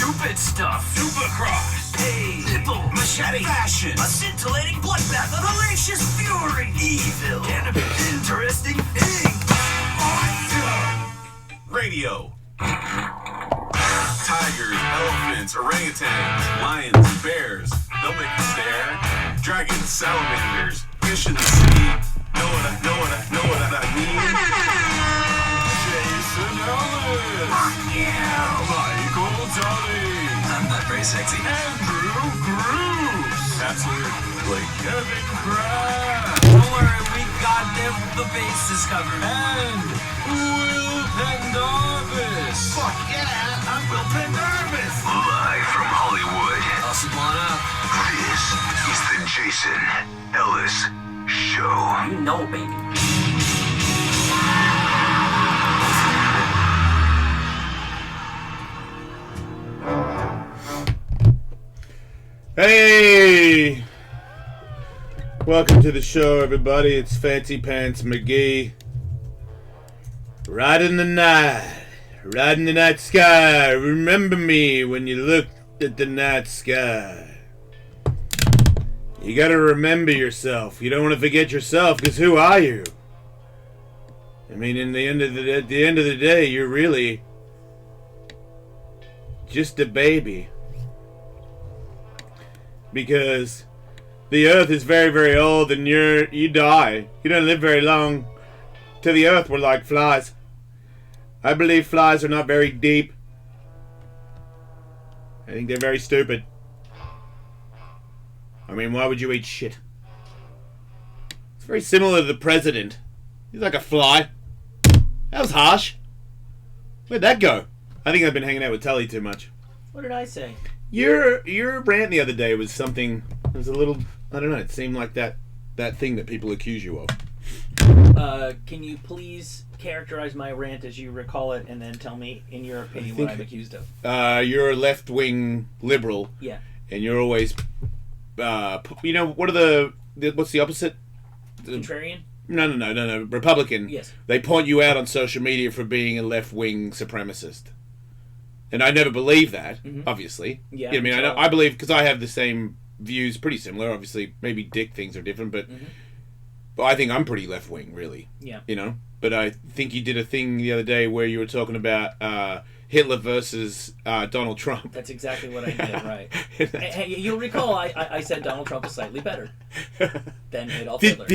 Stupid stuff. Supercross. Hey. Nipple. Machete. Fashion. A scintillating bloodbath of hellacious fury. Evil. Cannabis. Interesting things. Awesome. Radio. Tigers, elephants, orangutans, lions, bears. They'll make you stare. Dragons, salamanders. Fish in the sea. Know what I mean? Jason Ellis. Fuck you. Michael Tully. I'm not very sexy. Andrew Bruce. Absolutely. Kevin Pratt. Don't worry, we got them the bases covered. And Will Pendarvis. Fuck yeah, I'm Will Pendarvis. Live from Hollywood. Ellismania. This is the Jason Ellis Show. You know, baby. Hey! Welcome to the show, everybody. It's Fancy Pants McGee. Riding the night sky. Remember me when you looked at the night sky. You gotta remember yourself. You don't want to forget yourself, because who are you? I mean, at the end of the day, you're really just a baby. Because the earth is very, very old and you die. You don't live very long. To the earth, we're like flies. I believe flies are not very deep. I think they're very stupid. I mean, why would you eat shit? It's very similar to the president. He's like a fly. That was harsh. Where'd that go? I think I've been hanging out with Tully too much. What did I say? Your rant the other day was something. It was a little. I don't know. It seemed like that thing that people accuse you of. Can you please characterize my rant as you recall it, and then tell me, in your opinion, what I'm accused of? You're a left-wing liberal. Yeah. And you're always. You know, what are what's the opposite? Contrarian? No. Republican. Yes. They point you out on social media for being a left-wing supremacist. And I never believed that, obviously. Yeah. I mean, I believe, because I have the same views, pretty similar. Obviously, maybe dick things are different, but I think I'm pretty left-wing, really. Yeah. You know? But I think you did a thing the other day where you were talking about Hitler versus Donald Trump. That's exactly what I did, right. Hey, you'll recall I said Donald Trump was slightly better than Adolf Hitler.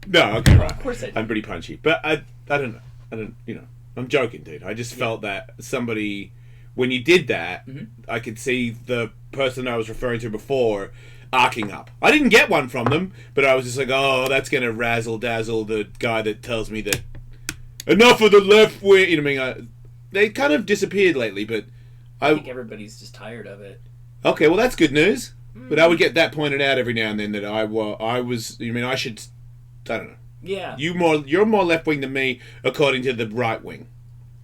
No, okay, right. Of course I did. I'm pretty punchy. But I don't know. I'm joking, dude. I just felt that somebody... When you did that, I could see the person I was referring to before arcing up. I didn't get one from them, but I was just like, oh, that's going to razzle-dazzle the guy that tells me that enough of the left wing. You know what I mean? They kind of disappeared lately, but I think everybody's just tired of it. Okay, well, that's good news. But I would get that pointed out every now and then that I was... I mean, I should... I don't know. Yeah. You're more left-wing than me, according to the right wing.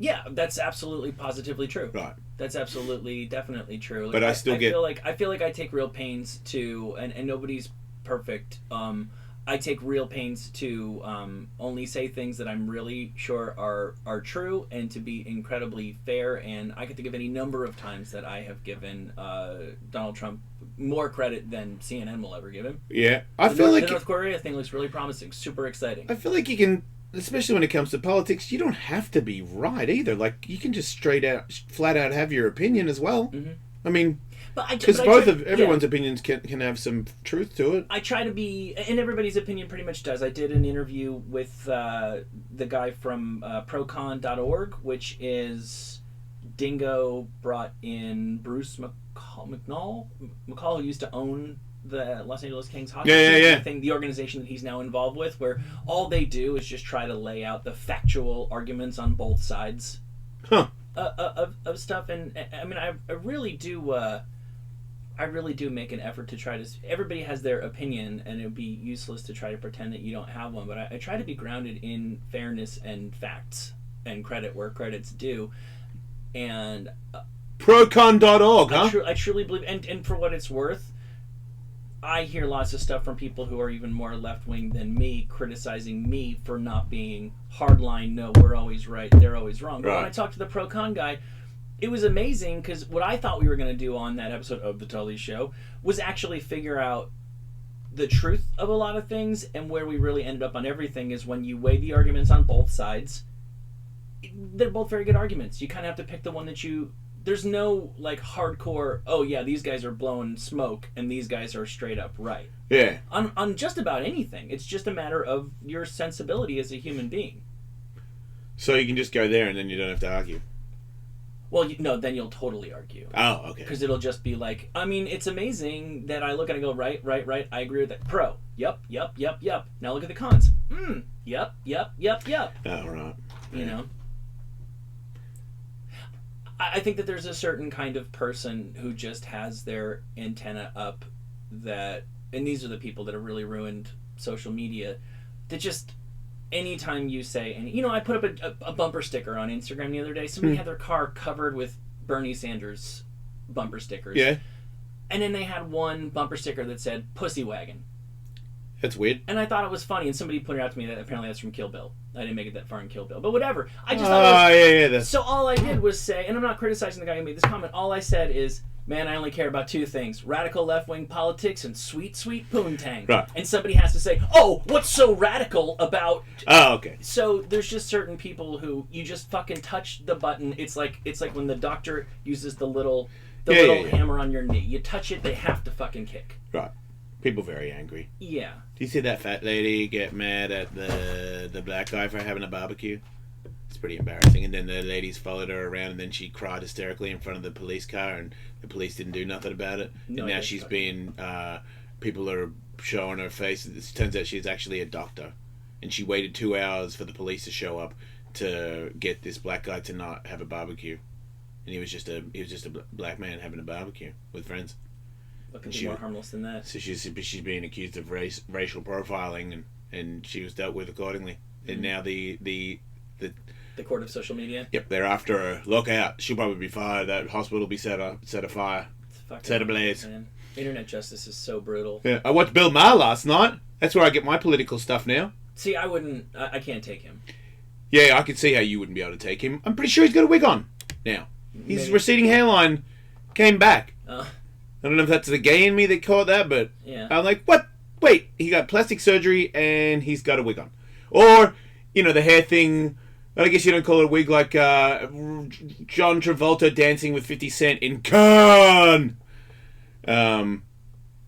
Yeah, that's absolutely positively true. Right. That's absolutely definitely true. Like, But I feel like I take real pains to, and nobody's perfect. I take real pains to only say things that I'm really sure are true, and to be incredibly fair. And I can think of any number of times that I have given Donald Trump more credit than CNN will ever give him. Yeah, The North Korea thing looks really promising. Super exciting. I feel like you can. Especially when it comes to politics, you don't have to be right either. Like, you can just flat out have your opinion as well. I mean, because everyone's opinions can have some truth to it. I try to be, and everybody's opinion pretty much does. I did an interview with the guy from procon.org, which is Dingo brought in Bruce McCall, who used to own the Los Angeles Kings hockey thing, the organization that he's now involved with, where all they do is just try to lay out the factual arguments on both sides of stuff. And I mean, I really do make an effort to try to. Everybody has their opinion, and it would be useless to try to pretend that you don't have one. But I try to be grounded in fairness and facts and credit where credit's due. And Procon.org, huh? I truly believe, and for what it's worth, I hear lots of stuff from people who are even more left-wing than me, criticizing me for not being hardline, no, we're always right, they're always wrong. But when I talk to the pro-con guy, it was amazing because what I thought we were going to do on that episode of the Tully Show was actually figure out the truth of a lot of things, and where we really ended up on everything is when you weigh the arguments on both sides, they're both very good arguments. You kind of have to pick the one that you... There's no, like, hardcore, oh yeah, these guys are blowing smoke and these guys are straight up right. Yeah. On just about anything. It's just a matter of your sensibility as a human being. So you can just go there and then you don't have to argue. Well, no, then you'll totally argue. Oh, okay. Because it'll just be like, I mean, it's amazing that I look at it and go, right, I agree with that. Pro, yep. Now look at the cons. Yep. Oh, right. You know? I think that there's a certain kind of person who just has their antenna up that, and these are the people that have really ruined social media, that just... Anytime you say, and you know, I put up a bumper sticker on Instagram the other day. Somebody had their car covered with Bernie Sanders bumper stickers. Yeah. And then they had one bumper sticker that said "Pussy Wagon." That's weird. And I thought it was funny, and somebody pointed out to me that apparently that's from Kill Bill. I didn't make it that far in Kill Bill, but whatever. I just thought it was... yeah. So all I did was say, and I'm not criticizing the guy who made this comment. All I said is, man, I only care about two things: radical left-wing politics and sweet, sweet poontang. Right. And somebody has to say, oh, what's so radical about... Oh, okay. So there's just certain people who you just fucking touch the button. It's like when the doctor uses the little hammer on your knee. You touch it, they have to fucking kick. Right. People very angry. Yeah. Do you see that fat lady get mad at the black guy for having a barbecue? It's pretty embarrassing. And then the ladies followed her around, and then she cried hysterically in front of the police car, and the police didn't do nothing about it. No, and now she's being... people are showing her face. It turns out she's actually a doctor. And she waited 2 hours for the police to show up to get this black guy to not have a barbecue. And he was just a black man having a barbecue with friends. What could be more harmless than that? So she's being accused of racial profiling, and she was dealt with accordingly. And now the court of social media. Yep, they're after her. Look out! She'll probably be fired. That hospital will be set afire, set ablaze. Man. Internet justice is so brutal. Yeah, I watched Bill Maher last night. That's where I get my political stuff now. See, I wouldn't. I can't take him. Yeah, I could see how you wouldn't be able to take him. I'm pretty sure he's got a wig on now. His receding hairline came back. I don't know if that's the gay in me that caught that, but yeah. I'm like, what? Wait, he got plastic surgery and he's got a wig on. Or, you know, the hair thing, I guess you don't call it a wig, like John Travolta dancing with 50 Cent in Cannes.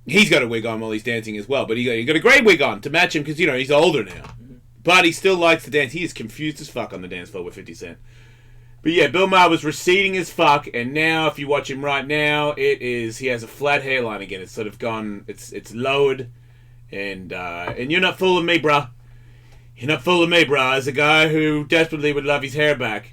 He's got a wig on while he's dancing as well, but he got a great wig on to match him because, you know, he's older now. Mm-hmm. But he still likes to dance. He is confused as fuck on the dance floor with 50 Cent. But yeah, Bill Maher was receding as fuck, and now if you watch him right now, he has a flat hairline again. It's sort of gone, it's lowered, and you're not fooling me, bruh. You're not fooling me, bruh. As a guy who desperately would love his hair back,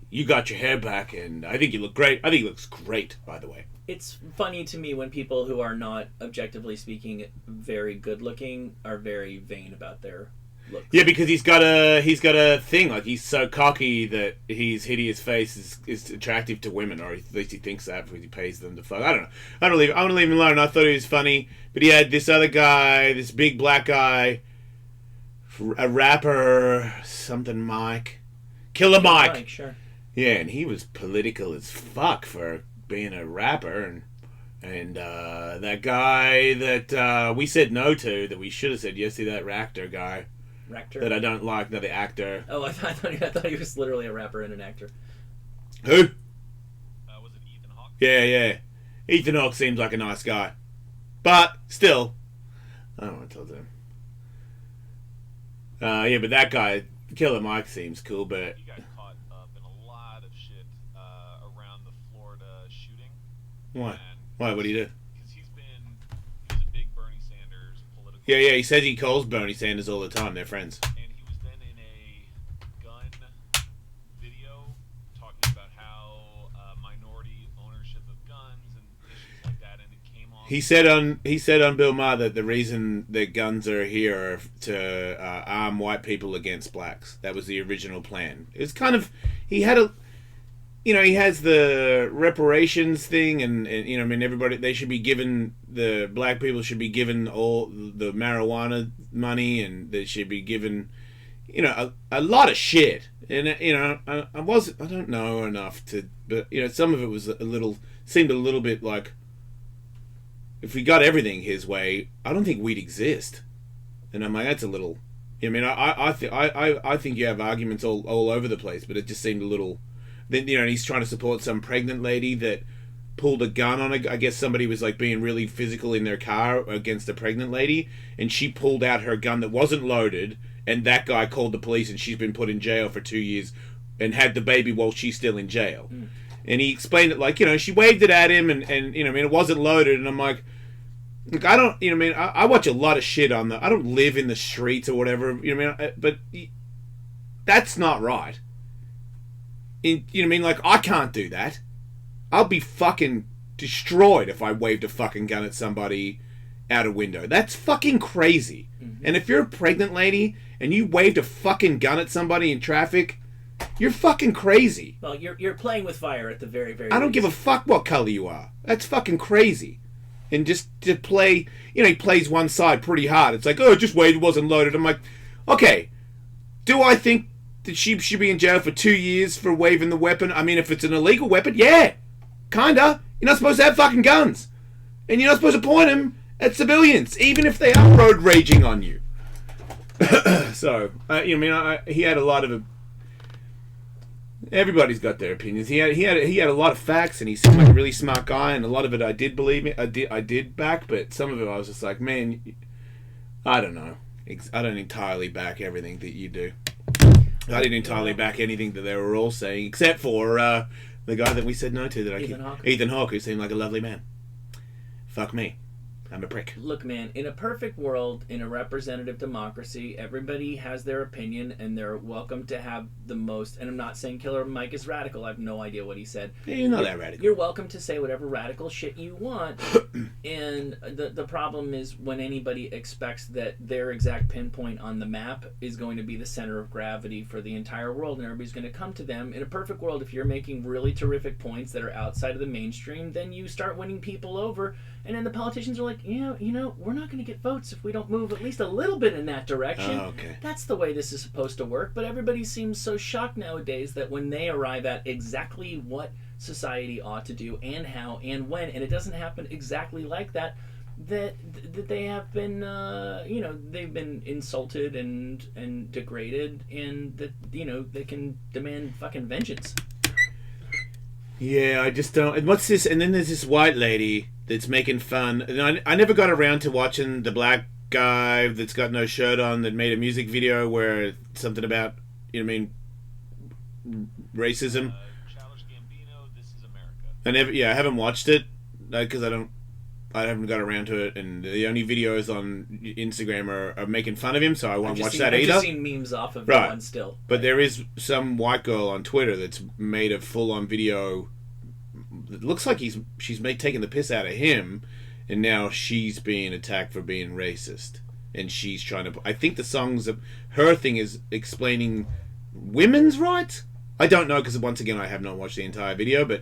you got your hair back, and I think you look great. I think he looks great, by the way. It's funny to me when people who are not, objectively speaking, very good looking are very vain about their looks. Yeah, because he's got a thing, like he's so cocky that his hideous face is attractive to women, or at least he thinks that because he pays them to fuck. I don't know. I want to leave him alone. I thought he was funny, but he had this other guy, this big black guy, a rapper, something Mike, Killer Mike. Sure. Yeah, and he was political as fuck for being a rapper, and that guy that we said no to, that we should have said yes to, that actor guy. Rector? That I don't like, the actor. Oh, I thought he was literally a rapper and an actor. Who? Was it Ethan Hawke? Yeah. Ethan Hawke seems like a nice guy. But, still, I don't want to tell them. Yeah, but that guy, Killer Mike, seems cool, but... He got caught up in a lot of shit around the Florida shooting. Why? Why? What did he do? Because he was a big Bernie Sanders political... Yeah, he says he calls Bernie Sanders all the time. They're friends. And he was then in a gun video talking about how minority ownership of guns and issues like that, and it came off... He said on Bill Maher that the reason that guns are here are to arm white people against blacks. That was the original plan. It was kind of... He had a... You know, he has the reparations thing, and you know, I mean, everybody, they should be given, the black people should be given all the marijuana money, and they should be given, you know, a lot of shit. And, you know, I don't know enough to, but, you know, some of it was seemed a little bit like, if we got everything his way, I don't think we'd exist. And I'm like, that's a little, I mean, I think you have arguments all over the place, but it just seemed a little, then, you know, and he's trying to support some pregnant lady that pulled a gun on I guess somebody was like being really physical in their car against a pregnant lady, and she pulled out her gun that wasn't loaded, and that guy called the police, and she's been put in jail for 2 years and had the baby while she's still in jail. And he explained it like, you know, she waved it at him, and you know, I mean, it wasn't loaded, and I'm like, look, I don't, you know, I mean, I watch a lot of shit on I don't live in the streets or whatever, you know, I mean, but that's not right. You know what I mean? Like, I can't do that. I'll be fucking destroyed if I waved a fucking gun at somebody out a window. That's fucking crazy. And if you're a pregnant lady and you waved a fucking gun at somebody in traffic, you're fucking crazy. Well, you're playing with fire at the very, very I don't give a fuck what color you are. That's fucking crazy. And just to play, you know, he plays one side pretty hard. It's like, oh, just waved, it wasn't loaded. I'm like, okay, do I think that she should be in jail for 2 years for waving the weapon? I mean, if it's an illegal weapon, yeah. Kinda. You're not supposed to have fucking guns. And you're not supposed to point them at civilians, even if they are road raging on you. So, you know, I mean, he had a lot of... Everybody's got their opinions. He had a lot of facts, and he seemed like a really smart guy, and a lot of it I did believe. I did back, but some of it I was just like, man, I don't know. I don't entirely back everything that you do. I didn't entirely back anything that they were all saying, except for the guy that we said no to, Ethan Hawke, who seemed like a lovely man. Fuck me. I'm a prick. Look, man, in a perfect world, in a representative democracy, everybody has their opinion, and they're welcome to have the most... And I'm not saying Killer Mike is radical. I have no idea what he said. Yeah, you're not that radical. You're welcome to say whatever radical shit you want. And the problem is when anybody expects that their exact pinpoint on the map is going to be the center of gravity for the entire world, and everybody's going to come to them. In a perfect world, if you're making really terrific points that are outside of the mainstream, then you start winning people over. And then the politicians are like, you know, we're not going to get votes if we don't move at least a little bit in that direction. Oh, okay. That's the way this is supposed to work. But everybody seems so shocked nowadays that when they arrive at exactly what society ought to do and how and when, and it doesn't happen exactly like that, that they have been, you know, they've been insulted and degraded, and that, you know, they can demand fucking vengeance. Yeah, I just don't... And what's this? And then there's this white lady that's making fun. And I never got around to watching the black guy that's got no shirt on that made a music video where something about, you know what I mean, racism. Childish Gambino, This Is America. I haven't watched it because I haven't got around to it, and the only videos on Instagram are making fun of him, so I won't watch that either. I've just seen memes off of right. that one still. But there is some white girl on Twitter that's made a full-on video. It looks like she's taking the piss out of him, and now she's being attacked for being racist. And she's trying to... I think the songs... Her thing is explaining women's rights? I don't know, because once again, I have not watched the entire video, but...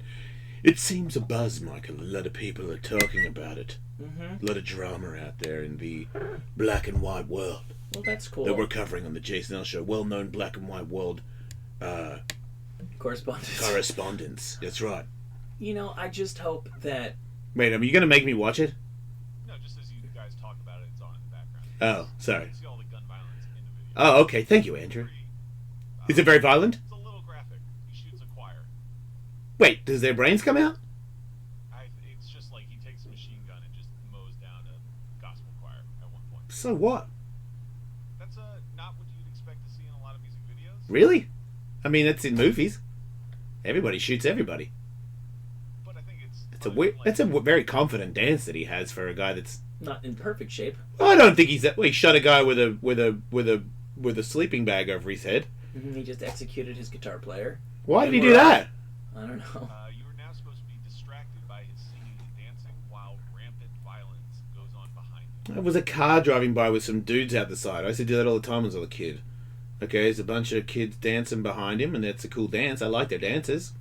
It seems a buzz, Michael. A lot of people are talking about it. A lot of drama out there in the black and white world. Well, that's cool. That we're covering on the Jason L Show. Well-known black and white world correspondence. That's right. You know, I just hope that... Wait, are you going to make me watch it? No, just as you guys talk about it, it's on in the background. Oh, sorry. You see all the gun violence in the video. Oh, okay. Thank you, Andrew. Is it very violent? It's a little graphic. He shoots a choir. Wait, does their brains come out? It's just like he takes a machine gun and just mows down a gospel choir at one point. So what? That's not what you'd expect to see in a lot of music videos. Really? I mean, that's in movies. Everybody shoots everybody. But I think That's a very confident dance that he has for a guy that's not in perfect shape. I don't think he's that. Well, he shot a guy with a sleeping bag over his head. He just executed his guitar player. Why did he do that? I don't know. You are now supposed to be distracted by his singing and dancing while rampant violence goes on behind him. There was a car driving by with some dudes out the side. I used to do that all the time when I was a kid. Okay, there's a bunch of kids dancing behind him, and that's a cool dance. I like their dances.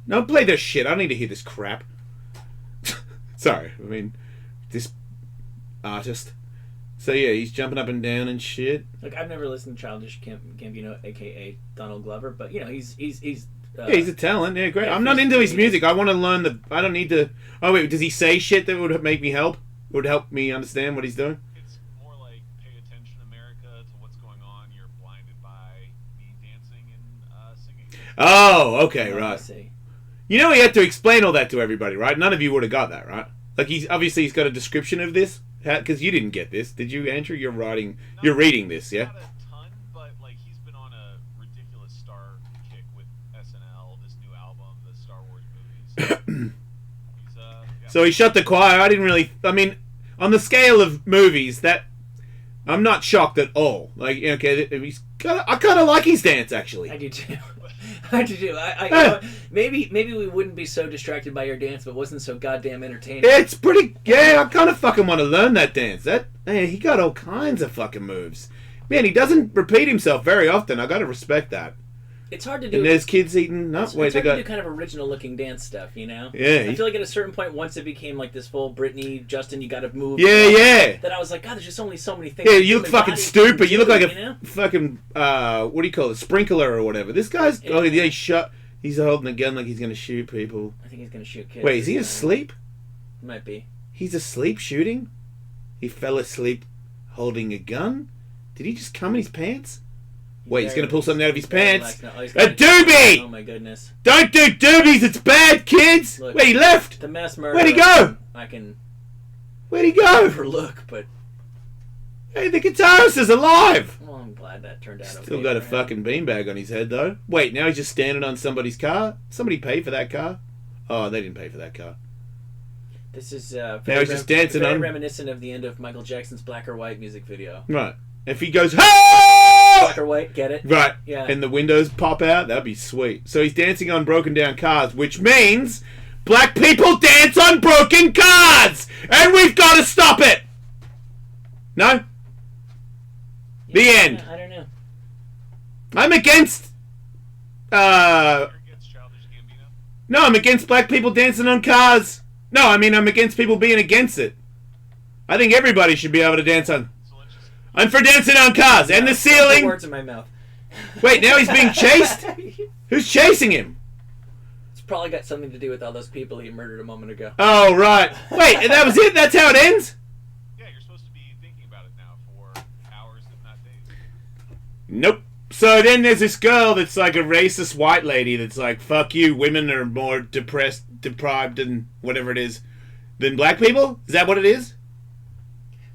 No, play this shit. I don't need to hear this crap. Sorry, I mean, this artist. So yeah, he's jumping up and down and shit. Like, I've never listened to Childish Gambino, aka Donald Glover, but you know, he's Yeah, he's a talent. Yeah, great. yeah, I'm not he's- into his music. I want to learn the. I don't need to. Oh wait, does he say shit that would make me help? Would help me understand what he's doing? It's more like, pay attention, America, to what's going on. You're blinded by me dancing and singing. Oh, okay, I right. see. You know, he had to explain all that to everybody, right? None of you would have got that, right? Like, he's got a description of this, because you didn't get this, did you, Andrew? You're reading this, yeah? Not a ton, but like he's been on a ridiculous star kick with SNL, this new album, the Star Wars movies. He's yeah. So he shut the choir. I mean, on the scale of movies, that I'm not shocked at all. Like, okay, I kind of like his dance, actually. I do too. I do too. I you know, maybe we wouldn't be so distracted by your dance, but wasn't so goddamn entertaining. It's pretty. Yeah, I kind of fucking want to learn that dance. He got all kinds of fucking moves. Man, he doesn't repeat himself very often. I gotta respect that. It's hard to do. And there's kids eating. No, It's wait, they hard to got. do kind of original looking dance stuff, you know? Yeah, I feel like at a certain point, once it became like this full Britney, Justin, you gotta move. Yeah. That I was like, God, there's just only so many things. Yeah, the you look human fucking body stupid. can You look do, like a you know? fucking what do you call it? Sprinkler or whatever. This guy's he's holding a gun like he's gonna shoot people. I think he's gonna shoot kids. Wait, is he asleep? Might be. He's asleep shooting? He fell asleep holding a gun? Did he just cum in his pants? Wait, he's very- gonna pull something out of his very pants. relaxed now. Oh, he's A got doobie! Oh my goodness. Don't do doobies, it's bad, kids! Look. Wait, he left! The mass murder. Where'd he go? I can Where'd he go? overlook, but Hey, the guitarist is alive! well, I'm glad that turned out Still okay got a for him. fucking beanbag on his head, though. Wait, now he's just standing on somebody's car? Somebody paid for that car? Oh, they didn't pay for that car. This is Now he's just dancing very on- reminiscent of the end of Michael Jackson's Black or White music video. Right. If he goes, hey! Black or White, get it? Right. Yeah. And the windows pop out, that'd be sweet. So he's dancing on broken down cars, which means black people dance on broken cars! And we've got to stop it! No? The end. I don't know. I'm against... You're against Childish Gambino? No, I'm against black people dancing on cars. No, I mean, I'm against people being against it. I think everybody should be able to dance on... So let's just I'm for dancing on cars and the Put ceiling. words in my mouth. Wait, now he's being chased? Who's chasing him? It's probably got something to do with all those people he murdered a moment ago. Oh, right. Wait, and that was it? That's how it ends? yeah, you're supposed to be thinking about it now for hours, if not days. Nope. So then there's this girl that's like a racist white lady that's like, fuck you, women are more deprived and whatever it is than black people? Is that what it is?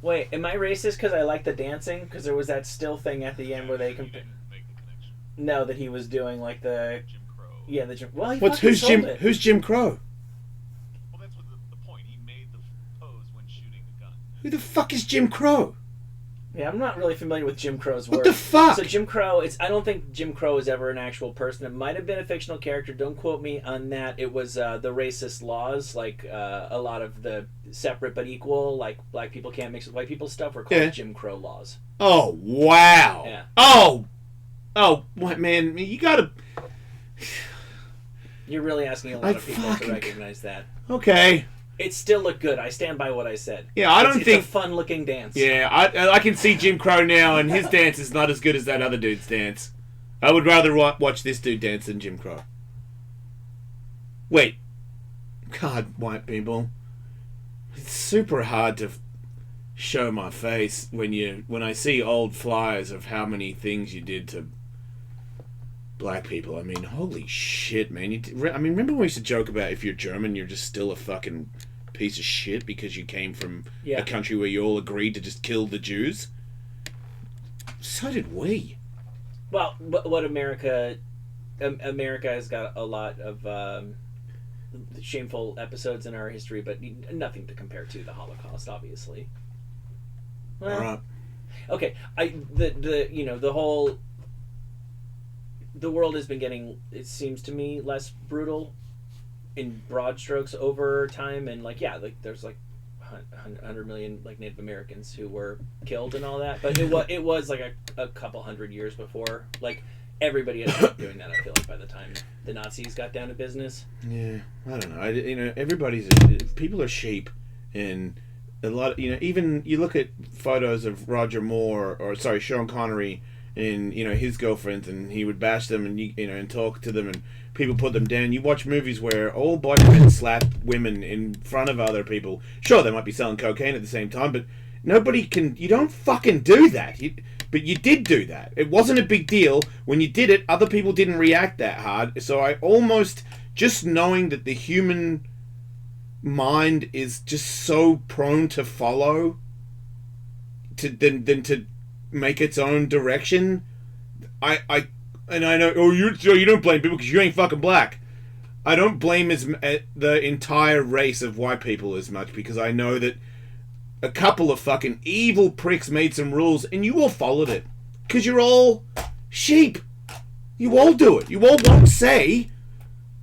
Wait, am I racist because I like the dancing? Because there was that still thing at the end where they You compare. didn't make the connection. No, that he was doing like the Jim Crow. yeah the well he fucking Who's sold Jim? it. Who's Jim Crow? Well, that's what the point. He made the pose when shooting the gun. Who the fuck is Jim Crow? Yeah, I'm not really familiar with Jim Crow's work. What the fuck? So Jim Crow, I don't think Jim Crow is ever an actual person. It might have been a fictional character. Don't quote me on that. It was the racist laws, like a lot of the separate but equal, like black people can't mix with white people stuff, were called Yeah. Jim Crow laws. Oh, wow. Yeah. Oh, what, man? You gotta. You're really asking a lot I of people fucking- to recognize that. Okay. It still looked good. I stand by what I said. Yeah, I don't it's think. a fun-looking dance. Yeah, I can see Jim Crow now, and his dance is not as good as that other dude's dance. I would rather watch this dude dance than Jim Crow. Wait. God, white people. It's super hard to show my face when I see old flyers of how many things you did to black people. I mean, holy shit, man. Remember when we used to joke about if you're German, you're just still a fucking piece of shit because you came from Yeah. a country where you all agreed to just kill the Jews? So did we. Well, what America has got a lot of shameful episodes in our history, but nothing to compare to the Holocaust, obviously. Well, All right. okay, the world has been getting, it seems to me, less brutal in broad strokes over time, and there's 100 million like Native Americans who were killed and all that, but it was like a couple hundred years before, like everybody had stopped doing that. I feel like by the time the Nazis got down to business. Yeah, I don't know. Everybody's people are sheep, and a lot of, even you look at photos of Roger Moore or Sean Connery and his girlfriends, and he would bash them and and talk to them, and people put them down. You watch movies where all body men slap women in front of other people. Sure, they might be selling cocaine at the same time, but you don't fucking do that. But you did do that. It wasn't a big deal. When you did it, other people didn't react that hard. So I almost, just knowing that the human mind is just so prone to follow than to make its own direction. I know, you don't blame people because you ain't fucking black. I don't blame the entire race of white people as much, because I know that a couple of fucking evil pricks made some rules and you all followed it. Because you're all sheep. You all do it. You all won't say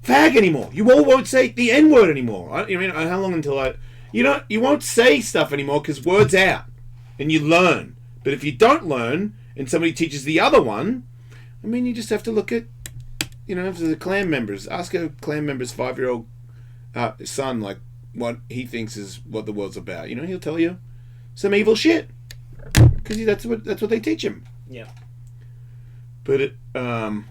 fag anymore. You all won't say the N-word anymore. How long until you won't say stuff anymore because word's out. And you learn. But if you don't learn and somebody teaches the other one, you just have to look at, if the clan members, ask a clan member's 5-year-old son, like, what he thinks is what the world's about. He'll tell you some evil shit because that's what they teach him. Yeah. But I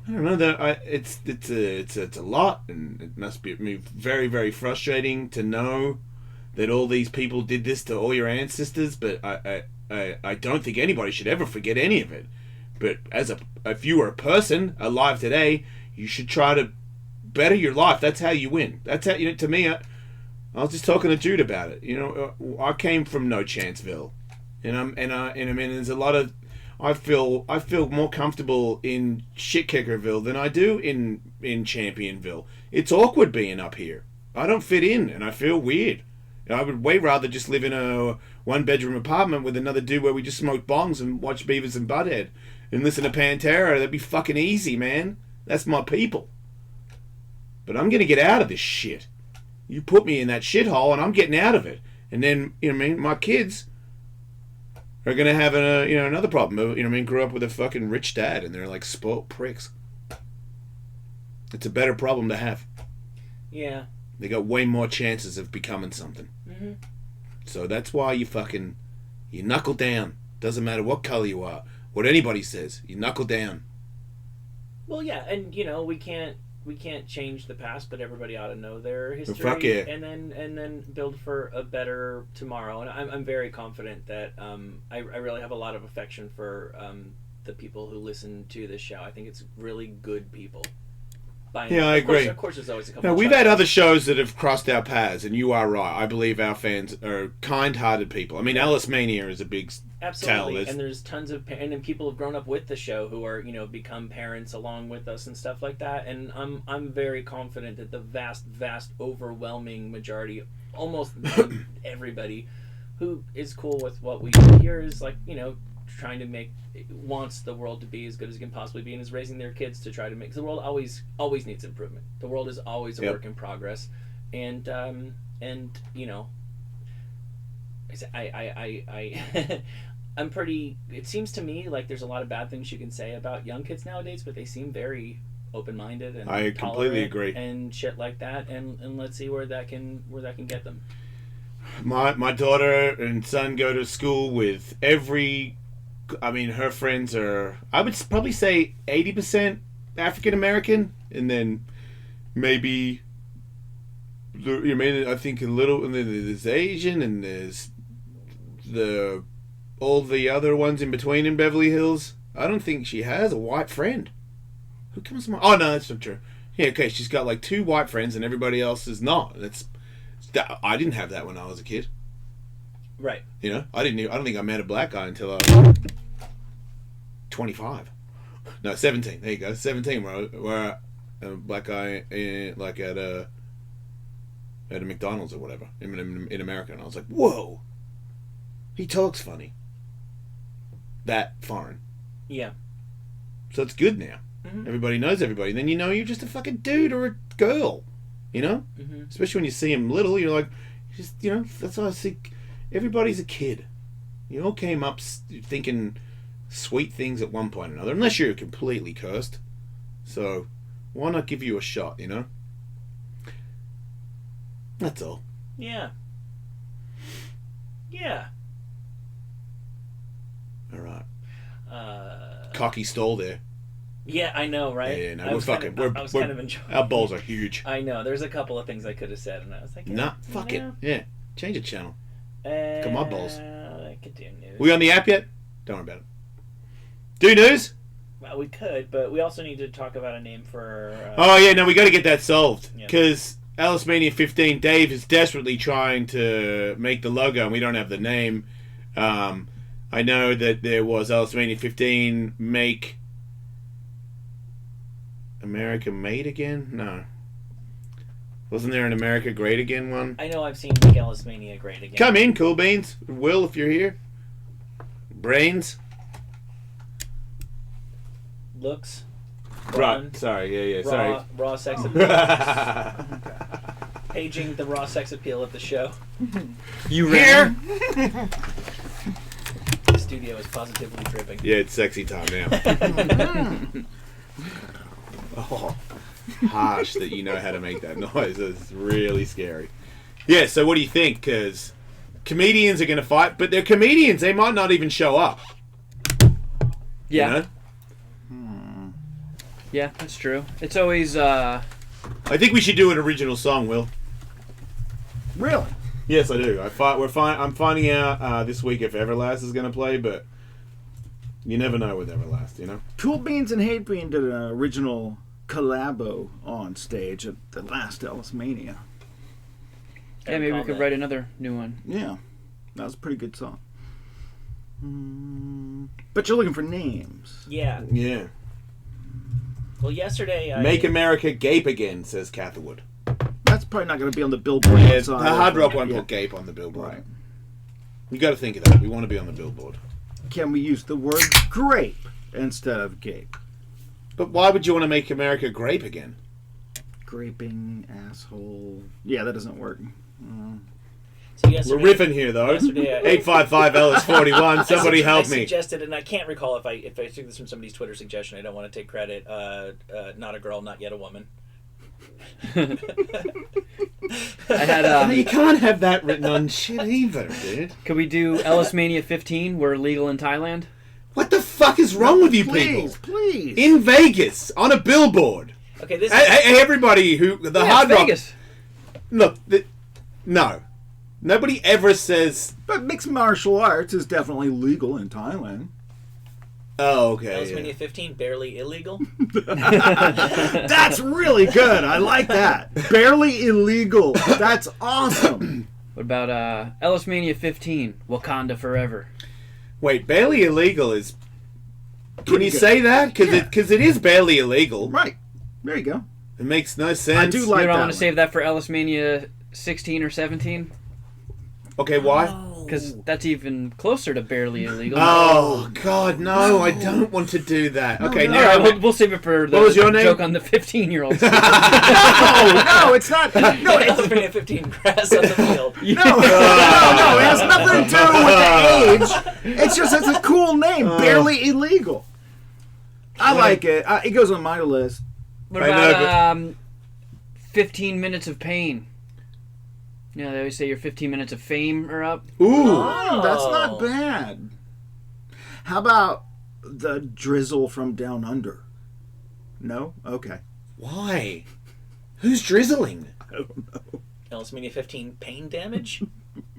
don't know that it's a lot, and it must be very, very frustrating to know that all these people did this to all your ancestors. But I don't think anybody should ever forget any of it. But if you were a person alive today, you should try to better your life. That's how you win. That's how, to me, I was just talking to Jude about it. I came from No Chanceville, and there's a lot of, I feel more comfortable in Shit-Kickerville than I do in Championville. It's awkward being up here. I don't fit in, and I feel weird. I would way rather just live in a 1-bedroom apartment with another dude where we just smoke bongs and watch Beavis and Butthead and listen to Pantera. That'd be fucking easy, man. That's my people. But I'm gonna get out of this shit. You put me in that shithole, and I'm getting out of it. And then, my kids are gonna have another problem. Grew up with a fucking rich dad, and they're like spoiled pricks. It's a better problem to have. Yeah. They got way more chances of becoming something. Mm-hmm. So that's why you knuckle down. Doesn't matter what color you are, what anybody says. You knuckle down. Well, yeah, and we can't change the past, but everybody ought to know their history, fuck yeah. and then build for a better tomorrow. And I'm very confident that I really have a lot of affection for the people who listen to this show. I think it's really good people. Yeah, I agree. Of course, there's always a couple. No, we've had other shows that have crossed our paths, and you are right. I believe our fans are kind-hearted people. Ellismania is a big absolutely, tell. And there's tons of and then people have grown up with the show who are become parents along with us and stuff like that. And I'm very confident that the vast overwhelming majority, almost everybody, who is cool with what we do here is trying to wants the world to be as good as it can possibly be, and is raising their kids to try to make. 'Cause the world always needs improvement. The world is always a work in progress, and I'm pretty. It seems to me like there's a lot of bad things you can say about young kids nowadays, but they seem very open-minded and I completely tolerant agree and shit like that. And let's see where that can get them. My daughter and son go to school with her friends are, I would probably say 80% African American, and then maybe, I think a little, and then there's Asian, and there's all the other ones in between in Beverly Hills. I don't think she has a white friend. Who comes to mind? Oh no, that's not true. Yeah, okay, she's got like 2 white friends, and everybody else is not. I didn't have that when I was a kid. Right. I don't think I met a black guy until I was 25. No, 17. There you go. 17, where a black guy at a McDonald's or whatever in America, and I was like, whoa, he talks funny. That foreign. Yeah. So it's good now. Mm-hmm. Everybody knows everybody. Then you're just a fucking dude or a girl. Mm-hmm. Especially when you see him little, you're like, that's why I see. Everybody's a kid. You all came up thinking sweet things at one point or another, unless you're completely cursed. So, why not give you a shot, That's all. Yeah. Yeah. All right. Uh, Cocky stall there. yeah, I know, right? Yeah, no, I we're was fucking. Kind of, I was kind of enjoying. Our balls are huge. I know. There's a couple of things I could have said, and I was like, Nah, fuck it. Yeah, change the channel. Come on, balls. I could do news. We on the app yet? Don't worry about it. Do news? Well, we could, but we also need to talk about a name for. Oh yeah, no, we got to get that solved Yeah. because Ellismania 15. Dave is desperately trying to make the logo, and we don't have the name. I know that there was Ellismania 15 make America Made Again. No, wasn't there an America Great Again one? I know I've seen Make Ellismania great again. Come in, Cool Beans. Will, if you're here. Brains. Looks. Right. Run, Sorry. Yeah. raw sex appeal. Sorry. Paging the raw sex appeal of the show. You Here. The studio is positively dripping. Yeah, it's sexy time now. Oh, harsh that you know how to make that noise. It's really scary. Yeah, so what do you think? Because comedians are going to fight, but they're comedians. They might not even show up. Yeah. You know? Yeah, that's true. It's always I think we should do an original song, Will. Really? Yes, I do. I'm finding out this week if Everlast is going to play, but you never know with Everlast, you know? Cool Beans and Hate Bean did an original collabo on stage at the last Ellismania. yeah, maybe we could write another new one. Yeah, that was a pretty good song. But you're looking for names. Yeah. Yeah. Well, yesterday I Make America Gape Again, says Catherwood. That's probably not going to be on the Billboard. Yeah, the side Hard of- Rock one yeah. put Gape on the billboard. Right. You got to think of that. We want to be on the billboard. Can we use the word grape instead of gape? But why would you want to make America grape again? Graping, asshole. Yeah, that doesn't work. So We're yesterday, riffing here, though. Yesterday, 855 Ellis 41. Somebody help I me. suggested, and I can't recall if I took this from somebody's Twitter suggestion. I don't want to take credit. Not a girl, not yet a woman. I had. You can't have that written on shit either, dude. Could we do Ellismania 15? We're legal in Thailand. What the fuck is wrong with you Please, people? please. In Vegas, on a billboard. Okay, this Hey, everybody who... The Yeah, Hard it's Rock... Vegas. Look, no. Nobody ever says... But mixed martial arts is definitely legal in Thailand. Oh, okay. Ellismania Yeah. 15 barely illegal. That's really good. I like that. Barely illegal. That's awesome. What about Ellismania 15? Wakanda forever. Wait, barely illegal is... Can Pretty you good. say that? Yeah. Because it is barely illegal. Right. There you go. It makes no sense. I do like You don't that want to one. save that for Ellismania 16 or 17? Okay, why? Because that's even closer to barely illegal. Oh, God, no. I don't want to do that. Okay, All now... right, we'll save it for the What was your name? joke on the 15-year-olds. No, it's not. No, it's, Ellismania 15 grass on the field. no, it has nothing to do with the age. It's just, it's a cool name. Barely illegal. I like it. It goes on my list. What I know, about 15 minutes of pain? You know, they always say your 15 minutes of fame are up. Ooh. Oh, that's not bad. How about the drizzle from down under? No? Okay. Why? Who's drizzling? I don't know. Ellismania 15 pain damage.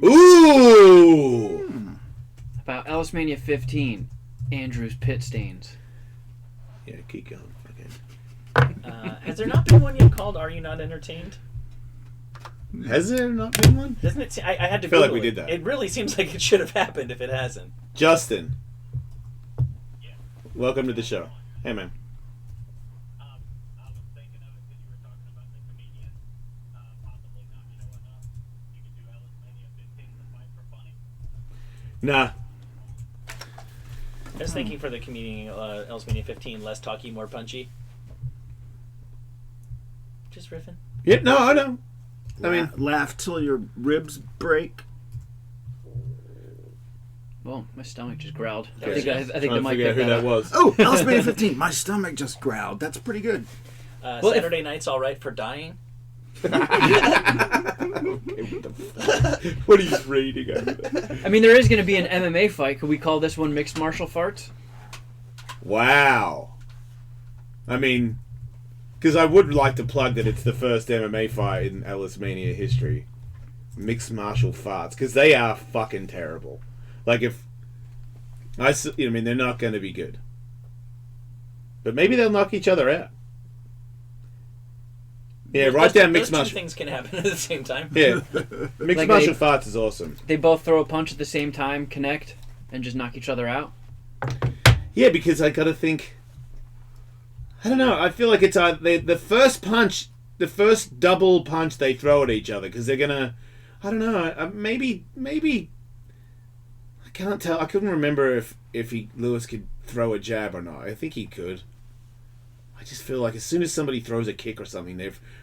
Ooh. About Ellismania 15, Andrew's pit stains. Yeah, keep going. Okay. Has there not been one yet called "Are You Not Entertained"? Has there not been one? Doesn't it? I had to feel like Google we it. did that. It really seems like it should have happened if it hasn't. Justin. Welcome to the show. Hey, man. I was thinking of it because you were talking about the comedian possibly not showing up. You could do Ellismania 15 to fight for funny. Nah. I was thinking for the comedian Ellismania 15, less talky, more punchy. Just riffing. Yeah, no, I know. I mean, laugh till your ribs break. Well, my stomach just growled. Yeah, I think yeah. I think trying that to might figure out pick who that that up. was. Oh, Ellismania 15. My stomach just growled. That's pretty good. Well, Saturday night's all right for dying. What are you reading over there? I mean, there is going to be an MMA fight. Could we call this one mixed martial farts? Wow. I mean, because I would like to plug that it's the first MMA fight in Ellismania history. Mixed martial farts, because they are fucking terrible. Like if I mean, they're not going to be good, but maybe they'll knock each other out. Yeah, write down mixed Those two martial. things can happen at the same time. Yeah, mixed Like martial farts is awesome. They both throw a punch at the same time, connect, and just knock each other out. Yeah, because I gotta think. I don't know. I feel like it's the first punch, the first double punch they throw at each other, because they're gonna. I don't know. Maybe. I can't tell. I couldn't remember if Lewis could throw a jab or not. I think he could. I just feel like as soon as somebody throws a kick or something,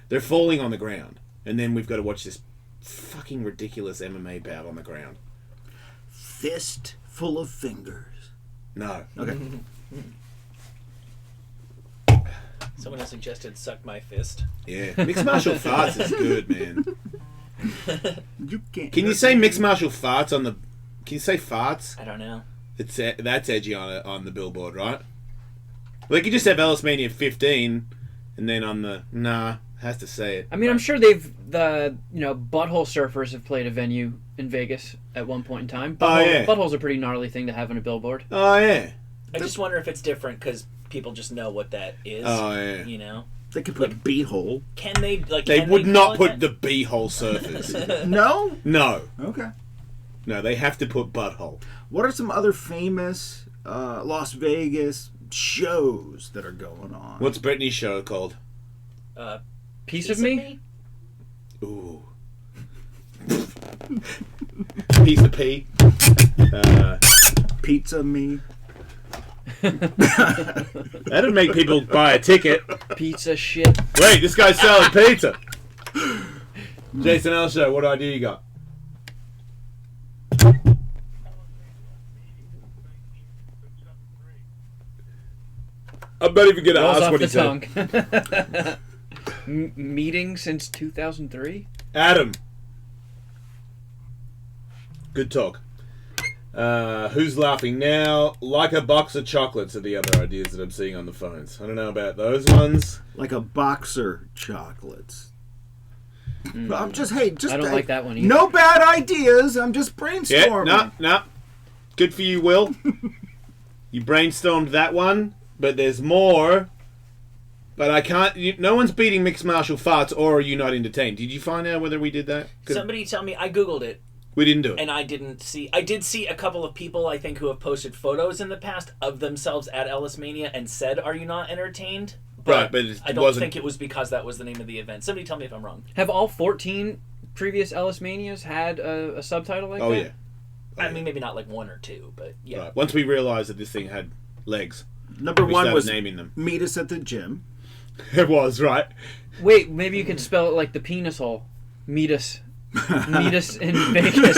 they're falling on the ground, and then we've got to watch this fucking ridiculous MMA bout on the ground. Fist full of fingers. No. Okay. Someone has suggested "suck my fist." Yeah, mixed martial farts is good, man. You can't. Can you say mixed martial farts on the? Can you say farts? I don't know. That's edgy on the billboard, right? Like you just have Ellismania 15, and then on the has to say it. I mean, I'm sure butthole surfers have played a venue in Vegas at one point in time. Butthole's a pretty gnarly thing to have on a billboard. Oh yeah. I just wonder if it's different because people just know what that is. Oh yeah. You know, They could put beehole. can they like? They can would they not call put it the beehole surfers. No. No, Okay. no, they have to put butthole. What are some other famous Las Vegas shows that are going on? What's Brittany's show called? that? Piece of me? Ooh. Piece of pea. Pizza Me? That'd make people buy a ticket. Pizza shit. Wait, this guy's selling pizza. Jason Ellis Show, what idea you got? I'm not even going to Rolls ask off what the he said. tongue. Meeting since 2003? Adam. Good talk. Who's laughing now? Like a box of chocolates are the other ideas that I'm seeing on the phones. I don't know about those ones. Like a boxer chocolates. I'm just I don't like that one either. No bad ideas. I'm just brainstorming. Yeah, no. Good for you, Will. You brainstormed that one, but there's more. But I can't. No one's beating mixed martial farts, or are you not entertained? Did you find out whether we did that? 'Cause Somebody tell me. I googled it. we didn't do it. And I didn't see. I did see a couple of people I think who have posted photos in the past of themselves at Ellismania and said, "Are you not entertained?" Right, but it I don't wasn't- think it was because that was the name of the event. Somebody tell me if I'm wrong. Have all 14 previous Ellismanias had a subtitle like Oh that? yeah. I mean, maybe not like one or two, but yeah. Right. Once we realised that this thing had legs, Number we one started was naming them. meet us at the gym. It was right. Wait, maybe you could spell it like the penis hole. Meet us in Vegas.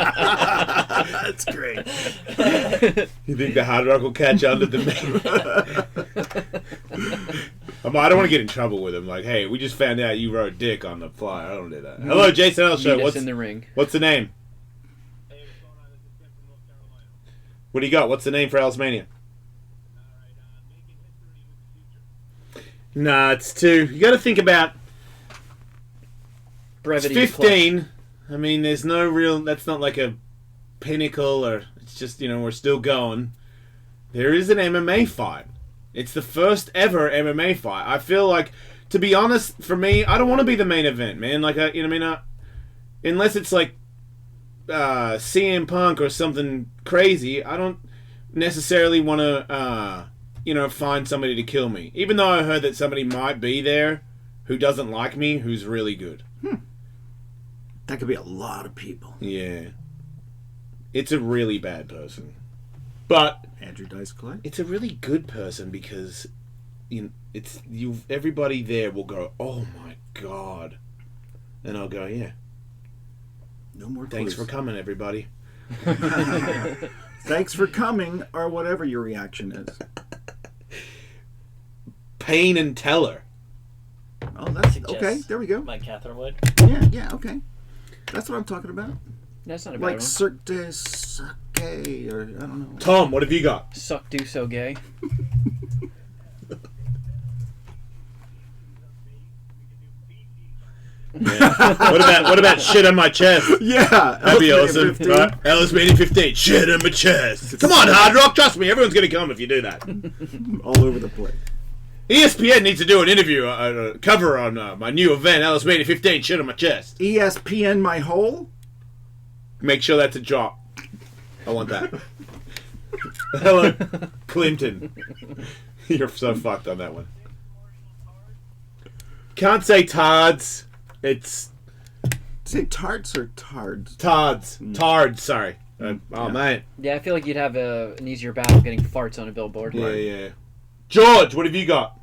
That's great. You think the Hard Rock will catch on to the I don't want to get in trouble with him. Like, hey, we just found out you wrote dick on the flyer. I don't do that. Hello, Jason L. Show. Meet us in the ring. What's the name? Hey, what's going on? This is Tim from North Carolina. What do you got? What's the name for Ellismania? Alright, making history with the future. Nah, it's 2. You got to think about. It's Brevity. 15. I mean, there's no real. That's not like a pinnacle, or it's just we're still going. There is an MMA fight. It's the first ever MMA fight. I feel like, to be honest, for me, I don't want to be the main event, man. Like, unless it's like CM Punk or something crazy, I don't necessarily want to, find somebody to kill me. Even though I heard that somebody might be there who doesn't like me, who's really good. That could be a lot of people. Yeah. It's a really bad person. But Andrew Dice Clay. it's a really good person because everybody there will go, "Oh my god." And I'll go, "Yeah. No more Thanks clues. for coming, everybody." Thanks for coming, or whatever your reaction is. Payne and Teller. Oh, that's Suggests okay. There we go. Mike Catherwood. Yeah, okay. That's what I'm talking about. That's not a bad Like one. Cirque du Soleil, or I don't know. Tom, what have you got? Suck do so gay. What about shit on my chest? Yeah, That'd be awesome. 15. Right? Ellismania 15. Shit on my chest. Come on, Hard Rock. Trust me, everyone's going to come if you do that. All over the place. ESPN needs to do an interview, cover on my new event, Ellismania 15. Shit on my chest. ESPN my hole? Make sure that's a drop. I want that. Hello, Clinton. You're so fucked on that one. Can't say tards. It's Say tarts or tards? tards. Tards, sorry. Oh, mate. Yeah, I feel like you'd have an easier battle getting farts on a billboard. Yeah, yeah. George, what have you got?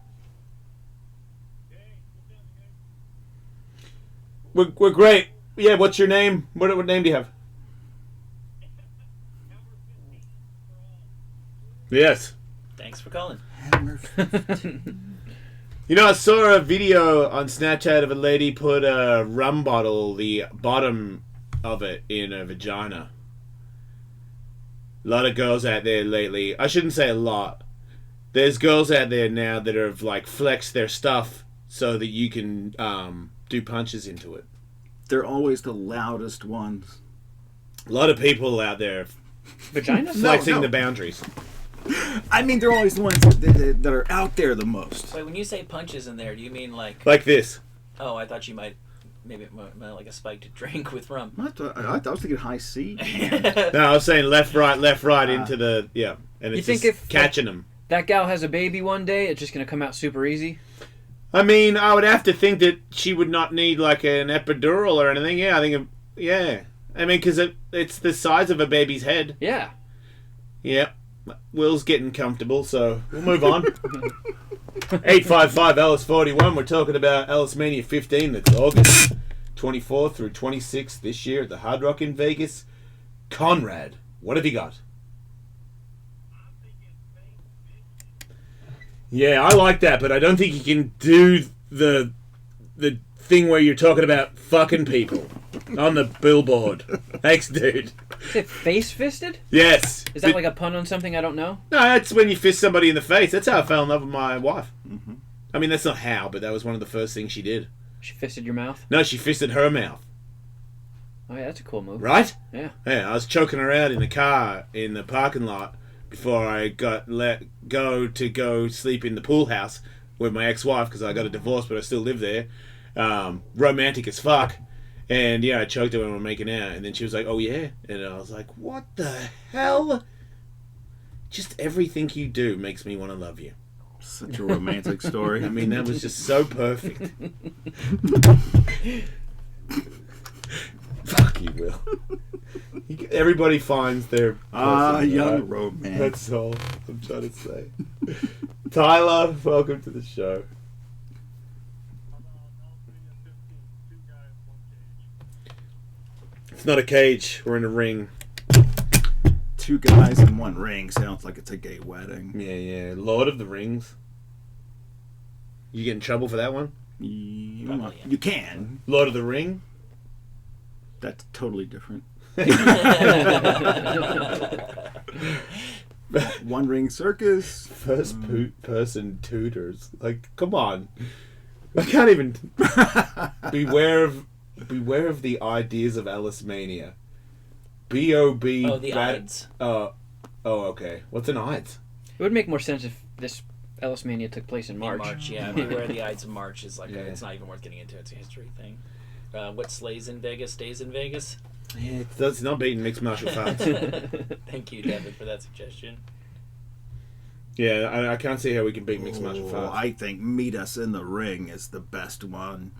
We're great. Yeah, what's your name? What name do you have? Yes. Thanks for calling. Hammer. You know, I saw a video on Snapchat of a lady put a rum bottle, the bottom of it, in a vagina. A lot of girls out there lately. I shouldn't say a lot. There's girls out there now that have like flexed their stuff so that you can do punches into it. They're always the loudest ones. A lot of people out there Vaginas? flexing no. the boundaries. I mean, they're always the ones that are out there the most. Wait, when you say punches in there, do you mean like? Like this. Oh, I thought you might. Maybe it might like a spiked drink with rum. I was thinking high C. No, I was saying left, right into the and it's You think just if catching them. That gal has a baby one day, it's just gonna come out super easy. I mean, I would have to think that she would not need like an epidural or anything. Yeah, I think. Yeah, I mean, because it's the size of a baby's head. Yeah. Yeah. Will's getting comfortable, so we'll move on. 855 Ellis 41. We're talking about Ellismania 15. That's August 24th through 26th this year at the Hard Rock in Vegas. Conrad, what have you got? Yeah, I like that, but I don't think you can do the thing where you're talking about fucking people on the billboard. Thanks, dude. Is it face fisted? Yes. Is that like a pun on something I don't know? No, that's when you fist somebody in the face. That's how I fell in love with my wife. Mm-hmm. I mean, that's not how, but that was one of the first things she did. She fisted your mouth? No, she fisted her mouth. Oh yeah, that's a cool move. Right? Yeah. Yeah, I was choking her out in the car in the parking lot before I got let go to go sleep in the pool house with my ex-wife because I got a divorce, but I still live there. Romantic as fuck. And yeah, I choked her when we were making out, and then she was like, "Oh yeah," and I was like, "What the hell?" Just everything you do makes me want to love you. Such a romantic story. I mean, that was just so perfect. Fuck you, Will. Everybody finds their person, young right? romance. That's all I'm trying to say. Tyler, welcome to the show. It's not a cage. We're in a ring. 2 guys in 1 ring sounds like it's a gay wedding. Yeah. Lord of the Rings. You get in trouble for that one? You can. Lord of the Ring? That's totally different. 1 ring circus. First person tutors. Like, come on. I can't even... Beware of the ideas of Ellismania. B.O.B. Oh, the Ides. Oh, okay. What's an Ides? It would make more sense if this Ellismania took place in March. In March, yeah. Beware the Ides of March is like it's not even worth getting into. It's a history thing. What slays in Vegas stays in Vegas. Yeah, it's not beating mixed martial arts. Thank you, Devin, for that suggestion. Yeah, I can't see how we can beat mixed martial arts. I think Meet Us in the Ring is the best one.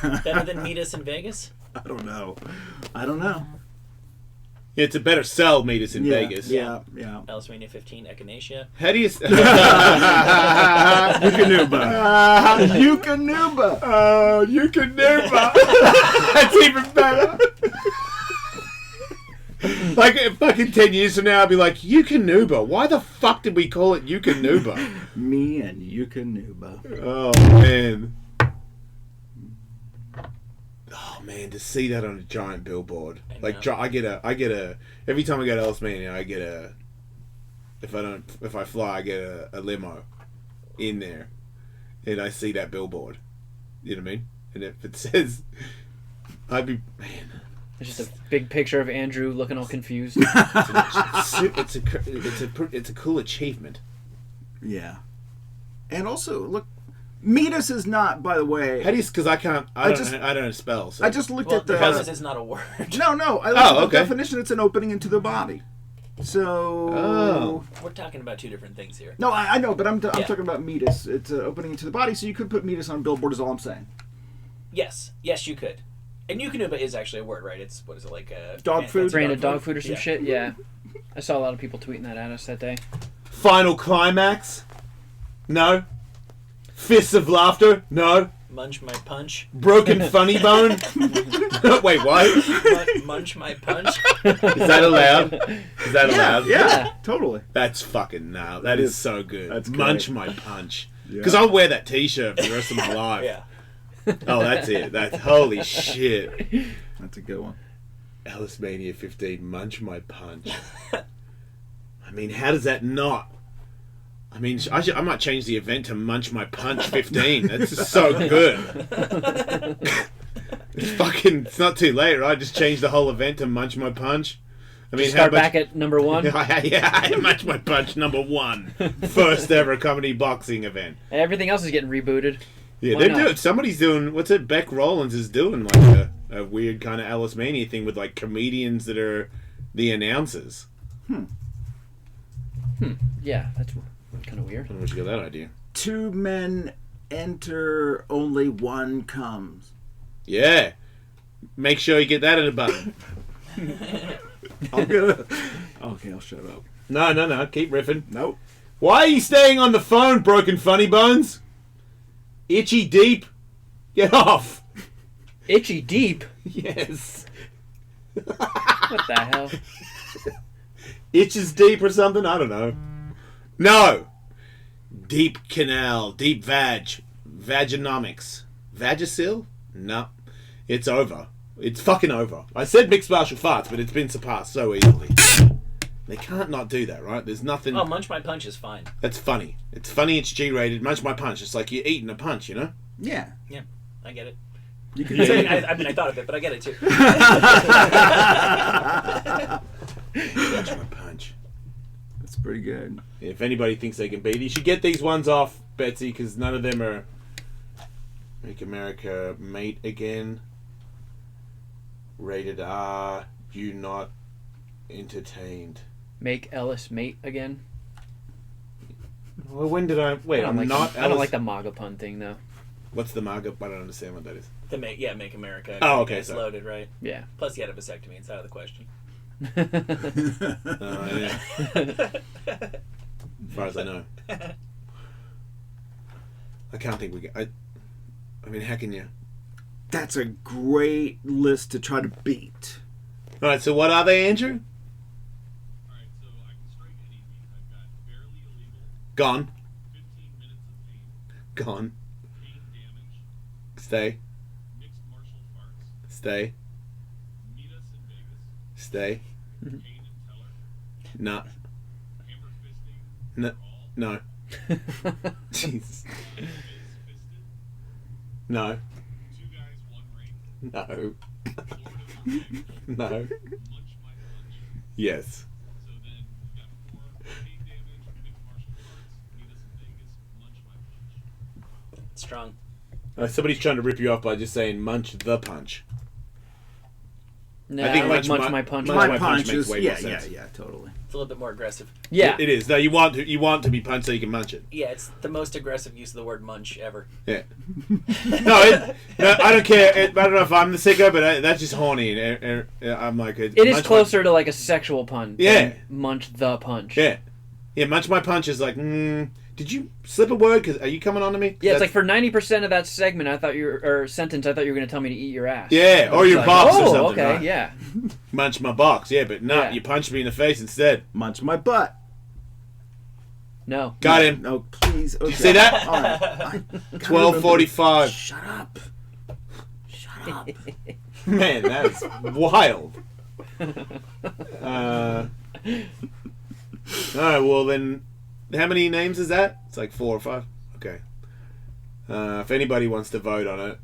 Better than Meet Us in Vegas? I don't know. Yeah, it's a better sell Meet Us in Vegas. Yeah. Ellismania 15, Echinacea. How do you... Eukanuba. Oh, Eukanuba. That's even better. Like, fucking 10 years from now, I'll be like, Yukonuba. Why the fuck did we call it Yukonuba? Me and Yukonuba. Oh, man. Oh, man, to see that on a giant billboard. Like, I get a, every time I go to Ellismania, I get a, if I fly, I get a limo in there. And I see that billboard. You know what I mean? And if it says, I'd be, man. There's just a big picture of Andrew looking all confused. It's a cool achievement. Yeah. And also, look, meet us is not, by the way. How do you? Because I don't spell. So. I just looked at the. Because it's not a word. No. I looked at the definition. It's an opening into the body. So. We're talking about two different things here. No, I know, but I'm talking about meatus. It's an opening into the body, so you could put meatus on a billboard. Is all I'm saying. Yes, you could. And Yukonuba is actually a word, right? It's, what is it, like a... Dog food? Branded dog food or some shit? Yeah. I saw a lot of people tweeting that at us that day. Final climax? No. Fists of laughter? No. Munch my punch? Broken funny bone? Wait, what? Munch my punch? Is that allowed? Is that allowed? Yeah, totally. That's fucking now. That is so good. That's Munch my punch. Because I'll wear that t-shirt for the rest of my life. Yeah. Oh, that's it. That's holy shit. That's a good one. Ellismania 15, munch my punch. I mean, how does that not? I mean, I might change the event to munch my punch 15. That's just so good. It's not too late, right? Just change the whole event to munch my punch. I mean, start back at number 1. Yeah, munch my punch number 1. First ever comedy boxing event. Everything else is getting rebooted. Yeah, they're doing. Somebody's doing. What's it? Beck Rollins is doing like a weird kind of Ellismania thing with like comedians that are the announcers. Yeah, that's kind of weird. Where'd you get that idea? 2 men enter, only one comes. Yeah, make sure you get that in a button. Okay, I'll shut up. No, keep riffing. Nope. Why are you staying on the phone, broken funny bones? Itchy deep, get off. Itchy deep? Yes. What the hell? Itches deep or something? I don't know. No. Deep canal, deep vaginomics. Vagisil? No. It's over. It's fucking over. I said mixed martial farts, but it's been surpassed so easily. They can't not do that, right? There's nothing... Oh, munch my punch is fine. That's funny. It's funny, it's G-rated. Munch my punch. It's like you're eating a punch, you know? Yeah. Yeah, I get it. You can say I thought of it, but I get it too. Munch my punch. That's pretty good. If anybody thinks they can beat it, you should get these ones off, Betsy, because none of them are... Make America mate again. Rated R. You not entertained. Make Ellis mate again? Well, when did I... Wait, I I'm don't not... I don't like the MAGA pun thing, though. What's the MAGA? I don't understand what that is. Make America. Oh, okay, It's sorry. loaded, right? Yeah. Plus, he had a vasectomy. It's out of the question. Yeah. As far as I know. I can't think we can... I mean, how can you... That's a great list to try to beat. Alright, so what are they, Andrew? Alright, so I can strike any beat. I've got barely illegal, Gone. 15 minutes of pain, Gone. pain damage, Stay. mixed martial farts, Stay. meet us in Vegas, Stay. pain and teller, No. hammer fisting, No. all, No. Jesus. face fisted, No. 2 guys, 1 ring, No. Florida Monday, No. munch my punch. Yes. So then we've got 4 pain damage, mixed martial farts, meet us in Vegas, munch my punch. Strong. Somebody's trying to rip you off by just saying munch the punch. No, I think like munch munch my punch. munch My my punch punch makes is way more sense. yeah, totally. It's a little bit more aggressive. Yeah. It is. No, you want to be punched so you can munch it. Yeah, it's the most aggressive use of the word munch ever. Yeah. No, I don't care. I don't know if I'm the sicko, but that's just horny. And I'm like, It is closer to like a sexual pun. Yeah. Than munch the punch. Yeah. Yeah, munch my punch is like, do Did you slip a word? Cause are you coming on to me? Yeah, it's like for 90% of that segment, sentence, I thought you were going to tell me to eat your ass. Yeah, or I was your box or something. Okay, right? yeah. Munch my box. Yeah, but no, you punched me in the face instead. Munch my butt. No. Got him. No, please. Okay. Did you see that? All right. 12:45. Shut up. Shut up. Man, that's wild. All right, well then, how many names is that? It's like 4 or 5. Okay. If anybody wants to vote on it,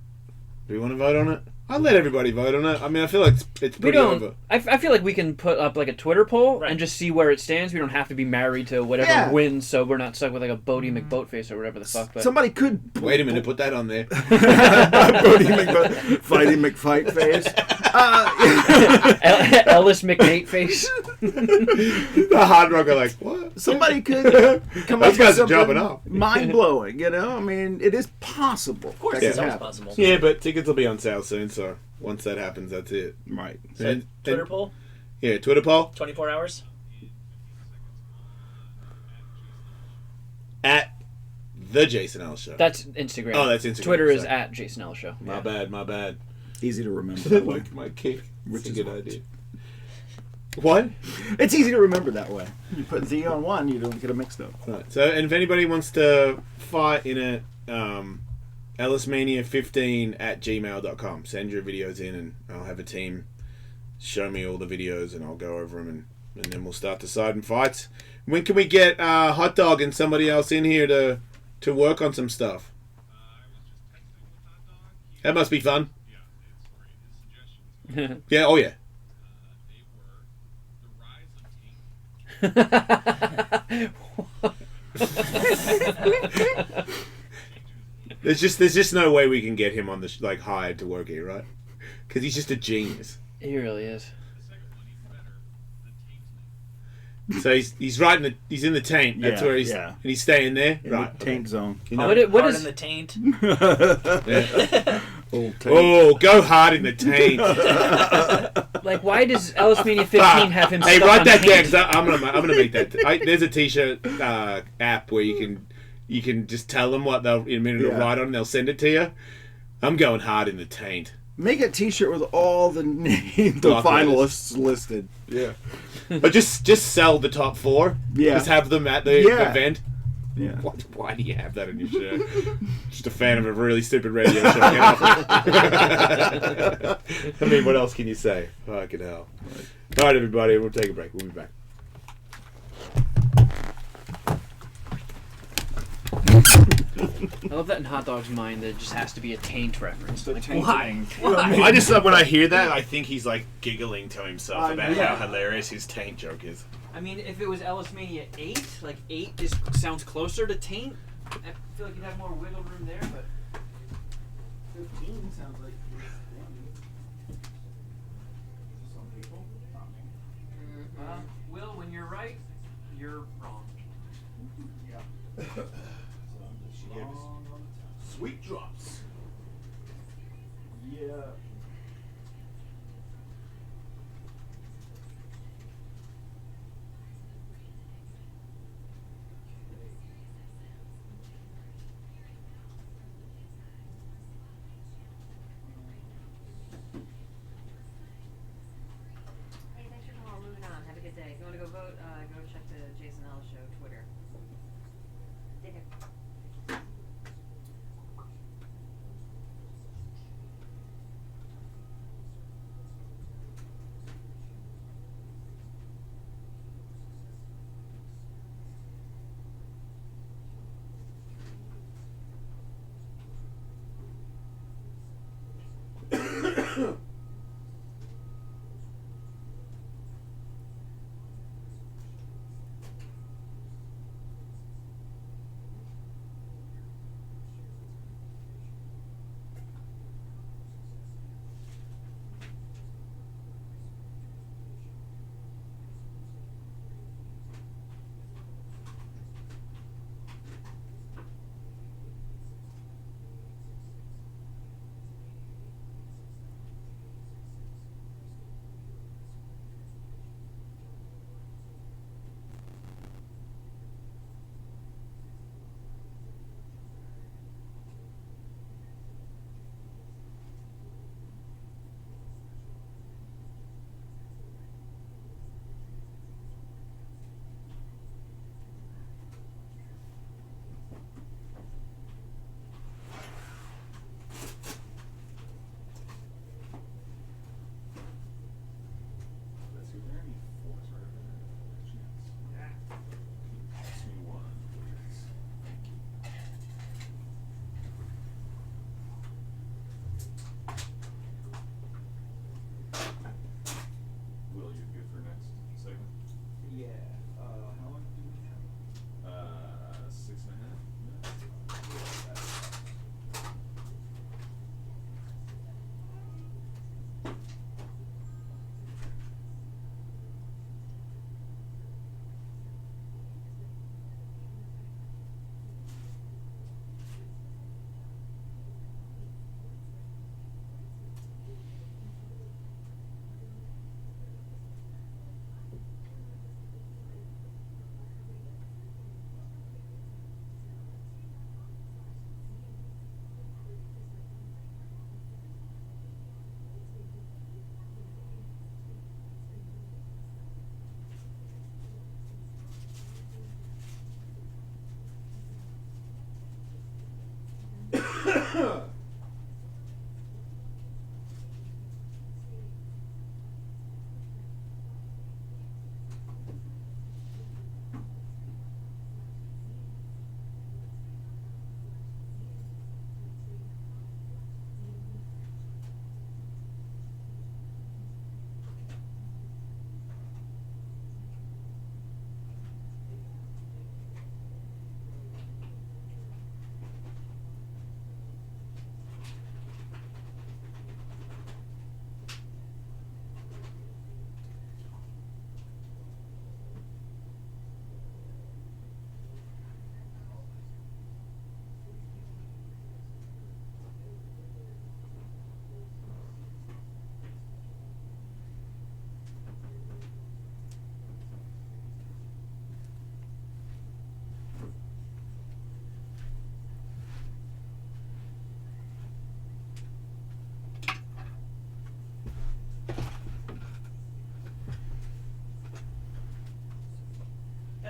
do you want to vote on it? I'll let everybody vote on it. I mean, I feel like it's pretty over. I feel like we can put up like a Twitter poll Right. and just see where it stands. We don't have to be married to whatever wins, so we're not stuck with like a Bodie McBoatface or whatever the fuck. But Somebody could. Wait a minute, put that on there. Bodie Fighting McFight face. Ellis McNate face. The hard rocker, like what? Somebody could come up Those guys with are jumping something off. mind blowing. You know, I mean, it is possible. Of course, it's always possible. Yeah, but tickets will be on sale soon, so once that happens, that's it. Right. So, Twitter poll, Yeah, Twitter poll 24 hours. at the Jason Ellis Show. That's Instagram. Oh, that's Instagram, Twitter is sorry. at Jason Ellis Show. My bad. Easy to remember that way. my kick. Which That's a is good what? idea. What? It's easy to remember that way. You put the on one, you don't get it mixed up. Right. So, and if anybody wants to fight in it, Ellismania15 at gmail.com. Send your videos in, and I'll have a team show me all the videos, and I'll go over them, and then we'll start deciding fights. When can we get Hot Dog and somebody else in here to work on some stuff? That must be fun. Yeah, oh yeah. There's just no way we can get him on the hired to work here, right? Because he's just a genius. He really is. So he's right in the in the taint. That's Yeah, where he's yeah. and he's staying there. In Right. the taint zone. You know, What Hard is in the taint. Old taint. oh, go hard in the taint. like? Why does Ellismania 15 have him? Hey, stuck write on that down taint? because I'm gonna make that. There's a T-shirt app where you can just tell them what they'll in a minute to Yeah. write on, and they'll send it to you. I'm going hard in the taint. Make a T-shirt with all the names, the Block finalists listed. Yeah. But just sell the top 4. Yeah. Just have them at the Yeah. event. Yeah. Why do you have that on your shirt? Just a fan of a really stupid radio show. Get off it. I mean, what else can you say? Fucking hell. All right, everybody, we'll take a break. We'll be back. I love that in Hot Dog's mind that it just has to be a taint reference. Like, Why? I just when I hear that, I think he's like giggling to himself about yeah. how hilarious his taint joke is. I mean, if it was Ellismania 8, like 8 just sounds closer to taint. I feel like you'd have more wiggle room there, but 15 sounds like some people. Will, when you're right, you're wrong. Sweet drops. Yeah. Hey, thanks for calling. Moving on. Have a good day. If you want to go vote, go check the Jason Ellis Show Twitter. Take care.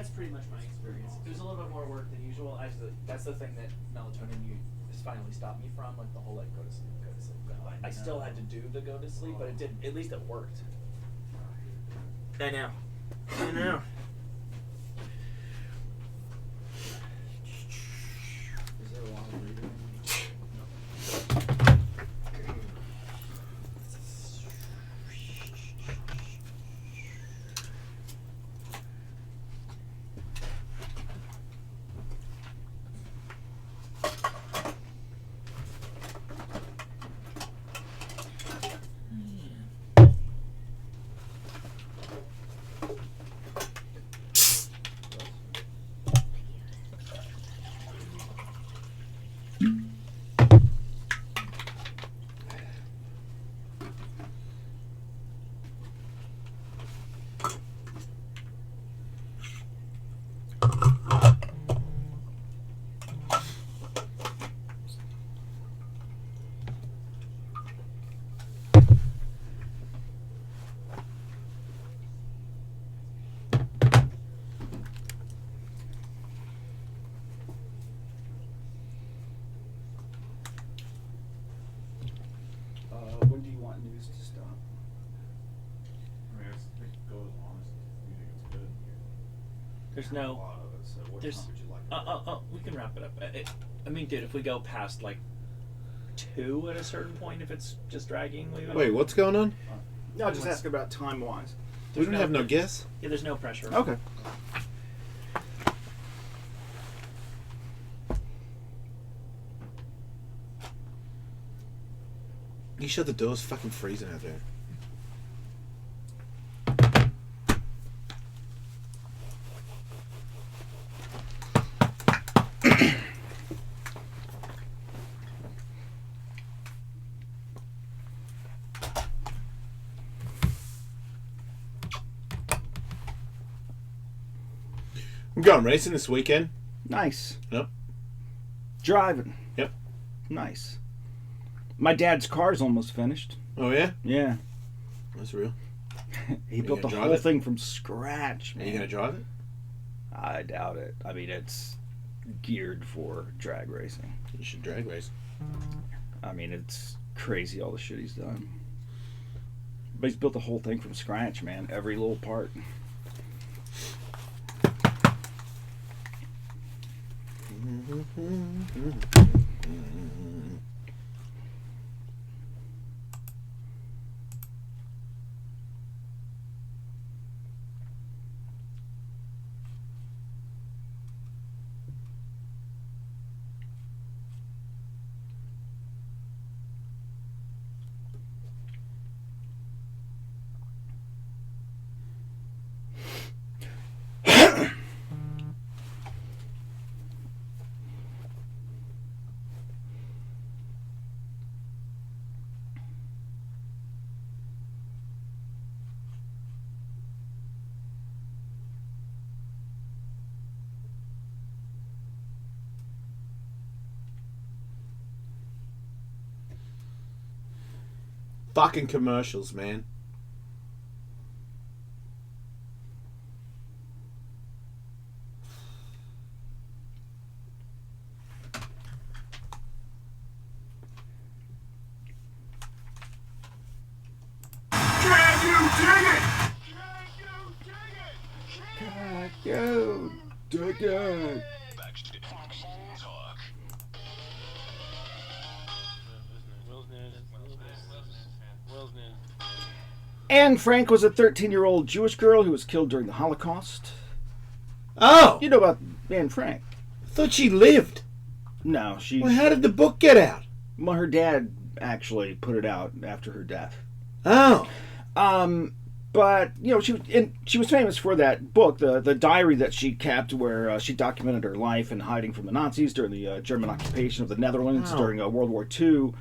That's pretty much my experience. It was a little bit more work than usual. That's the thing that melatonin has finally stopped me from, like the whole like go to sleep. I still had to do the go to sleep, but it did. At least it worked. I know. Is there a long reader? When do you want news to stop? I mean, it goes as long as you think it's good. There's A no. lot of it, so what There's. time would you like? We can wrap it up. I mean, dude, if we go past like 2 at a certain point, if it's just dragging, leave it. Wait, what's going on? No, just asking about time wise. We don't have no guess. Yeah, there's no pressure. Okay. You shut the doors. Fucking freezing out there. I'm going racing this weekend. Nice. Yep. Driving. Yep. Nice. My dad's car's almost finished. Oh yeah? Yeah. That's real. He built the gonna drive whole it? thing from scratch, Are man. you gonna drive it? I doubt it. I mean, it's geared for drag racing. You should drag race. I mean, it's crazy all the shit he's done. But he's built the whole thing from scratch, man. Every little part. Fucking commercials, man. Yo, Dickhead. Anne Frank was a 13-year-old Jewish girl who was killed during the Holocaust. Oh! You know about Anne Frank? I thought she lived. No, she... Well, how did the book get out? Well, her dad actually put it out after her death. Oh. But, you know, she was famous for that book, the diary that she kept where she documented her life in hiding from the Nazis during the German occupation of the Netherlands during World War II.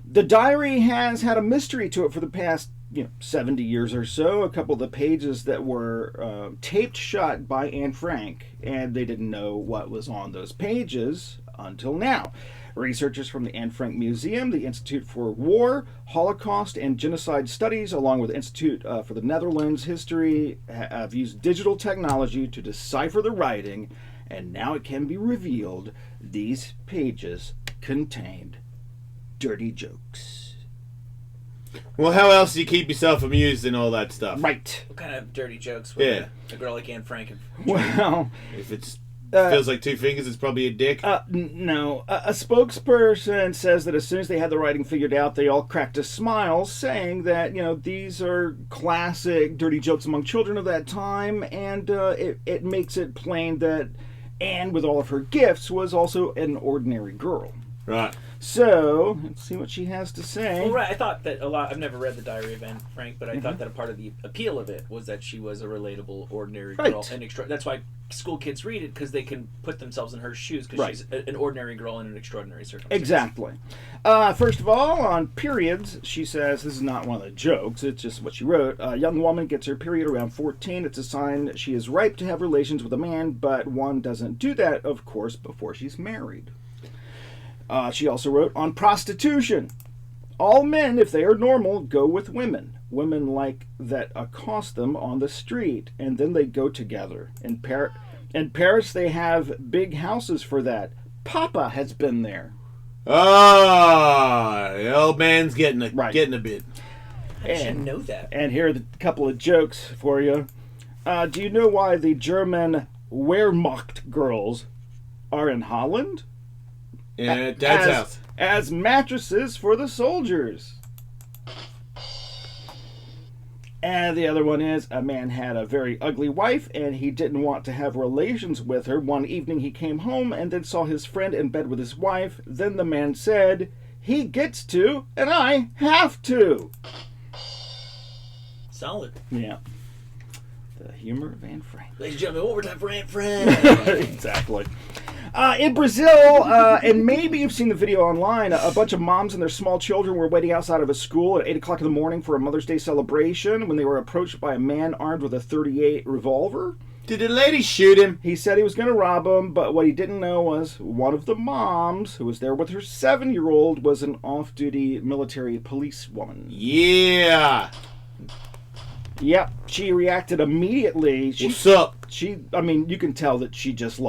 The diary has had a mystery to it for the past 70 years or so. A couple of the pages that were taped shut by Anne Frank, and they didn't know what was on those pages until now. Researchers from the Anne Frank Museum, the Institute for War, Holocaust, and Genocide Studies, along with the Institute for the Netherlands History, have used digital technology to decipher the writing, and now it can be revealed these pages contained dirty jokes. Well, how else do you keep yourself amused and all that stuff? Right. What kind of dirty jokes would a girl like Anne Frank have? Well, if it's feels like two fingers, it's probably a dick. No. A spokesperson says that as soon as they had the writing figured out, they all cracked a smile, saying that, these are classic dirty jokes among children of that time, and it makes it plain that Anne, with all of her gifts, was also an ordinary girl. Right. So, let's see what she has to say. Well, right. I thought that I've never read the Diary of Anne Frank, but I thought that a part of the appeal of it was that she was a relatable, ordinary girl. Right. And that's why school kids read it, because they can put themselves in her shoes, because she's an ordinary girl in an extraordinary circumstance. Exactly. First of all, on periods, she says, this is not one of the jokes, it's just what she wrote. A young woman gets her period around 14. It's a sign that she is ripe to have relations with a man, but one doesn't do that, of course, before she's married. She also wrote, on prostitution. All men, if they are normal, go with women. Women like that accost them on the street, and then they go together. In Paris, they have big houses for that. Papa has been there. The old man's getting a bit. I should know that. And here are a couple of jokes for you. Do you know why the German Wehrmacht girls are in Holland? Yeah, Dad's house. As mattresses for the soldiers. And the other one is, a man had a very ugly wife, and he didn't want to have relations with her. One evening he came home and then saw his friend in bed with his wife. Then the man said, he gets to, and I have to. Solid. Yeah. The humor of Anne Frank. Ladies and gentlemen, overtime for Anne Frank. Exactly. In Brazil, and maybe you've seen the video online, a bunch of moms and their small children were waiting outside of a school at 8 o'clock in the morning for a Mother's Day celebration when they were approached by a man armed with a .38 revolver. Did the lady shoot him? He said he was going to rob him, but what he didn't know was one of the moms, who was there with her 7-year-old, was an off-duty military policewoman. Yeah. Yep, she reacted immediately. What's up? You can tell that she just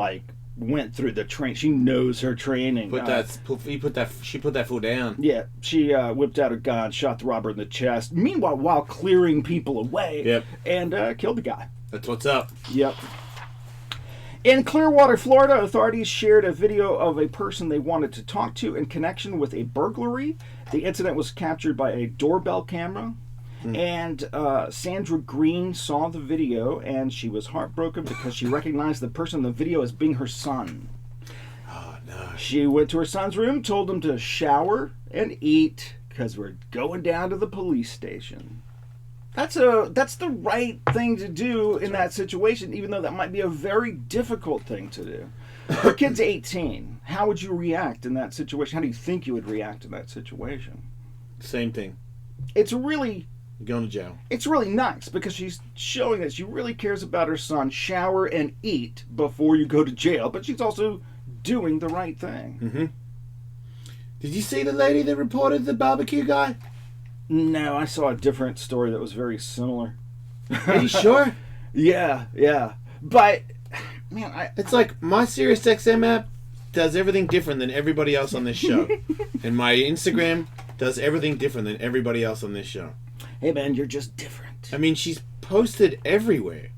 went through the train. She knows her training. She put that fool down. Yeah, she whipped out a gun, shot the robber in the chest. Meanwhile, while clearing people away, and killed the guy. That's what's up. Yep. In Clearwater, Florida, authorities shared a video of a person they wanted to talk to in connection with a burglary. The incident was captured by a doorbell camera. And Sandra Green saw the video, and she was heartbroken because she recognized the person in the video as being her son. Oh, no. She went to her son's room, told him to shower and eat, because we're going down to the police station. That's the right thing to do in that situation, even though that might be a very difficult thing to do. Her kid's 18. How would you react in that situation? How do you think you would react in that situation? Same thing. It's really... You're going to jail. It's really nice because she's showing that she really cares about her son. Shower and eat before you go to jail, but she's also doing the right thing. Mm-hmm. Did you see the lady that reported the barbecue guy? No, I saw a different story that was very similar. Are you sure? Yeah. But, man, it's like my SiriusXM app does everything different than everybody else on this show. And my Instagram does everything different than everybody else on this show. Hey, man, you're just different. I mean, she's posted everywhere.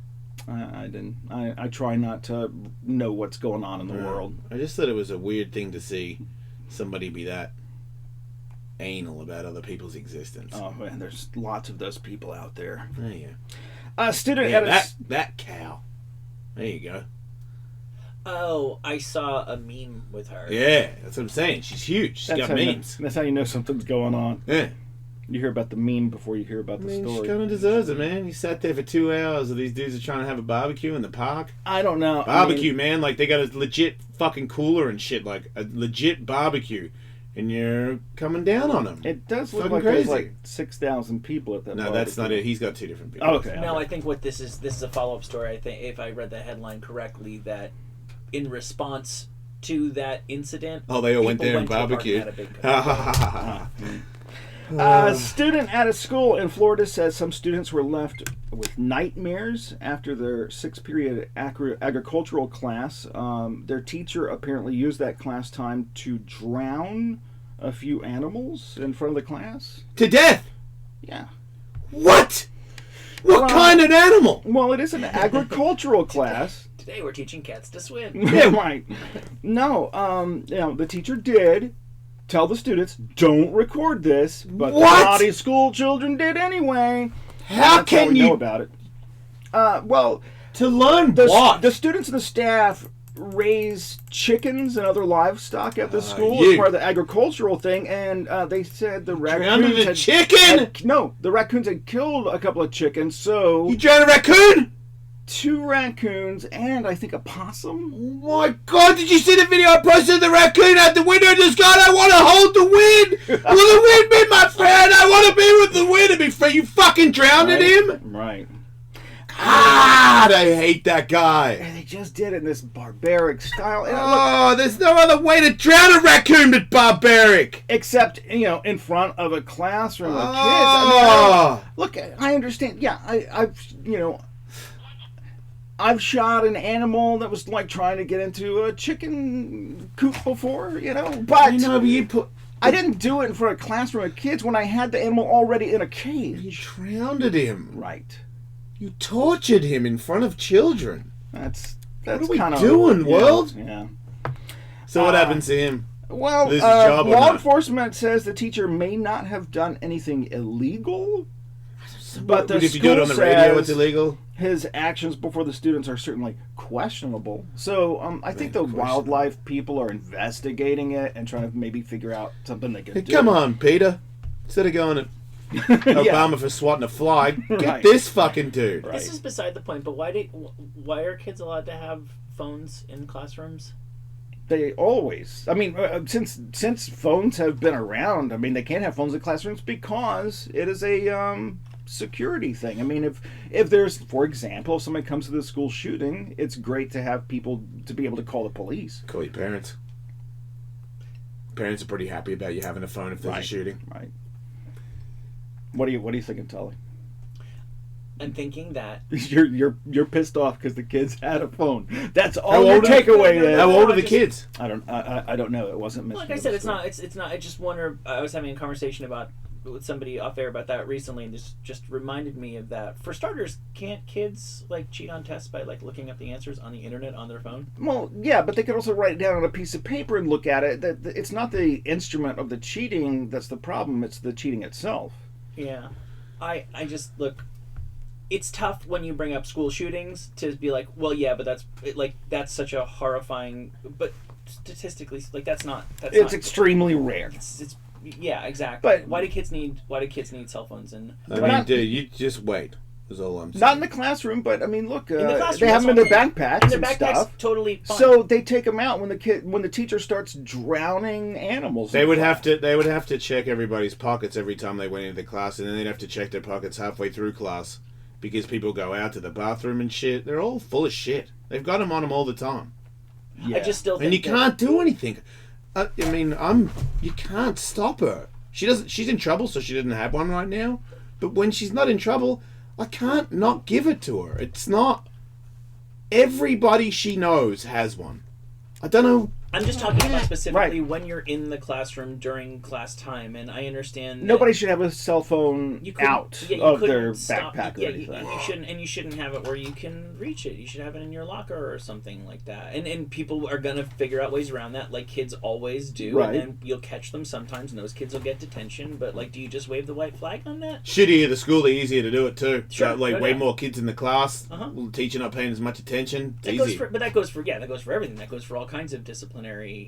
I didn't. I try not to know what's going on in the world. I just thought it was a weird thing to see somebody be that anal about other people's existence. Oh man, there's lots of those people out there. There you go. A student Yeah, at that cow. There you go. Oh, I saw a meme with her. Yeah, that's what I'm saying. She's huge. She's got memes. That's how you know something's going on. Yeah. You hear about the meme before you hear about the She story. kind of deserves it, man. He sat there for 2 hours, and these dudes are trying to have a barbecue in the park. I don't know. Barbecue, man. Like, they got a legit fucking cooler and shit. Like, a legit barbecue. And you're coming down on them. It does look Fucking like crazy. there's like 6,000 people at that No, barbecue. that's not it. He's got 2 different people. Oh, okay. No, I think what this is a follow-up story. I think if I read the headline correctly, that in response to that incident, Oh, they all went people there and to a park barbecued. had a big A student at a school in Florida says some students were left with nightmares after their 6th-period agricultural class. Their teacher apparently used that class time to drown a few animals in front of the class. To death! Yeah. What? What Well- kind of animal? Well, it is an agricultural class. Today we're teaching cats to swim. Yeah, right. No, the teacher did tell the students, don't record this, but What? the naughty school children did anyway. How That's can we you... know about it? Well, To learn the what? the students and the staff raise chickens and other livestock at the school you. as part of the agricultural thing, and they said the Drowned raccoons a had, chicken? no, the raccoons had killed a couple of chickens, so You drowned a raccoon? 2 raccoons and I think a possum. Oh my god, did you see the video I posted? The raccoon out the window and just going, I want to hold the wind. Will the wind be my friend? I want to be with the wind and be free. You fucking drowned him? Right. God, I hate that guy. And they just did it in this barbaric style. And Oh, there's no other way to drown a raccoon but barbaric. except, in front of a classroom of kids. Oh. Look, I understand. Yeah, I've shot an animal that was like trying to get into a chicken coop before, but I know, but you put... I didn't do it in front of a classroom of kids when I had the animal already in a You cage. drowned him. Right. You tortured him in front of children. That's What are we kind of doing, world? Yeah. So what happens to him? Well, Lose his job or law not? enforcement says the teacher may not have done anything illegal, but the If you do it school on the radio, it's says illegal. his actions before the students are certainly questionable. So I think the wildlife people are investigating it and trying to maybe figure out something they can Hey, do. come on, Peter. Instead of going to Obama for swatting a fly, get Right. this fucking dude. Right. This is beside the point. But why are kids allowed to have phones in classrooms? They always. I mean, since phones have been around, I mean, they can't have phones in classrooms because it is a security thing. I mean, if there's, for example, if somebody comes to the school shooting, it's great to have people to be able to call the police. Call your parents. Parents are pretty happy about you having a phone if there's a shooting. Right. What are you thinking, Tully? I'm thinking that You're pissed off because the kids had a phone. That's How all your old are- takeaway is. How old are the just- kids? I don't know. It wasn't mentioned. like I in said, the it's story. not. It's not. I just wonder. I was having a conversation with somebody off air about that recently, and this just reminded me of that. For starters, can't kids like cheat on tests by like looking up the answers on the internet on their phone? Well, yeah, but they could also write it down on a piece of paper and look at it. That it's not the instrument of the cheating that's the problem. It's the cheating itself. Yeah, I just look. It's tough when you bring up school shootings to be like, well, yeah, but that's such a horrifying. But statistically, like that's not. It's extremely rare. It's yeah, exactly. But- why do kids need cell phones? And I mean, dude, you just wait. Is all I'm saying. Not in the classroom, but I mean, look, in the classroom, they have them in that's their what I'm backpacks saying. and Their backpacks stuff. totally fine. So they take them out when the teacher starts drowning animals. They in would class. have to check everybody's pockets every time they went into the class, and then they'd have to check their pockets halfway through class because people go out to the bathroom and shit. They're all full of shit. They've got them on them all the time, I just still think and you that- can't do anything. I mean, you can't stop her. She's in trouble, so she doesn't have one right now. But when she's not in trouble, I can't not give it to her. It's not. Everybody she knows has one. I don't know I'm just talking about specifically when you're in the classroom during class time, and I understand that Nobody should have a cell phone you couldn't- out yeah, you of couldn't their stop- backpack or yeah, anything. you shouldn't have it where you can reach it. You should have it in your locker or something like that. And people are gonna figure out ways around that, like kids always do. Right. And then you'll catch them sometimes, and those kids will get detention. But like, do you just wave the white flag on that? Shittier the school, the easier to do it too. Sure, Got, like no way doubt. more kids in the class. Uh-huh. The teacher not paying as much attention. It's That easy. goes for everything. That goes for all kinds of disciplinary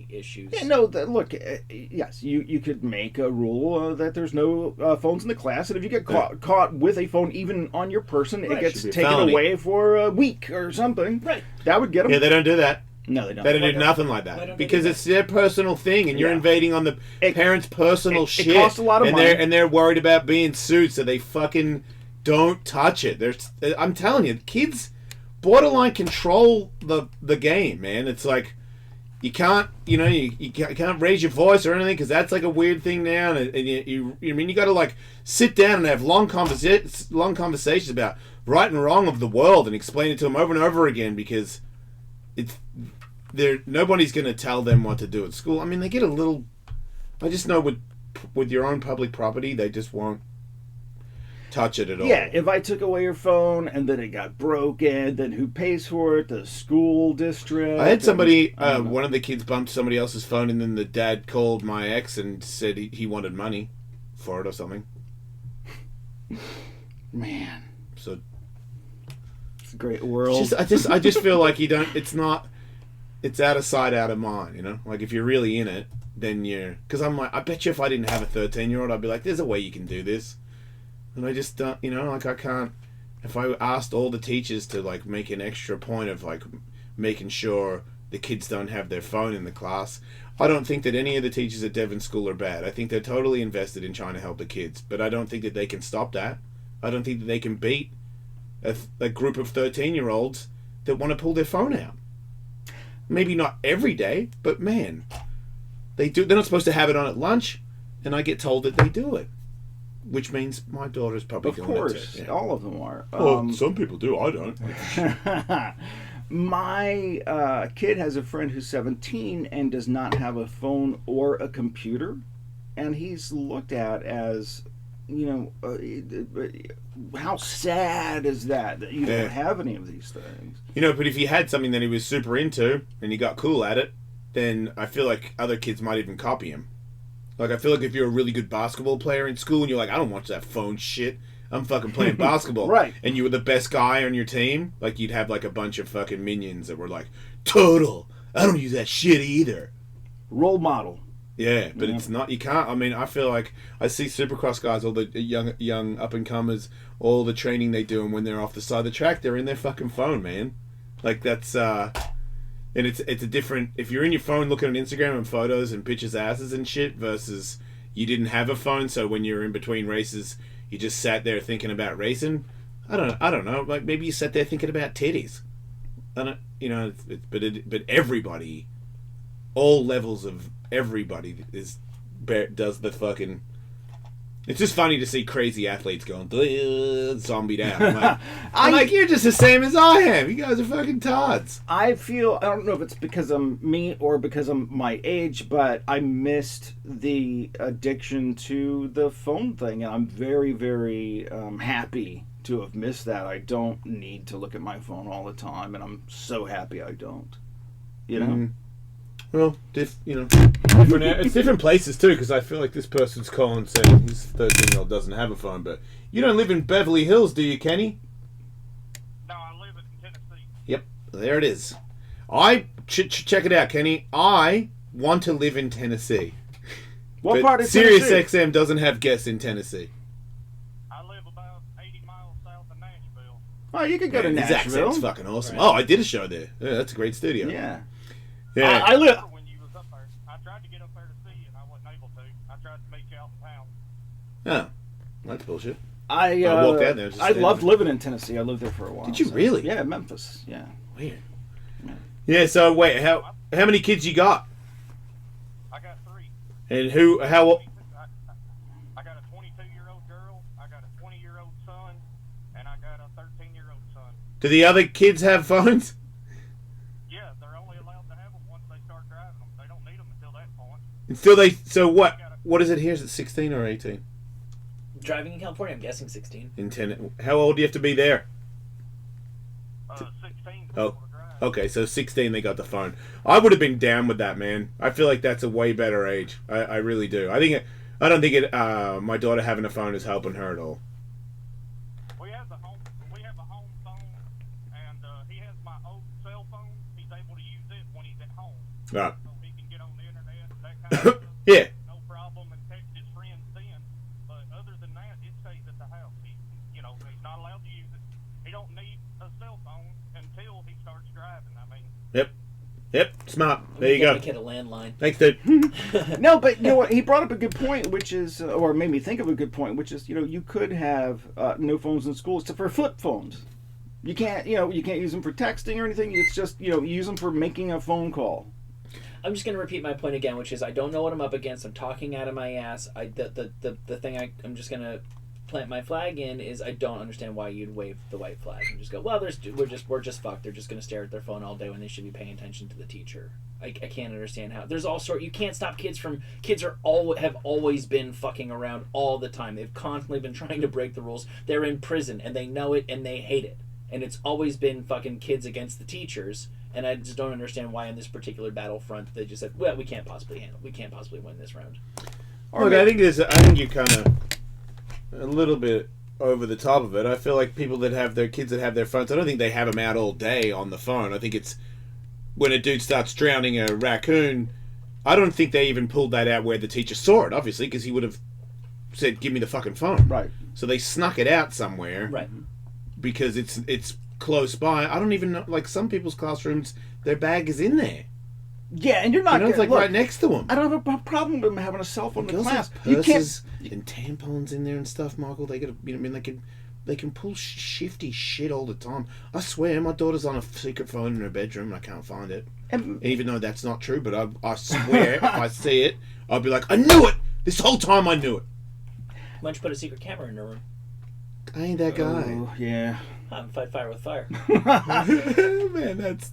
issues. Yeah, no, look, yes, you could make a rule that there's no phones in the class, and if you get caught with a phone even on your person, Right. it gets Should be a taken felony. away for a week or something. Right. That would get them. Yeah, they don't do that. No, they don't. They don't Why do don't- nothing like why that don't they because do it's their personal thing, and you're Yeah. invading on the It- parents' personal it shit. costs a lot of and money. they're worried about being sued, so they fucking don't touch it. I'm telling you, kids borderline control the game, man. It's like you can't, you can't raise your voice or anything because that's like a weird thing now, and you got to like sit down and have long conversations about right and wrong of the world and explain it to them over and over again because nobody's going to tell them what to do at school. I mean, they get a little. I just know with your own public property, they just won't touch it at all. Yeah, if I took away your phone and then it got broken, then who pays for it? The school district. I had somebody, I don't know. one of the kids bumped somebody else's phone, and then the dad called my ex and said he wanted money for it or something. Man, So it's a great world. I just feel like you don't. It's not. It's out of sight, out of mind. Like if you're really in it, then you're. Because I'm like, I bet you if I didn't have a 13-year-old, I'd be like, there's a way you can do this. And I just don't, like I can't. If I asked all the teachers to like make an extra point of like making sure the kids don't have their phone in the class, I don't think that any of the teachers at Devon School are bad. I think they're totally invested in trying to help the kids, but I don't think that they can stop that. I don't think that they can beat a group of 13-year-olds that want to pull their phone out. Maybe not every day, but man, they do. They're not supposed to have it on at lunch, and I get told that they do it. Which means my daughter's probably Of doing course, it too. all of them are. Well, some people do. I don't. My kid has a friend who's 17 and does not have a phone or a computer, and he's looked at as, how sad is that you Yeah. don't have any of these things? But if you had something that he was super into and he got cool at it, then I feel like other kids might even copy him. Like, I feel like if you're a really good basketball player in school and you're like, I don't watch that phone shit, I'm fucking playing basketball. Right. And you were the best guy on your team, like, you'd have, like, a bunch of fucking minions that were like, total, I don't use that shit either. Role model. Yeah, but it's not, you can't, I mean, I feel like I see Supercross guys, all the young up-and-comers, all the training they do, and when they're off the side of the track, they're in their fucking phone, man. Like, that's, and it's a different, if you're in your phone looking at Instagram and photos and pictures asses and shit versus you didn't have a phone, so when you're in between races you just sat there thinking about racing. I don't know, like maybe you sat there thinking about titties. I don't, but everybody, all levels of everybody does the fucking. It's just funny to see crazy athletes going zombied out. I'm like, you're just the same as I am. You guys are fucking tards. I don't know if it's because I'm me or because I'm my age, but I missed the addiction to the phone thing, and I'm very, very happy to have missed that. I don't need to look at my phone all the time, and I'm so happy I don't. Well, it's different places too, because I feel like this person's calling saying this 13-year-old doesn't have a phone, but you don't live in Beverly Hills, do you, Kenny? No, I live in Tennessee. Yep, there it is. Check it out, Kenny. I want to live in Tennessee. What But part of Sirius Tennessee? XM doesn't have guests in Tennessee. I live about 80 miles south of Nashville. Oh, you could go to Man, his Nashville. accent's fucking awesome. Oh, I did a show there. Yeah, that's a great studio. Yeah. Yeah. I live. When you was up there, I tried to get up there to see you, and I wasn't able to. I tried to meet you out in town. Oh, that's bullshit. I walked out there, just I standing loved there. living in Tennessee. I lived there for a while. Did you really? Yeah, Memphis. Yeah. Weird. Yeah. So wait, how many kids you got? I got 3. And how? I got a 22-year-old girl, I got a 20-year-old son, and I got a 13-year-old son. Do the other kids have phones? Yeah, they're only allowed to have them once they start driving them. Until they. So what? What is it here? Is it 16 or 18? Driving in California, I'm guessing 16. In 10. How old do you have to be there? 16. Oh, okay. So 16, they got the phone. I would have been down with that, man. I feel like that's a way better age. I really do. I don't think it. My daughter having a phone is helping her at all. We have a home phone, and he has my old cell phone. He's able to use it when he's at home. Right. So he can get on the internet, that kind of stuff. Yeah. No problem, and text his friends then. But other than that, it stays at the house. He's not allowed to use it. He don't need a cell phone until he starts driving. I mean. Yep. Smart. There you Get go. my kid a landline. Thanks, dude. No, but you know what? He brought up a good point, which is, or made me think of a good point, which is, you could have no phones in school except for flip phones. You can't use them for texting or anything. It's just, use them for making a phone call. I'm just going to repeat my point again, which is I don't know what I'm up against. I'm talking out of my ass. The thing I'm just going to plant my flag in is I don't understand why you'd wave the white flag and just go, well, we're just fucked. They're just going to stare at their phone all day when they should be paying attention to the teacher. I can't understand how. There's all sort. You can't stop kids from. Kids have always been fucking around all the time. They've constantly been trying to break the rules. They're in prison and they know it and they hate it. And it's always been fucking kids against the teachers. And I just don't understand why in this particular battlefront they just said, well, we can't possibly win this round. Look, I think you kind of a little bit over the top of it. I feel like people that have their kids that have their phones, I don't think they have them out all day on the phone. I think it's when a dude starts drowning a raccoon, I don't think they even pulled that out where the teacher saw it, obviously, because he would have said, give me the fucking phone. Right. So they snuck it out somewhere. Right. Because it's close by. I don't even know, like some people's classrooms, their bag is in there. Yeah, and you're not. It's like right next to them. I don't have a problem with them having a cell phone in Girls class. have You purses can't. and tampons in there and stuff, Michael. They got, they can pull shifty shit all the time. I swear, my daughter's on a secret phone in her bedroom and I can't find it. Even though that's not true, but I swear, if I see it, I'll be like, I knew it. This whole time I knew it. Why don't you put a secret camera in her room? I ain't that guy. Oh, yeah. Fight fire with fire. Man, that's...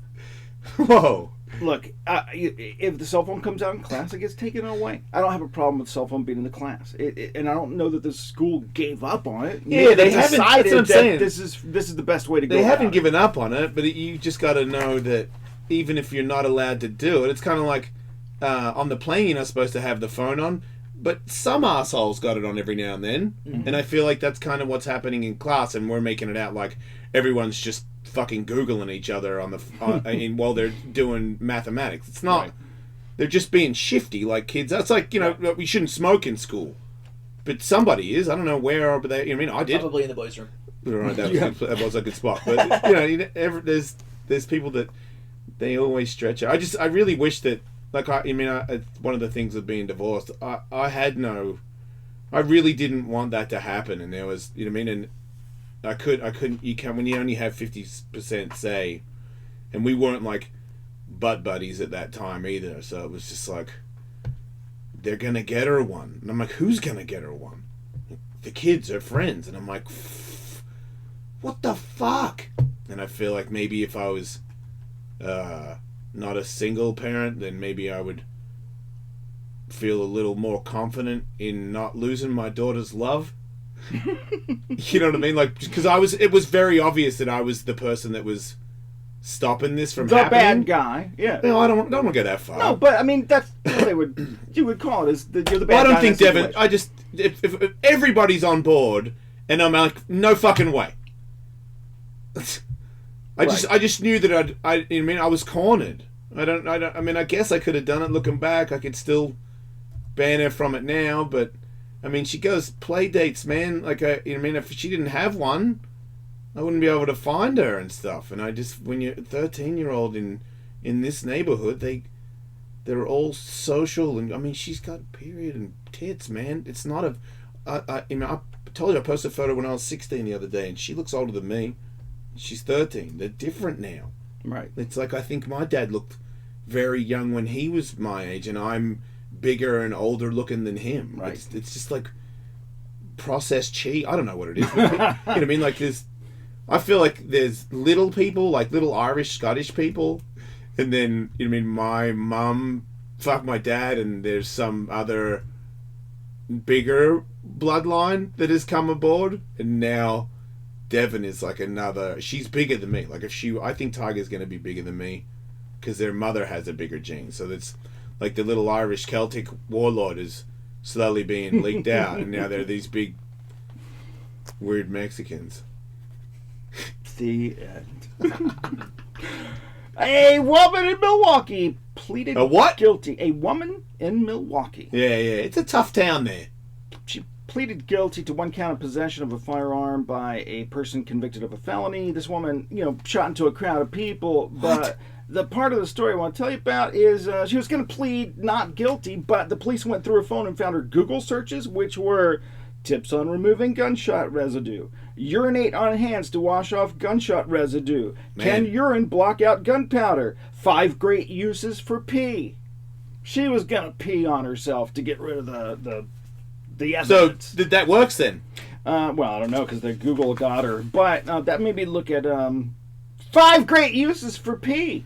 Whoa. Look, if the cell phone comes out in class, it gets taken away. I don't have a problem with cell phone being in the class, and I don't know that the school gave up on it. Yeah, they haven't. Decided That's what I'm saying. this is the best way to go. They haven't about given up on it, but you just got to know that even if you're not allowed to do it, it's kind of like on the plane you're not supposed to have the phone on, but some assholes got it on every now and then, and I feel like that's kind of what's happening in class, and we're making it out like everyone's just fucking Googling each other on the while they're doing mathematics. It's not. Right. They're just being shifty like kids. That's like, we shouldn't smoke in school. But somebody is. I don't know where, but they, I did. Probably in the boys' room. Right, that was a good spot. But, there's people that they always stretch it. I really wish that, like, one of the things of being divorced, I really didn't want that to happen. And there was, and I couldn't, you can, when you only have 50% say, and we weren't like butt buddies at that time either, so it was just like, they're gonna get her one. And I'm like, who's gonna get her one? The kids, her friends. And I'm like, what the fuck? And I feel like maybe if I was not a single parent, then maybe I would feel a little more confident in not losing my daughter's love. You know what I mean? Like, because it was very obvious that I was the person that was stopping this from happening. The bad guy, yeah. No, I don't want to go that far. No, but I mean that's what you would call it as you're the bad guy. I don't think, Devin. I just if everybody's on board, and I'm like, no fucking way. I just knew that I was cornered. I mean, I guess I could have done it. Looking back, I could still ban her from it now, but. I mean, she goes play dates, man. Like, if she didn't have one, I wouldn't be able to find her and stuff. And when you're a 13-year-old in this neighborhood, they're all social. And I mean, she's got a period and tits, man. It's not I told you I posted a photo when I was 16 the other day, and she looks older than me. She's 13. They're different now. Right. It's like I think my dad looked very young when he was my age, and I'm bigger and older looking than him. Right. It's just like processed cheese. I don't know what it is. You know what I mean? Like I feel like there's little people, like little Irish, Scottish people, and then my mum fuck my dad, and there's some other bigger bloodline that has come aboard, and now Devon is like another. She's bigger than me. Like I think Tiger's going to be bigger than me because their mother has a bigger gene. So that's like the little Irish Celtic warlord is slowly being leaked out, and now they're these big, weird Mexicans. The end. A woman in Milwaukee pleaded A what? guilty. A woman in Milwaukee. Yeah, it's a tough town there. She pleaded guilty to 1 count of possession of a firearm by a person convicted of a felony. This woman, shot into a crowd of people. But the part of the story I want to tell you about is she was going to plead not guilty, but the police went through her phone and found her Google searches, which were tips on removing gunshot residue, urinate on hands to wash off gunshot residue, can urine block out gunpowder, 5 great uses for pee. She was going to pee on herself to get rid of the evidence. So did that works then? Well, I don't know because the Google got her, but that made me look at 5 great uses for pee.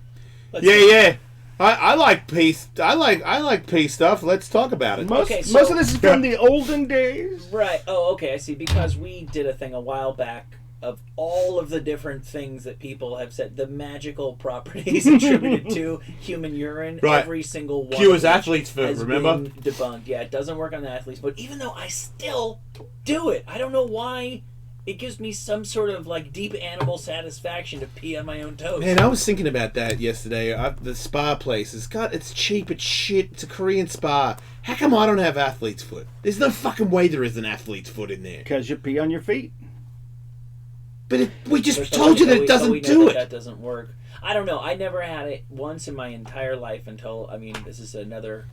Yeah. I like pee. I like pee stuff. Let's talk about it. Most of this is from the olden days. Right. Oh, okay. I see. Because we did a thing a while back of all of the different things that people have said, the magical properties attributed to human urine. Right. Every single one. Cures athlete's foot. Has Remember? been debunked. Yeah, it doesn't work on the athletes, but even though I still do it, I don't know why. It gives me some sort of like deep animal satisfaction to pee on my own toes. Man, I was thinking about that yesterday. The spa place it's cheap, it's shit, it's a Korean spa. How come I don't have athlete's foot? There's no fucking way there is an athlete's foot in there. Because you pee on your feet. But we just told you that it doesn't do it. That doesn't work. I don't know. I never had it once in my entire life until, this is another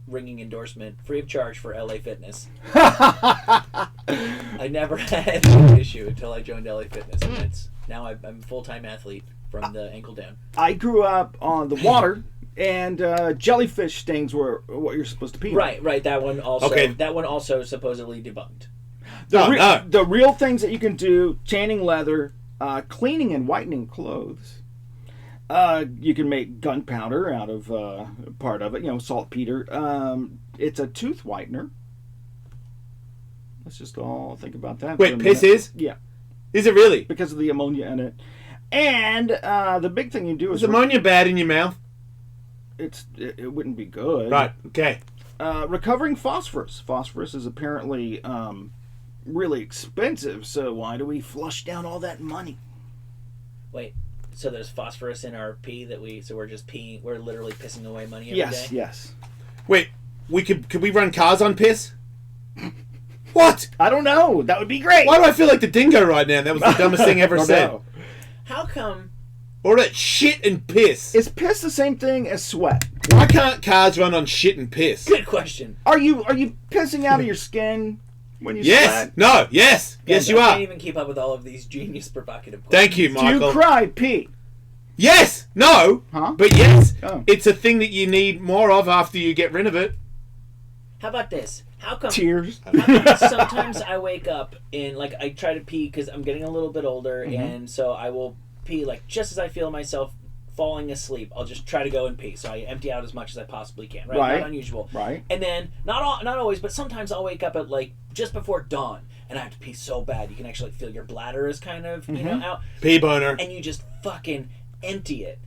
ringing endorsement, free of charge for LA Fitness. I never had an issue until I joined LA Fitness, and now I'm a full-time athlete from the ankle down. I grew up on the water, and jellyfish stings were what you're supposed to pee on. Right. That one also. Okay. That one also supposedly debunked. The real things that you can do: tanning leather, cleaning and whitening clothes. You can make gunpowder out of part of it, saltpeter. It's a tooth whitener. Let's just all think about that. Wait, piss is? Yeah. Is it really? Because of the ammonia in it. And the big thing you do is... Is ammonia bad in your mouth? It wouldn't be good. Right, okay. Recovering phosphorus. Phosphorus is apparently really expensive, so why do we flush down all that money? Wait. So there's phosphorus in our pee so we're just peeing, we're literally pissing away money every day? Yes. Wait, could we run cars on piss? What? I don't know. That would be great. Why do I feel like the dingo right now? That was the dumbest thing ever said. No. How come? Or that shit and piss. Is piss the same thing as sweat? Why can't cars run on shit and piss? Good question. Are you pissing out of your skin when you Yes. sweat? No. Yes. Yes, you I are. can't even keep up with all of these genius provocative questions. Thank you, Michael. Do you cry pee? Yes. No. Huh? But yes. Oh. It's a thing that you need more of after you get rid of it. How about this? How come? Tears. Sometimes I wake up and I try to pee because I'm getting a little bit older, and so I will pee just as I feel myself falling asleep. I'll just try to go and pee, so I empty out as much as I possibly can. Right? Not unusual. Right. And then not always, but sometimes I'll wake up at just before dawn, and I have to pee so bad you can actually feel your bladder is kind of out. Pee boner. And you just fucking empty it.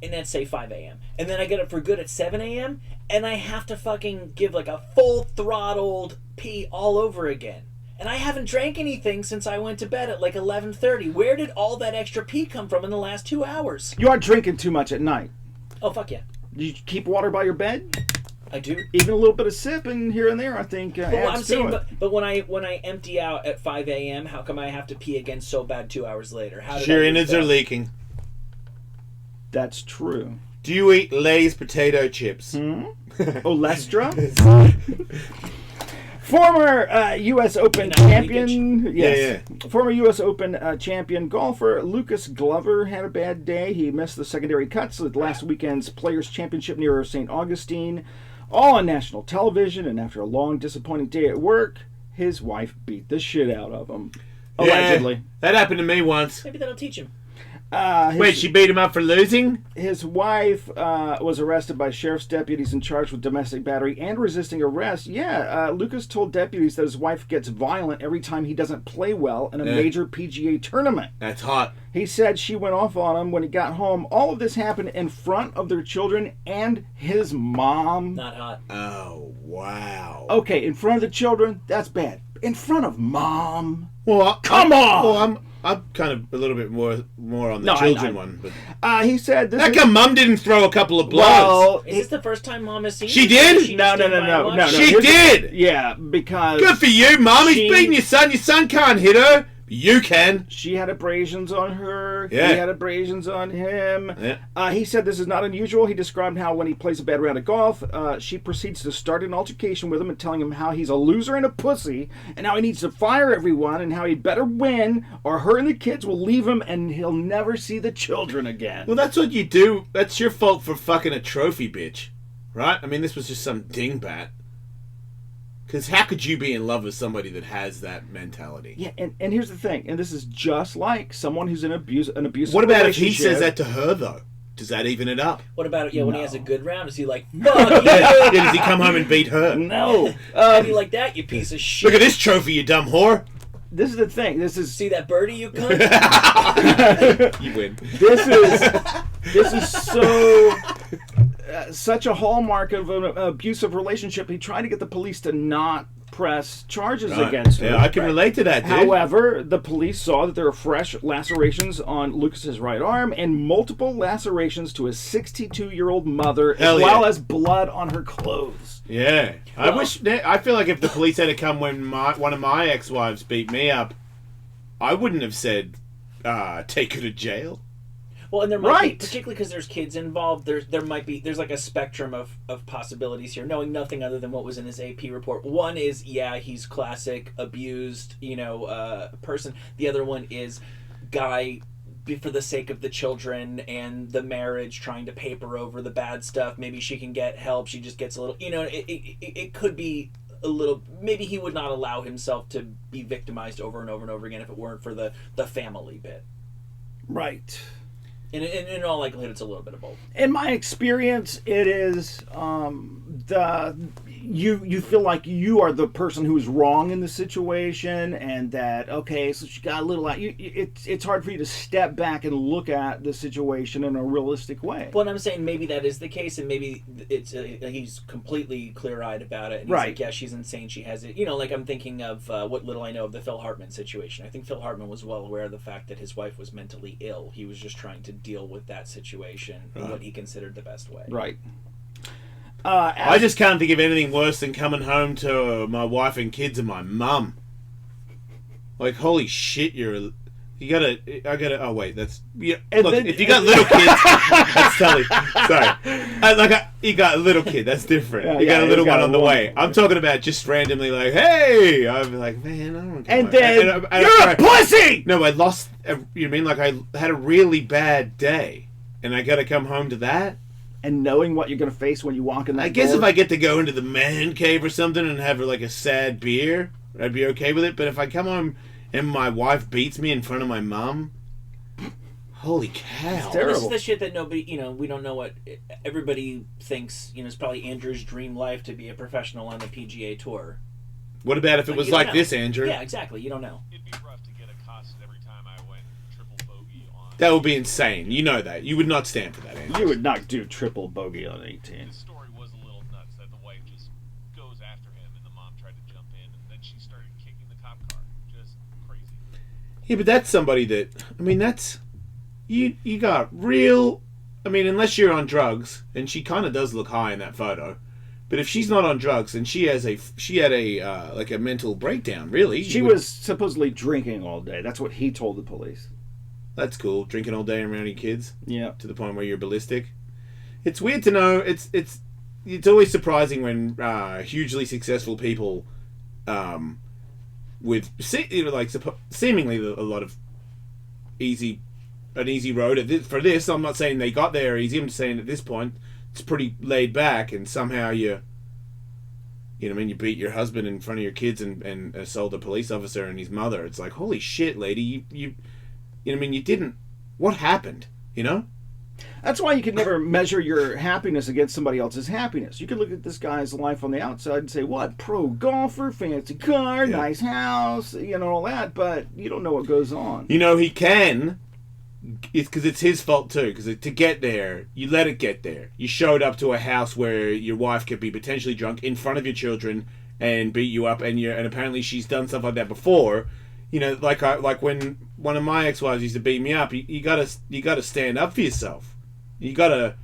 And then say 5 a.m. And then I get up for good at 7 a.m. and I have to fucking give a full throttled pee all over again. And I haven't drank anything since I went to bed at 11:30. Where did all that extra pee come from in the last 2 hours? You are drinking too much at night. Oh, fuck yeah. Do you keep water by your bed? I do. Even a little bit of sipping here and there, I think, adds to it. But when I empty out at 5 a.m., how come I have to pee again so bad 2 hours later? How did Your I innards lose are that? leaking. That's true. Do you eat Lay's potato chips? Olestra? Former U.S. Open Not champion, Yeah. Former U.S. Open champion golfer Lucas Glover had a bad day. He missed the secondary cuts at last weekend's Players' Championship near St. Augustine, all on national television. And after a long, disappointing day at work, his wife beat the shit out of him. Allegedly. Yeah, that happened to me once. Maybe that'll teach him. Wait, she beat him up for losing? His wife was arrested by sheriff's deputies and charged with domestic battery and resisting arrest. Yeah, Lucas told deputies that his wife gets violent every time he doesn't play well in a major PGA tournament. That's hot. He said she went off on him when he got home. All of this happened in front of their children and his mom. Not hot. Oh, wow. Okay, in front of the children, that's bad. In front of mom. Well, come on. Well, I'm kind of a little bit more on the children one, but he said this. How come Mum didn't throw a couple of blows? Well, is this the first time Mom has seen? She you? did? No. She did. Yeah, because good for you, Mum. He's beating your son. Your son can't hit her. You can. She had abrasions on her. Yeah. He had abrasions on him. Yeah. He said this is not unusual. He described how when he plays a bad round of golf, she proceeds to start an altercation with him and telling him how he's a loser and a pussy and how he needs to fire everyone and how he'd better win or her and the kids will leave him and he'll never see the children again. Well, that's what you do. That's your fault for fucking a trophy bitch. Right? I mean, this was just some dingbat. Because how could you be in love with somebody that has that mentality? Yeah, and here's the thing, and this is just like someone who's in an abusive What about if relationship. he says that to her, though? Does that even it up? What about when he has a good round? Is he like, fuck yeah? Does he come home and beat her? No. How do you like that, you piece of shit? Look at this trophy, you dumb whore. This is the thing. This is See that birdie, you cunt? You win. This is so such a hallmark of an abusive relationship. He tried to get the police to not press charges against her. Yeah, I can relate to that, dude. However, the police saw that there were fresh lacerations on Lucas's right arm and multiple lacerations to his 62-year-old mother, as well as blood on her clothes. Yeah. I feel like if the police had to come when one of my ex-wives beat me up, I wouldn't have said, take her to jail. Well, and there might be, particularly because there's kids involved, there's like a spectrum of possibilities here, knowing nothing other than what was in his AP report. One is, he's classic abused, person. The other one is guy for the sake of the children and the marriage trying to paper over the bad stuff. Maybe she can get help. She just gets a little, it could be a little, maybe he would not allow himself to be victimized over and over and over again if it weren't for the family bit. Right. In all likelihood, it's a little bit of both. In my experience, it is you feel like you are the person who's wrong in the situation, and that so she got a little. It's hard for you to step back and look at the situation in a realistic way. Well, I'm saying maybe that is the case, and maybe it's he's completely clear-eyed about it. And he's like, yeah, she's insane. She has it. Like I'm thinking of what little I know of the Phil Hartman situation. I think Phil Hartman was well aware of the fact that his wife was mentally ill. He was just trying to deal with that situation in what he considered the best way. Right. I just can't think of anything worse than coming home to my wife and kids and my mum. Like, holy shit, I gotta, oh wait, that's, if you got little kids, that's Tully, sorry. You got a little kid, that's different. You got a little one on the way. I'm talking about just randomly like, hey! I'd be like, man, I don't want to And then, you're a pussy! No, I lost, you mean like I had a really bad day, and I gotta come home to that? And knowing what you're going to face when you walk in that I guess door. if I get to go into the man cave or something and have like a sad beer, I'd be okay with it. But if I come home and my wife beats me in front of my mom, holy cow. It's terrible. This is the shit that nobody, we don't know what everybody thinks, it's probably Andrew's dream life to be a professional on the PGA Tour. What about if it was like this, Andrew? Yeah, exactly. You don't know. It'd be rough to get accosted every time I went triple bogey on. That would be insane. You know that. You would not stand for that, Andrew. You would not do triple bogey on 18. The story was a little nuts that the wife just goes after him and the mom tried to jump in and then she started kicking the cop car. Just crazy. Yeah, but that's somebody that, that's, you got real, unless you're on drugs, and she kind of does look high in that photo, but if she's not on drugs and she had a mental breakdown, really. She was supposedly drinking all day. That's what he told the police. That's cool. Drinking all day around your kids. Yeah. To the point where you're ballistic. It's weird to know. It's always surprising when hugely successful people, with seemingly a lot of an easy road for this. I'm not saying they got there easy. I'm just saying at this point it's pretty laid back, and somehow you beat your husband in front of your kids and assault a police officer and his mother. It's like, holy shit, lady, you didn't what happened? You know? That's why you can never measure your happiness against somebody else's happiness. You can look at this guy's life on the outside and say, what, pro golfer, fancy car, nice house, all that, but you don't know what goes on. He can, because it's his fault too, because to get there, you let it get there. You showed up to a house where your wife could be potentially drunk in front of your children and beat you up, and apparently she's done stuff like that before. Like when one of my ex-wives used to beat me up, you gotta stand up for yourself. You gotta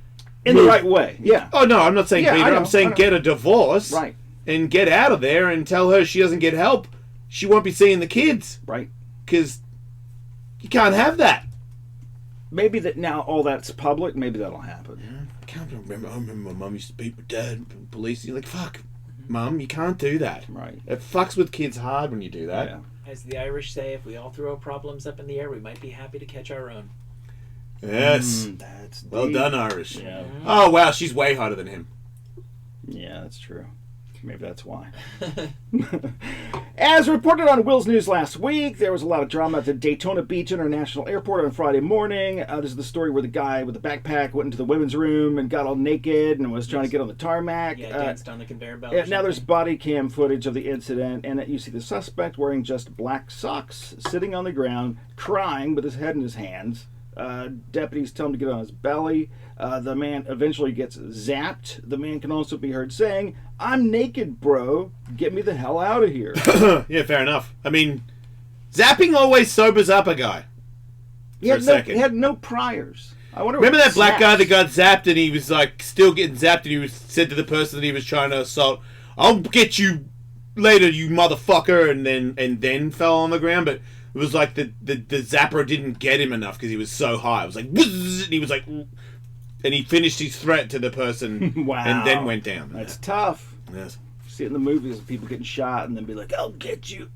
in the right way, yeah. Oh no, I'm not saying beat her. I'm saying get a divorce, right, and get out of there and tell her she doesn't get help. She won't be seeing the kids, right? Because you can't have that. Maybe that now all that's public. Maybe that'll happen. Yeah, I can't remember. I remember my mum used to beat my dad. Police. You're like, fuck, mum, you can't do that. Right. It fucks with kids hard when you do that. Yeah. As the Irish say, if we all throw problems up in the air, we might be happy to catch our own. Yes. That's well deep. done, Irish. Yeah. Oh, wow, she's way hotter than him. Yeah, that's true. Maybe that's why. As reported on Will's News last week, there was a lot of drama at the Daytona Beach International Airport on Friday morning. This is the story where the guy with the backpack went into the women's room and got all naked and was trying to get on the tarmac. Yeah, danced on the conveyor belt. Now there's body cam footage of the incident, and you see the suspect wearing just black socks, sitting on the ground, crying with his head in his hands. Deputies tell him to get on his belly. The man eventually gets zapped. The man can also be heard saying, "I'm naked, bro. Get me the hell out of here." Yeah, fair enough. I mean, zapping always sobers up a guy. He had no priors. I wonder. Remember that black guy that got zapped and he was like still getting zapped and he said to the person that he was trying to assault, "I'll get you later, you motherfucker," and then fell on the ground, but it was like the zapper didn't get him enough because he was so high. It was like, and he was like, and he finished his threat to the person. Wow. And then went down. That's tough. Yes. See it in the movies of people getting shot and then be like, "I'll get you."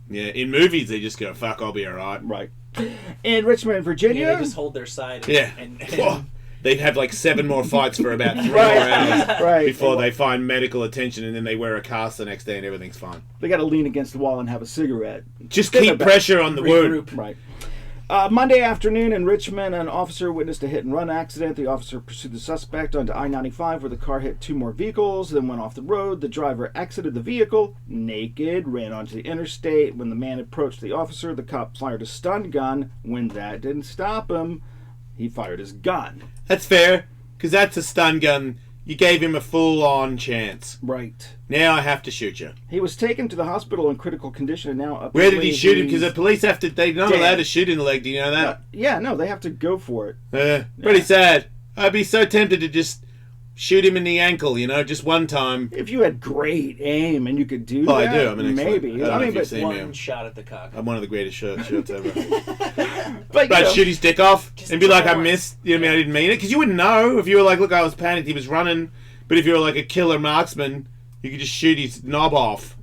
Yeah, in movies they just go, "Fuck, I'll be alright." Right. In Richmond, Virginia. Yeah, they just hold their side. And they'd have like 7 more fights for about 3 more hours before they find medical attention, and then they wear a cast the next day and everything's fine. They got to lean against the wall and have a cigarette. Just keep pressure on the wound. Right. Monday afternoon in Richmond, an officer witnessed a hit-and-run accident. The officer pursued the suspect onto I-95 where the car hit 2 more vehicles, then went off the road. The driver exited the vehicle, naked, ran onto the interstate. When the man approached the officer, the cop fired a stun gun. When that didn't stop him, he fired his gun. That's fair, because that's a stun gun. You gave him a full-on chance. Right. Now I have to shoot you. He was taken to the hospital in critical condition and now... Where did he shoot him? Because the police have to... They're not allowed to shoot in the leg. Do you know that? No, they have to go for it. Pretty sad. I'd be so tempted to just shoot him in the ankle, just one time. If you had great aim and you could do that, I do. I'm an maybe. but one shot at the cock. I'm one of the greatest shots ever. But I'd shoot his dick off and be like, I missed. I didn't mean it. Because you wouldn't know if you were like, look, I was panicked. He was running. But if you were like a killer marksman, you could just shoot his knob off.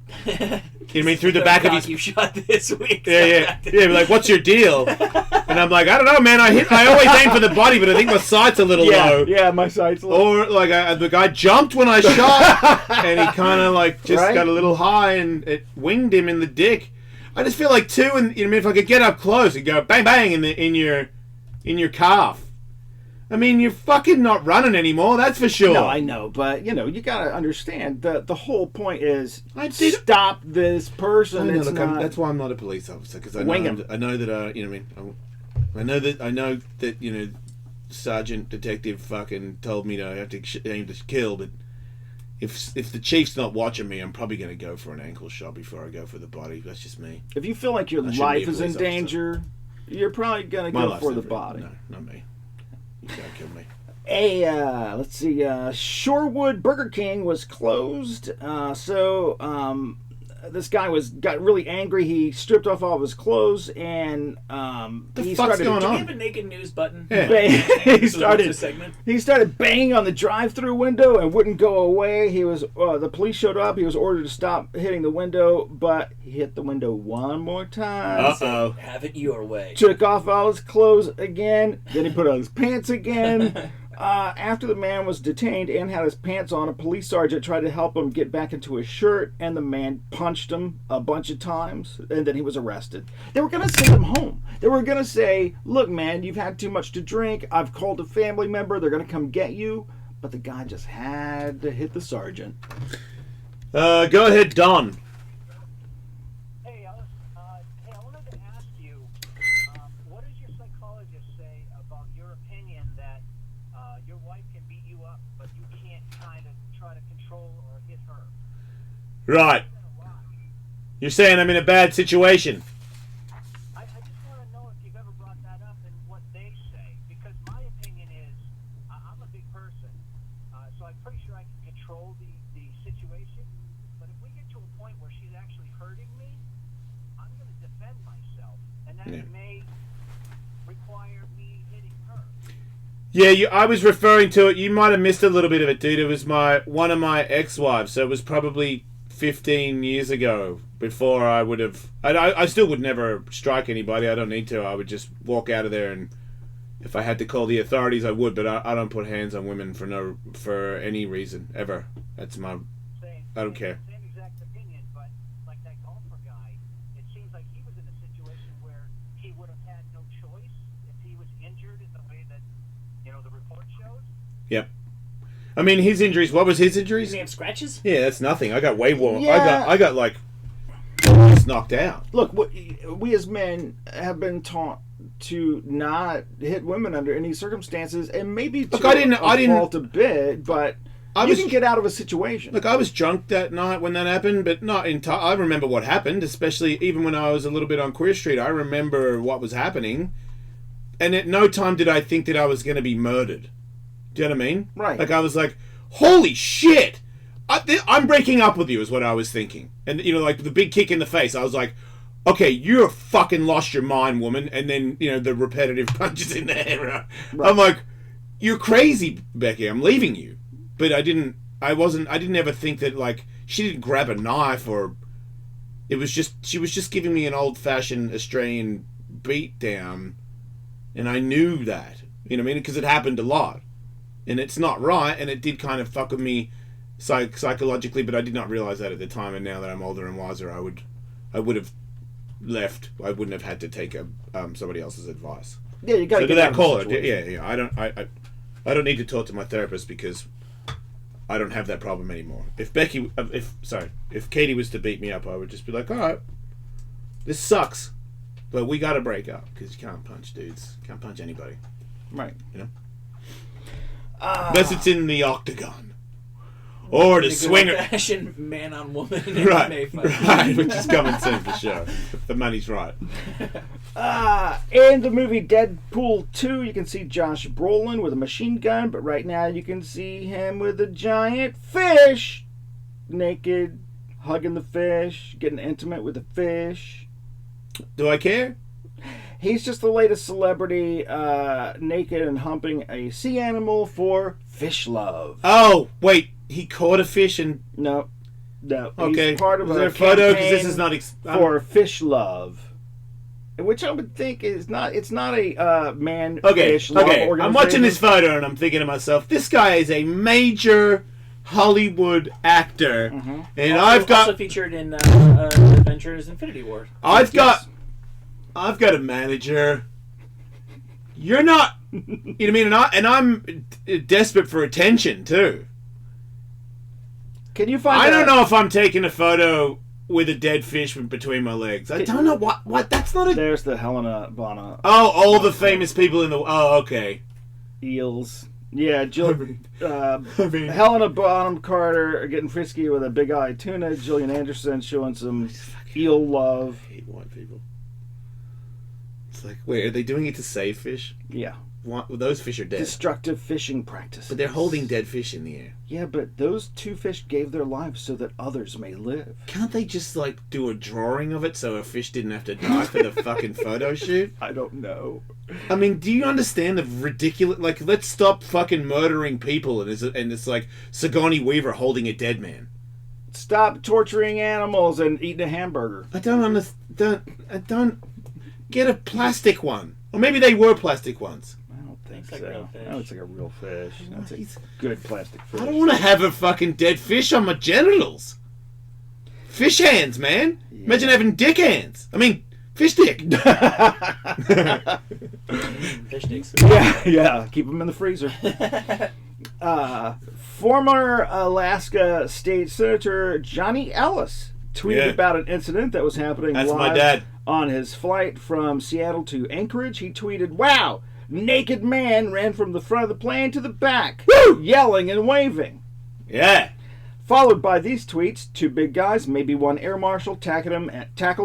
Through the back of his... You shot this week. Yeah. Like, what's your deal? And I'm like, I don't know, man. I always aim for the body, but I think my sight's a little low. Yeah, my sight's low. Or like the guy jumped when I shot, and he kind of like just got a little high, and it winged him in the dick. I just feel like too, and if I could get up close and go bang bang in your calf. I mean, you're fucking not running anymore, that's for sure. No, I know, but, you got to understand, the whole point is stop this person. That's why I'm not a police officer, because I know that Sergeant Detective fucking told me to have to aim to kill, but if the chief's not watching me, I'm probably going to go for an ankle shot before I go for the body. That's just me. If you feel like your life is in danger, you're probably going to go for the body. No, not me. You gotta kill me. Let's see. Shorewood Burger King was closed. This guy got really angry. He stripped off all of his clothes and he started. Going Do on? we have a naked news button? Yeah. He started banging on the drive-through window and wouldn't go away. The police showed up. He was ordered to stop hitting the window, but he hit the window one more time. Uh-oh. Have it your way. Took off all his clothes again. Then he put on his pants again. After the man was detained and had his pants on, a police sergeant tried to help him get back into his shirt, and the man punched him a bunch of times, and then he was arrested. They were going to send him home. They were going to say, look, man, you've had too much to drink. I've called a family member. They're going to come get you. But the guy just had to hit the sergeant. Go ahead, Don. Hey, Ellis. Hey, I wanted to ask you, what does your psychologist say about your opinion that your wife can beat you up, but you can't kind of try to control or hit her? Right. You're saying I'm in a bad situation. I just want to know if you've ever brought that up and what they say, because my opinion is I'm a big person, so I'm pretty sure I can control the situation, but if we get to a point where she's actually hurting me, I'm going to defend myself, and that may require me hitting her. Yeah, I was referring to it. You might have missed a little bit of it, dude. It was one of my ex-wives, so it was probably 15 years ago. Before I would have, I still would never strike anybody. I don't need to. I would just walk out of there, and if I had to call the authorities, I would. But I don't put hands on women for any reason ever. That's my. I don't care. Same exact opinion, but like that golfer guy, it seems like he was in a situation where he would have had no choice if he was injured in the way that the report shows. Yep. I mean, his injuries. What was his injuries? Does he have scratches? Yeah, that's nothing. I got way more. Yeah. I got like just knocked out. Look, we as men have been taught to not hit women under any circumstances, and maybe to I didn't fault a bit, but you can get out of a situation. Look, I was drunk that night when that happened, but not in time. I remember what happened, especially even when I was a little bit on Queer Street. I remember what was happening, and at no time did I think that I was going to be murdered. Do you know what I mean? Right. Like, I was like, holy shit! I'm breaking up with you is what I was thinking. And, like, the big kick in the face, I was like, okay, you're fucking lost your mind, woman. And then, the repetitive punches in the head. Right. I'm like, you're crazy, Becky. I'm leaving you. But I didn't ever think that, like, she didn't grab a knife or... She was just giving me an old-fashioned Australian beat down. And I knew that. You know what I mean? Because it happened a lot. And it's not right, and it did kind of fuck with me psychologically, but I did not realize that at the time. And now that I'm older and wiser, I would have left. I wouldn't have had to take somebody else's advice. Yeah, you got to get that out call. of the situation. Yeah. I don't need to talk to my therapist because I don't have that problem anymore. If Katie was to beat me up, I would just be like, all right, this sucks, but we got to break up because you can't punch dudes, can't punch anybody, right? Unless it's in the octagon. Or the swinger. Fashion man on woman. Right, which is coming soon for sure. If the money's right. In the movie Deadpool 2, you can see Josh Brolin with a machine gun, but right now you can see him with a giant fish. Naked, hugging the fish, getting intimate with the fish. Do I care? He's just the latest celebrity, naked and humping a sea animal for fish love. Oh, wait. He caught a fish and... No. Okay. He's part of was a there a photo? Because campaign this is not... for fish love. Which I would think is not... It's not a fish love organization. I'm watching this photo and I'm thinking to myself, this guy is a major Hollywood actor. Mm-hmm. And I've got... Also featured in Adventures Infinity War. I've got a manager. You're not... You know what I mean? And I'm desperate for attention, too. Can you find I don't know if I'm taking a photo with a dead fish between my legs. I don't know what that's not a... There's the Helena Bonham. Oh, all the famous people in the... Oh, okay. Eels. Yeah, Helena Bonham Carter are getting frisky with a big-eyed tuna. Gillian Anderson showing some eel love. I hate white people. It's like, wait, are they doing it to save fish? Yeah. Those fish are dead. Destructive fishing practices. But they're holding dead fish in the air. Yeah, but those two fish gave their lives so that others may live. Can't they just, like, do a drawing of it so a fish didn't have to die for the fucking photo shoot? I don't know. I mean, do you understand the ridiculous... Like, let's stop fucking murdering people and it's like Sigourney Weaver holding a dead man. Stop torturing animals and eating a hamburger. I don't understand. I don't... Get a plastic one. Or maybe they were plastic ones. think It's like so. real fish. That looks like a real fish. That's a He's- good plastic fish. I don't want to have a fucking dead fish on my genitals. Fish hands, man. Imagine having dick hands. I mean, fish dick. Fish sticks. Yeah. Keep them in the freezer. Former Alaska State Senator Johnny Ellis tweeted about an incident that was happening That's live my dad. on his flight from Seattle to Anchorage. He tweeted, "Wow, naked man ran from the front of the plane to the back, yelling and waving." Yeah. Followed by these tweets: two big guys, maybe one air marshal, tackled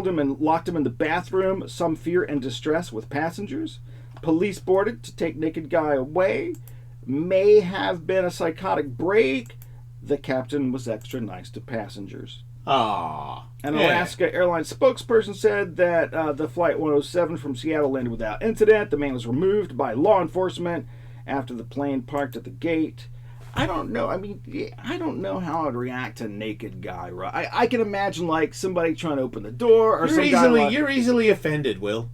him and locked him in the bathroom. Some fear and distress with passengers. Police boarded to take naked guy away. May have been a psychotic break. The captain was extra nice to passengers. Ah. An Alaska Airlines spokesperson said that the Flight 107 from Seattle landed without incident. The man was removed by law enforcement after the plane parked at the gate. I don't know. I mean, I don't know how I'd react to a naked guy. Right? I can imagine like somebody trying to open the door or You're easily offended, Will.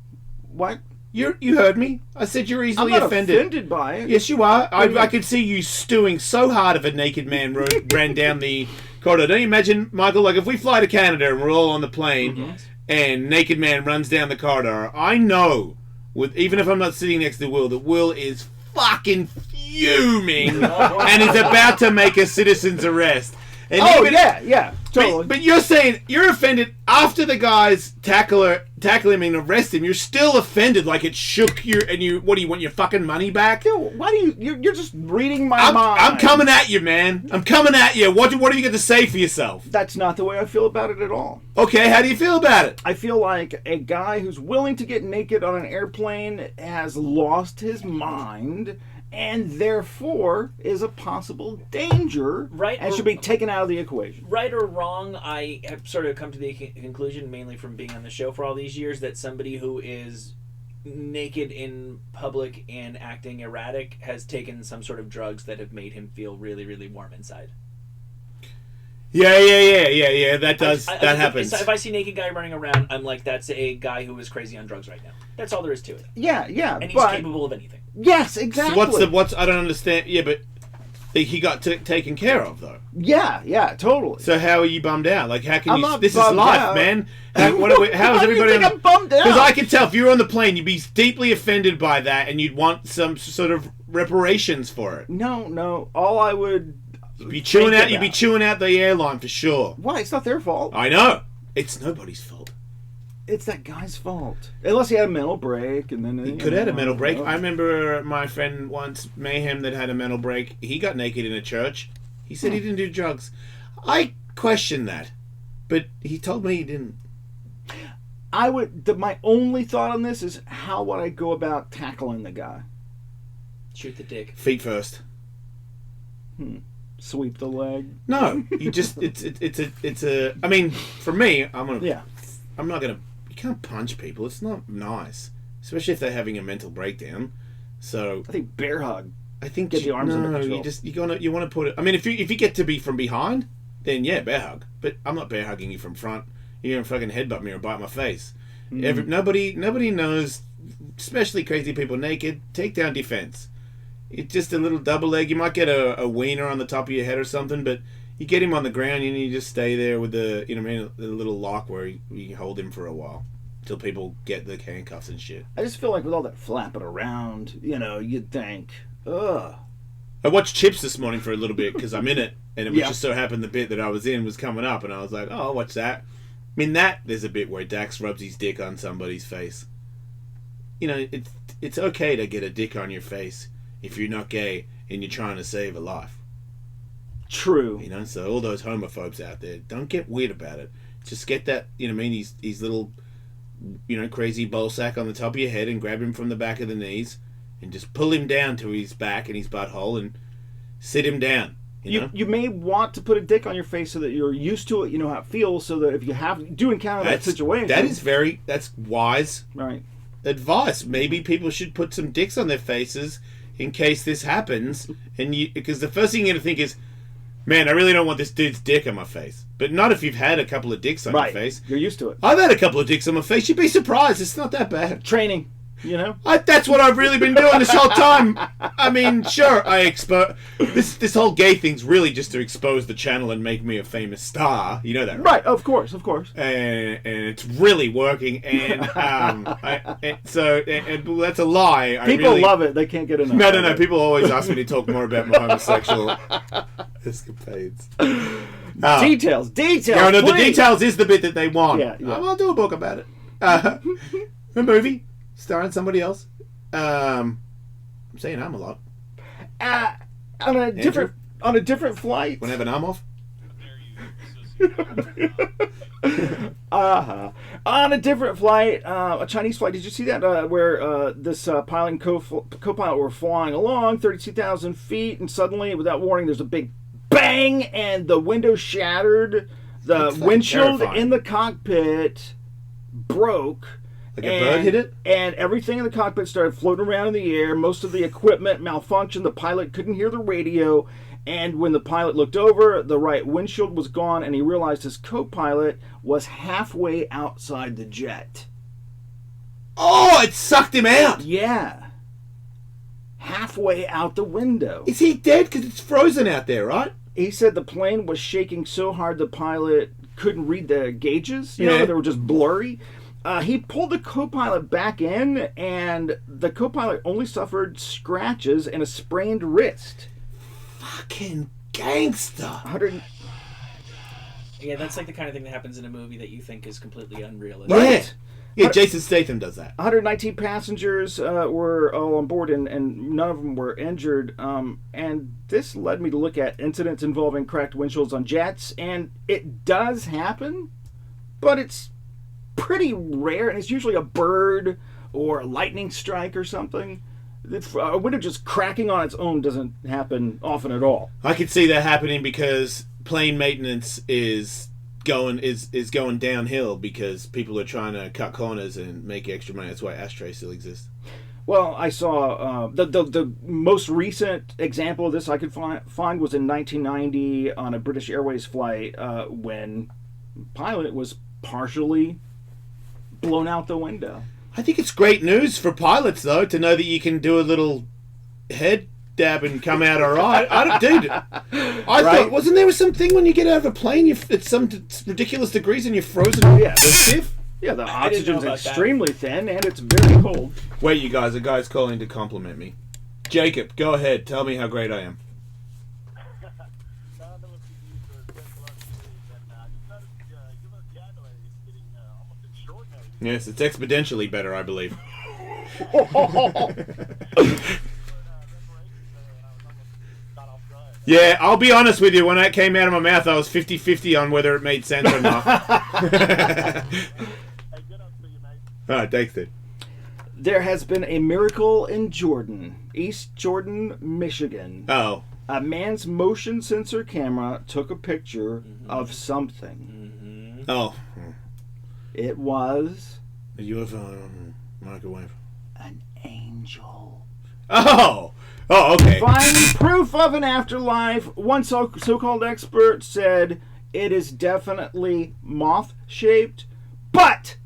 What? You heard me. I said you're easily I'm not offended. offended by it. Yes, you are. I could see you stewing so hard if a naked man ran down the corridor. Don't you imagine, Michael? Like if we fly to Canada and we're all on the plane, and naked man runs down the corridor, I know, even if I'm not sitting next to Will, that Will is fucking fuming and is about to make a citizen's arrest. And yeah, totally. But you're saying you're offended after the guys tackle him and arrest him. You're still offended, like it shook you. And you, what do you want? Your fucking money back? Why do you're just reading my mind? I'm coming at you, man. I'm coming at you. What have you got to say for yourself? That's not the way I feel about it at all. Okay, how do you feel about it? I feel like a guy who's willing to get naked on an airplane has lost his mind, and therefore is a possible danger, Right, and or- should be taken out of the equation. Right or wrong, I have sort of come to the conclusion, mainly from being on the show for all these years, that somebody who is naked in public and acting erratic has taken some sort of drugs that have made him feel really, really warm inside. Yeah. That happens. If I see a naked guy running around, I'm like, that's a guy who is crazy on drugs right now. That's all there is to it. Yeah, And he's capable of anything. Yes, exactly. So what's I don't understand. Yeah, but he got taken care of though. Yeah, totally. So how are you bummed out? Like how can I'm you? not This is bummed life, out. man. How is How do you everybody? think I'm bummed out? Because I can tell if you were on the plane, you'd be deeply offended by that, and you'd want some sort of reparations for it. No. All I would You'd be chewing think out. You'd be about- chewing out the airline for sure. Why? It's not their fault. I know. It's nobody's fault. It's that guy's fault. Unless he had a mental break, and then He could have had a mental break. I remember my friend once, Mayhem, that had a mental break. He got naked in a church. He said he didn't do drugs. I question that, but he told me he didn't. I would. My only thought on this is how would I go about tackling the guy? Shoot the dick. Feet first. Sweep the leg. No, you just it's a. I mean, for me, I'm not gonna. You can't punch people. It's not nice, especially if they're having a mental breakdown. So I think bear hug. I think Get the arms under control. you want to put it. I mean, if you get to be from behind, then yeah, bear hug. But I'm not bear hugging you from front. You're gonna fucking headbutt me or bite my face. Nobody knows, especially crazy people naked. Takedown defense. It's just a little double leg. You might get a wiener on the top of your head or something, but you get him on the ground and you just stay there with the the little lock where you hold him for a while till people get the handcuffs and shit. I just feel like with all that flapping around, you'd think, ugh. I watched Chips this morning for a little bit because I'm in it, and it was just so happened the bit that I was in was coming up, and I was like, oh, I'll watch that. I mean, there's a bit where Dax rubs his dick on somebody's face. It's okay to get a dick on your face if you're not gay and you're trying to save a life. True. So all those homophobes out there, don't get weird about it. Just get that, these little, crazy ball sack on the top of your head and grab him from the back of the knees and just pull him down to his back and his butthole and sit him down. You may want to put a dick on your face so that you're used to it, you know how it feels, so that if you do encounter that situation. That's wise advice. Maybe people should put some dicks on their faces in case this happens, because the first thing you're going to think is, man, I really don't want this dude's dick on my face. But not if you've had a couple of dicks on your face. You're used to it. I've had a couple of dicks on my face. You'd be surprised. It's not that bad. Training. You know, That's what I've really been doing this whole time. I mean, sure, this whole gay thing's really just to expose the channel and make me a famous star. You know that, right? Right, of course. And it's really working. And so that's a lie. People love it. They can't get enough. No. People always ask me to talk more about my homosexual escapades. Details. Yeah, no, the details is the bit that they want. Yeah. I'll do a book about it. A movie starring somebody else. I'm saying I'm a lot. On a different flight. Want to have an arm off? On a different flight, a Chinese flight. Did you see that? Where this pilot and co-pilot were flying along 32,000 feet, and suddenly, without warning, there's a big bang, and the window shattered. The windshield in the cockpit broke. Like a bird hit it? And everything in the cockpit started floating around in the air. Most of the equipment malfunctioned. The pilot couldn't hear the radio. And when the pilot looked over, the right windshield was gone, and he realized his co-pilot was halfway outside the jet. Oh, it sucked him out. Yeah. Halfway out the window. Is he dead? Because it's frozen out there, right? He said the plane was shaking so hard the pilot couldn't read the gauges. You know, they were just blurry. He pulled the co-pilot back in, and the co-pilot only suffered scratches and a sprained wrist. Fucking gangster. Yeah, that's like the kind of thing that happens in a movie that you think is completely unrealistic. Right. Yeah, Jason Statham does that. 119 passengers were all on board, and none of them were injured. And this led me to look at incidents involving cracked windshields on jets, and it does happen, but it's pretty rare, and it's usually a bird or a lightning strike or something. A window just cracking on its own doesn't happen often at all. I could see that happening because plane maintenance is going downhill because people are trying to cut corners and make extra money. That's why ashtrays still exist. Well, I saw the most recent example of this I could find was in 1990 on a British Airways flight when pilot was partially blown out the window. I think it's great news for pilots, though, to know that you can do a little head dab and come out all right. I thought, wasn't there something when you get out of a plane, it's some ridiculous degrees and you're frozen? Yeah, stiff? Yeah, the oxygen's extremely thin and it's very cold. Wait, you guys, a guy's calling to compliment me. Jacob, go ahead. Tell me how great I am. Yes, it's exponentially better, I believe. Yeah, I'll be honest with you. When that came out of my mouth, I was 50-50 on whether it made sense or not. Alright, thanks, dude. There has been a miracle in Jordan, East Jordan, Michigan. Oh. A man's motion sensor camera took a picture of something. Oh. It was a UFO microwave. An angel. Oh! Oh, okay. Finding proof of an afterlife. One so-called expert said it is definitely moth-shaped, but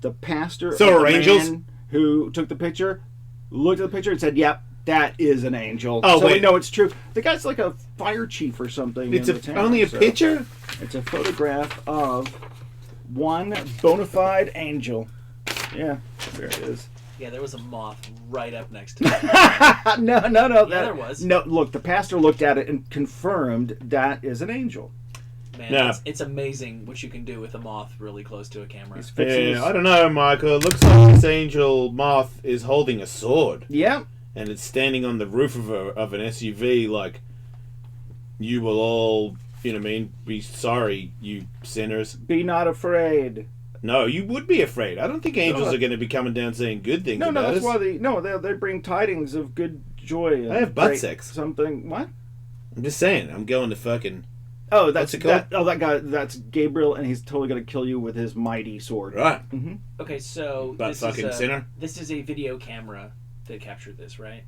the pastor of the man who took the picture looked at the picture and said, "Yep, that is an angel." Oh, so wait. we know it's true. The guy's like a fire chief or something. It's in the town, only a picture? It's a photograph of one bona fide angel. Yeah, there it is. Yeah, there was a moth right up next to it. No. Yeah, there was. No, look, the pastor looked at it and confirmed that is an angel. Man, it's amazing what you can do with a moth really close to a camera. Yeah, I don't know, Michael. It looks like this angel moth is holding a sword. Yeah. And it's standing on the roof of an SUV like, you will all, you know what I mean, be sorry, you sinners. Be not afraid. No, you would be afraid. I don't think angels are going to be coming down saying good things about that's us. why they bring tidings of good joy. I have butt sex. Something, what? I'm just saying, I'm going to fucking... Oh, that's that guy, that's Gabriel, and he's totally going to kill you with his mighty sword. Right. Mm-hmm. Okay, so sinner? This is a video camera that captured this, right?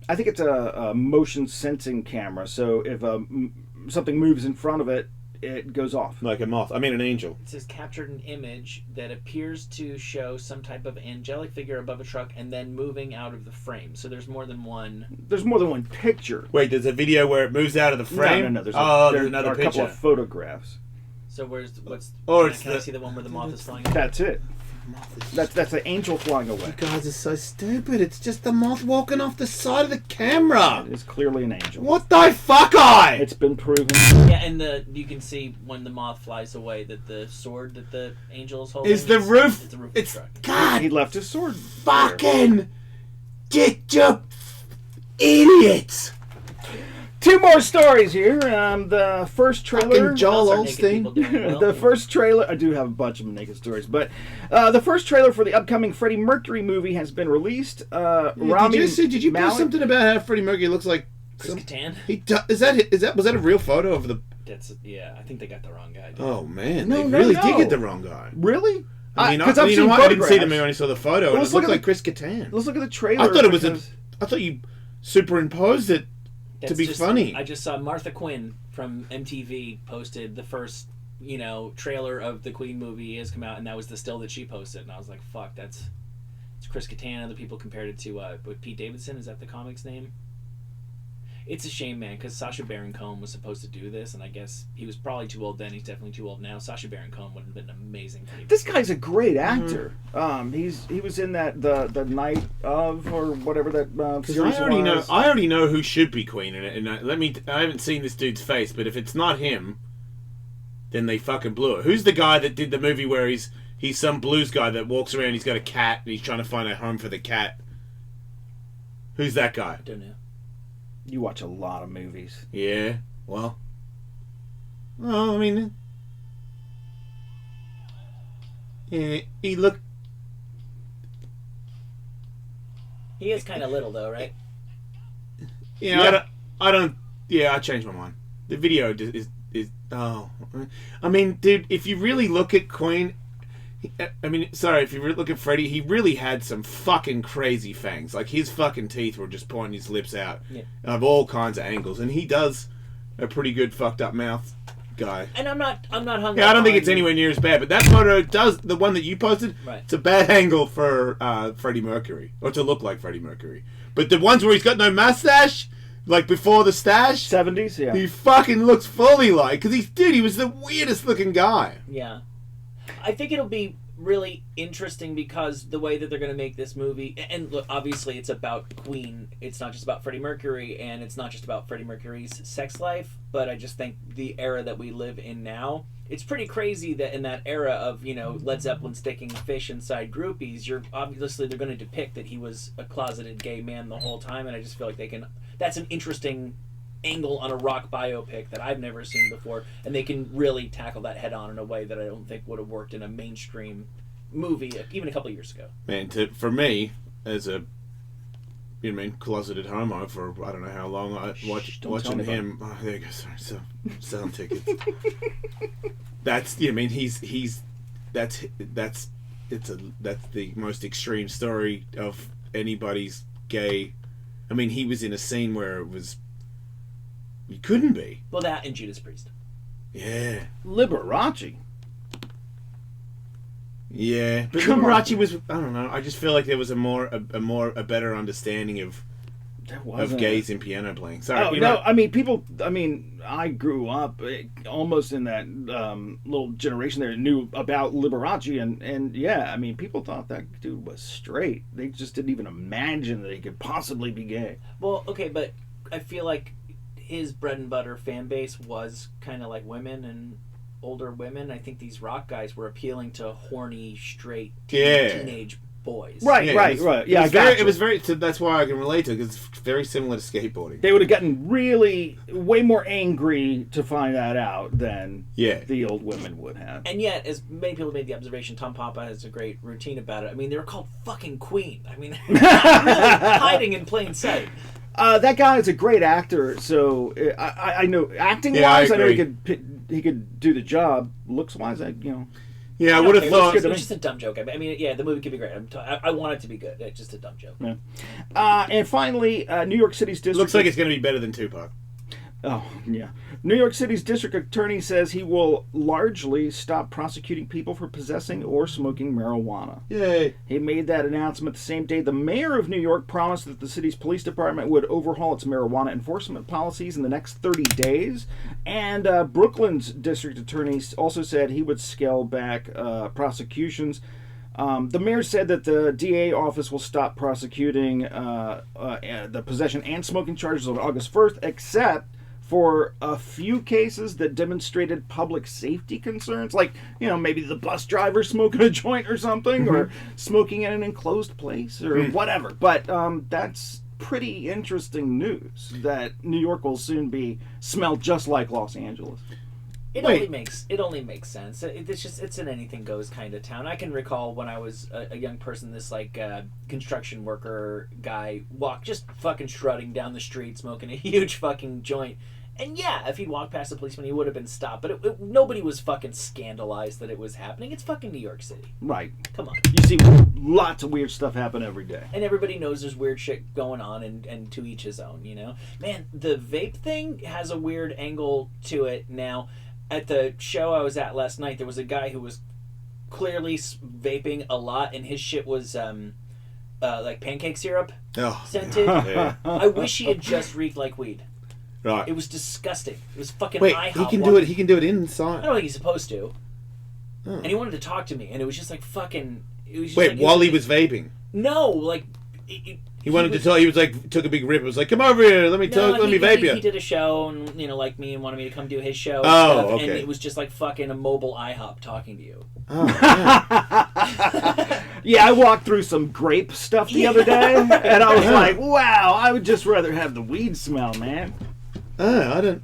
I think it's a motion sensing camera, so if something moves in front of it, it goes off. Like a moth. I mean, an angel. It says captured an image that appears to show some type of angelic figure above a truck and then moving out of the frame. So there's more than one. There's more than one picture. Wait, there's a video where it moves out of the frame? No. There's another a picture. couple of photographs. So what's? Or Can I see the one where the moth is flying? That's it. That's an angel flying away. You guys are so stupid. It's just the moth walking off the side of the camera. It is clearly an angel. What the fuck, I? It's been proven. Yeah, and you can see when the moth flies away that the sword that the angel is holding Is the roof? It's the roof It's of the truck. God. He left his sword. Fucking get your idiots. Two more stories here. The first trailer. Fucking Joel Those are naked people doing Osteen. well. The first trailer. I do have a bunch of naked stories, but the first trailer for the upcoming Freddie Mercury movie has been released. Rami Did you post Malek- something about how Freddie Mercury looks like? Chris Kattan? Was that a real photo of the? I think they got the wrong guy. Dude. Oh man, No, they no, really no. did get the wrong guy. Really? I mean, Because I've you seen know what? I didn't see photographs. them. I only saw the photo, Well, and let's it look looked at like the- Chris Kattan. Let's look at the trailer. I thought it was because- I thought you superimposed it to That's be just- funny. I just saw Martha Quinn from MTV posted the first, trailer of the Queen movie has come out, and that was the still that she posted, and I was like, "Fuck, it's Chris Kattan." Other people compared it to with Pete Davidson. Is that the comic's name? It's a shame, man, because Sacha Baron Cohen was supposed to do this, and I guess he was probably too old then. He's definitely too old now. Sacha Baron Cohen would have been amazing. For This guy's a great actor. He was in that the night of or whatever that series was. I already know who should be Queen in it, and I haven't seen this dude's face, but if it's not him, then they fucking blew it. Who's the guy that did the movie where he's some blues guy that walks around, he's got a cat, and he's trying to find a home for the cat? Who's that guy? I don't know. You watch a lot of movies. Yeah, well, I mean, yeah, he looked. He is kind of little, though, right? Yeah, I don't. Yeah, I changed my mind. The video is. Oh, I mean, dude, if you really look at Queen, if you really look at Freddie, he really had some fucking crazy fangs. Like his fucking teeth were just pointing his lips out of all kinds of angles, and he does a pretty good fucked up mouth guy. And I'm not hung up. Yeah, I don't think it's anywhere near as bad, but that photo does, the one that you posted, Right. It's a bad angle for Freddie Mercury, or to look like Freddie Mercury. But the ones where he's got no mustache, like before the stash, 70s, yeah. he fucking looks fully like, because he was the weirdest looking guy. Yeah. I think it'll be really interesting because the way that they're going to make this movie, and look, obviously it's about Queen. It's not just about Freddie Mercury, and it's not just about Freddie Mercury's sex life, but I just think the era that we live in now, it's pretty crazy that in that era of, Led Zeppelin sticking fish inside groupies, they're going to depict that he was a closeted gay man the whole time, and I just feel like that's an interesting angle on a rock biopic that I've never seen before, and they can really tackle that head on in a way that I don't think would have worked in a mainstream movie even a couple of years ago. Man, for me, as a closeted homo for I don't know how long, watching him. Oh, there you go. Sorry, so sound tickets. That's that's the most extreme story of anybody's gay. I mean, he was in a scene where it was. You couldn't be. Well, that and Judas Priest. Yeah. Liberace. Yeah, but Come on. Liberace was. I don't know. I just feel like there was a better understanding of gays in piano playing. Sorry. Oh, no, right. I grew up almost in that little generation there knew about Liberace, and yeah, people thought that dude was straight. They just didn't even imagine that he could possibly be gay. Well, okay, but I feel like his bread and butter fan base was kind of like women and older women. I think these rock guys were appealing to horny, straight teenage boys. Right. Yeah, it was very. So that's why I can relate to it, because it's very similar to skateboarding. They would have gotten really way more angry to find that out than the old women would have. And yet, as many people made the observation, Tom Papa has a great routine about it. They were called fucking Queen. They're not really hiding in plain sight. That guy is a great actor, so I know acting-wise, I know he could do the job. Looks-wise, Yeah, I would have thought it was just a dumb joke. The movie could be great. I want it to be good. It's just a dumb joke. Yeah. And finally, New York City's district. Looks like it's going to be better than Tupac. Oh, yeah. New York City's district attorney says he will largely stop prosecuting people for possessing or smoking marijuana. Yay. He made that announcement the same day the mayor of New York promised that the city's police department would overhaul its marijuana enforcement policies in the next 30 days. And Brooklyn's district attorney also said he would scale back prosecutions. The mayor said that the DA office will stop prosecuting the possession and smoking charges on August 1st, except for a few cases that demonstrated public safety concerns, like, maybe the bus driver smoking a joint or something, or smoking in an enclosed place, or whatever. But that's pretty interesting news that New York will soon be smelled just like Los Angeles. It only makes sense. It's an anything goes kind of town. I can recall when I was a young person, this construction worker guy just fucking strutting down the street, smoking a huge fucking joint. And yeah, if he'd walked past a policeman, he would have been stopped. But nobody was fucking scandalized that it was happening. It's fucking New York City. Right. Come on. You see lots of weird stuff happen every day. And everybody knows there's weird shit going on, and to each his own, Man, the vape thing has a weird angle to it now. At the show I was at last night, there was a guy who was clearly vaping a lot, and his shit was like pancake syrup scented. Yeah. I wish he had just reeked like weed. Right. It was disgusting. It was fucking Wait, IHOP. he can do it. He can do it inside. I don't think he's supposed to. Oh. And he wanted to talk to me, and it was just like fucking. It was just Wait, like, while he was vaping. No, like. He wanted to tell. He was like, took a big rip. It was like, come over here. Let me vape you. He did a show, and like me, and wanted me to come do his show. Oh, and stuff, okay. And it was just like fucking a mobile IHOP talking to you. Oh, yeah. Yeah, I walked through some grape stuff the other day, and I was like, wow, I would just rather have the weed smell, man. Oh, I don't.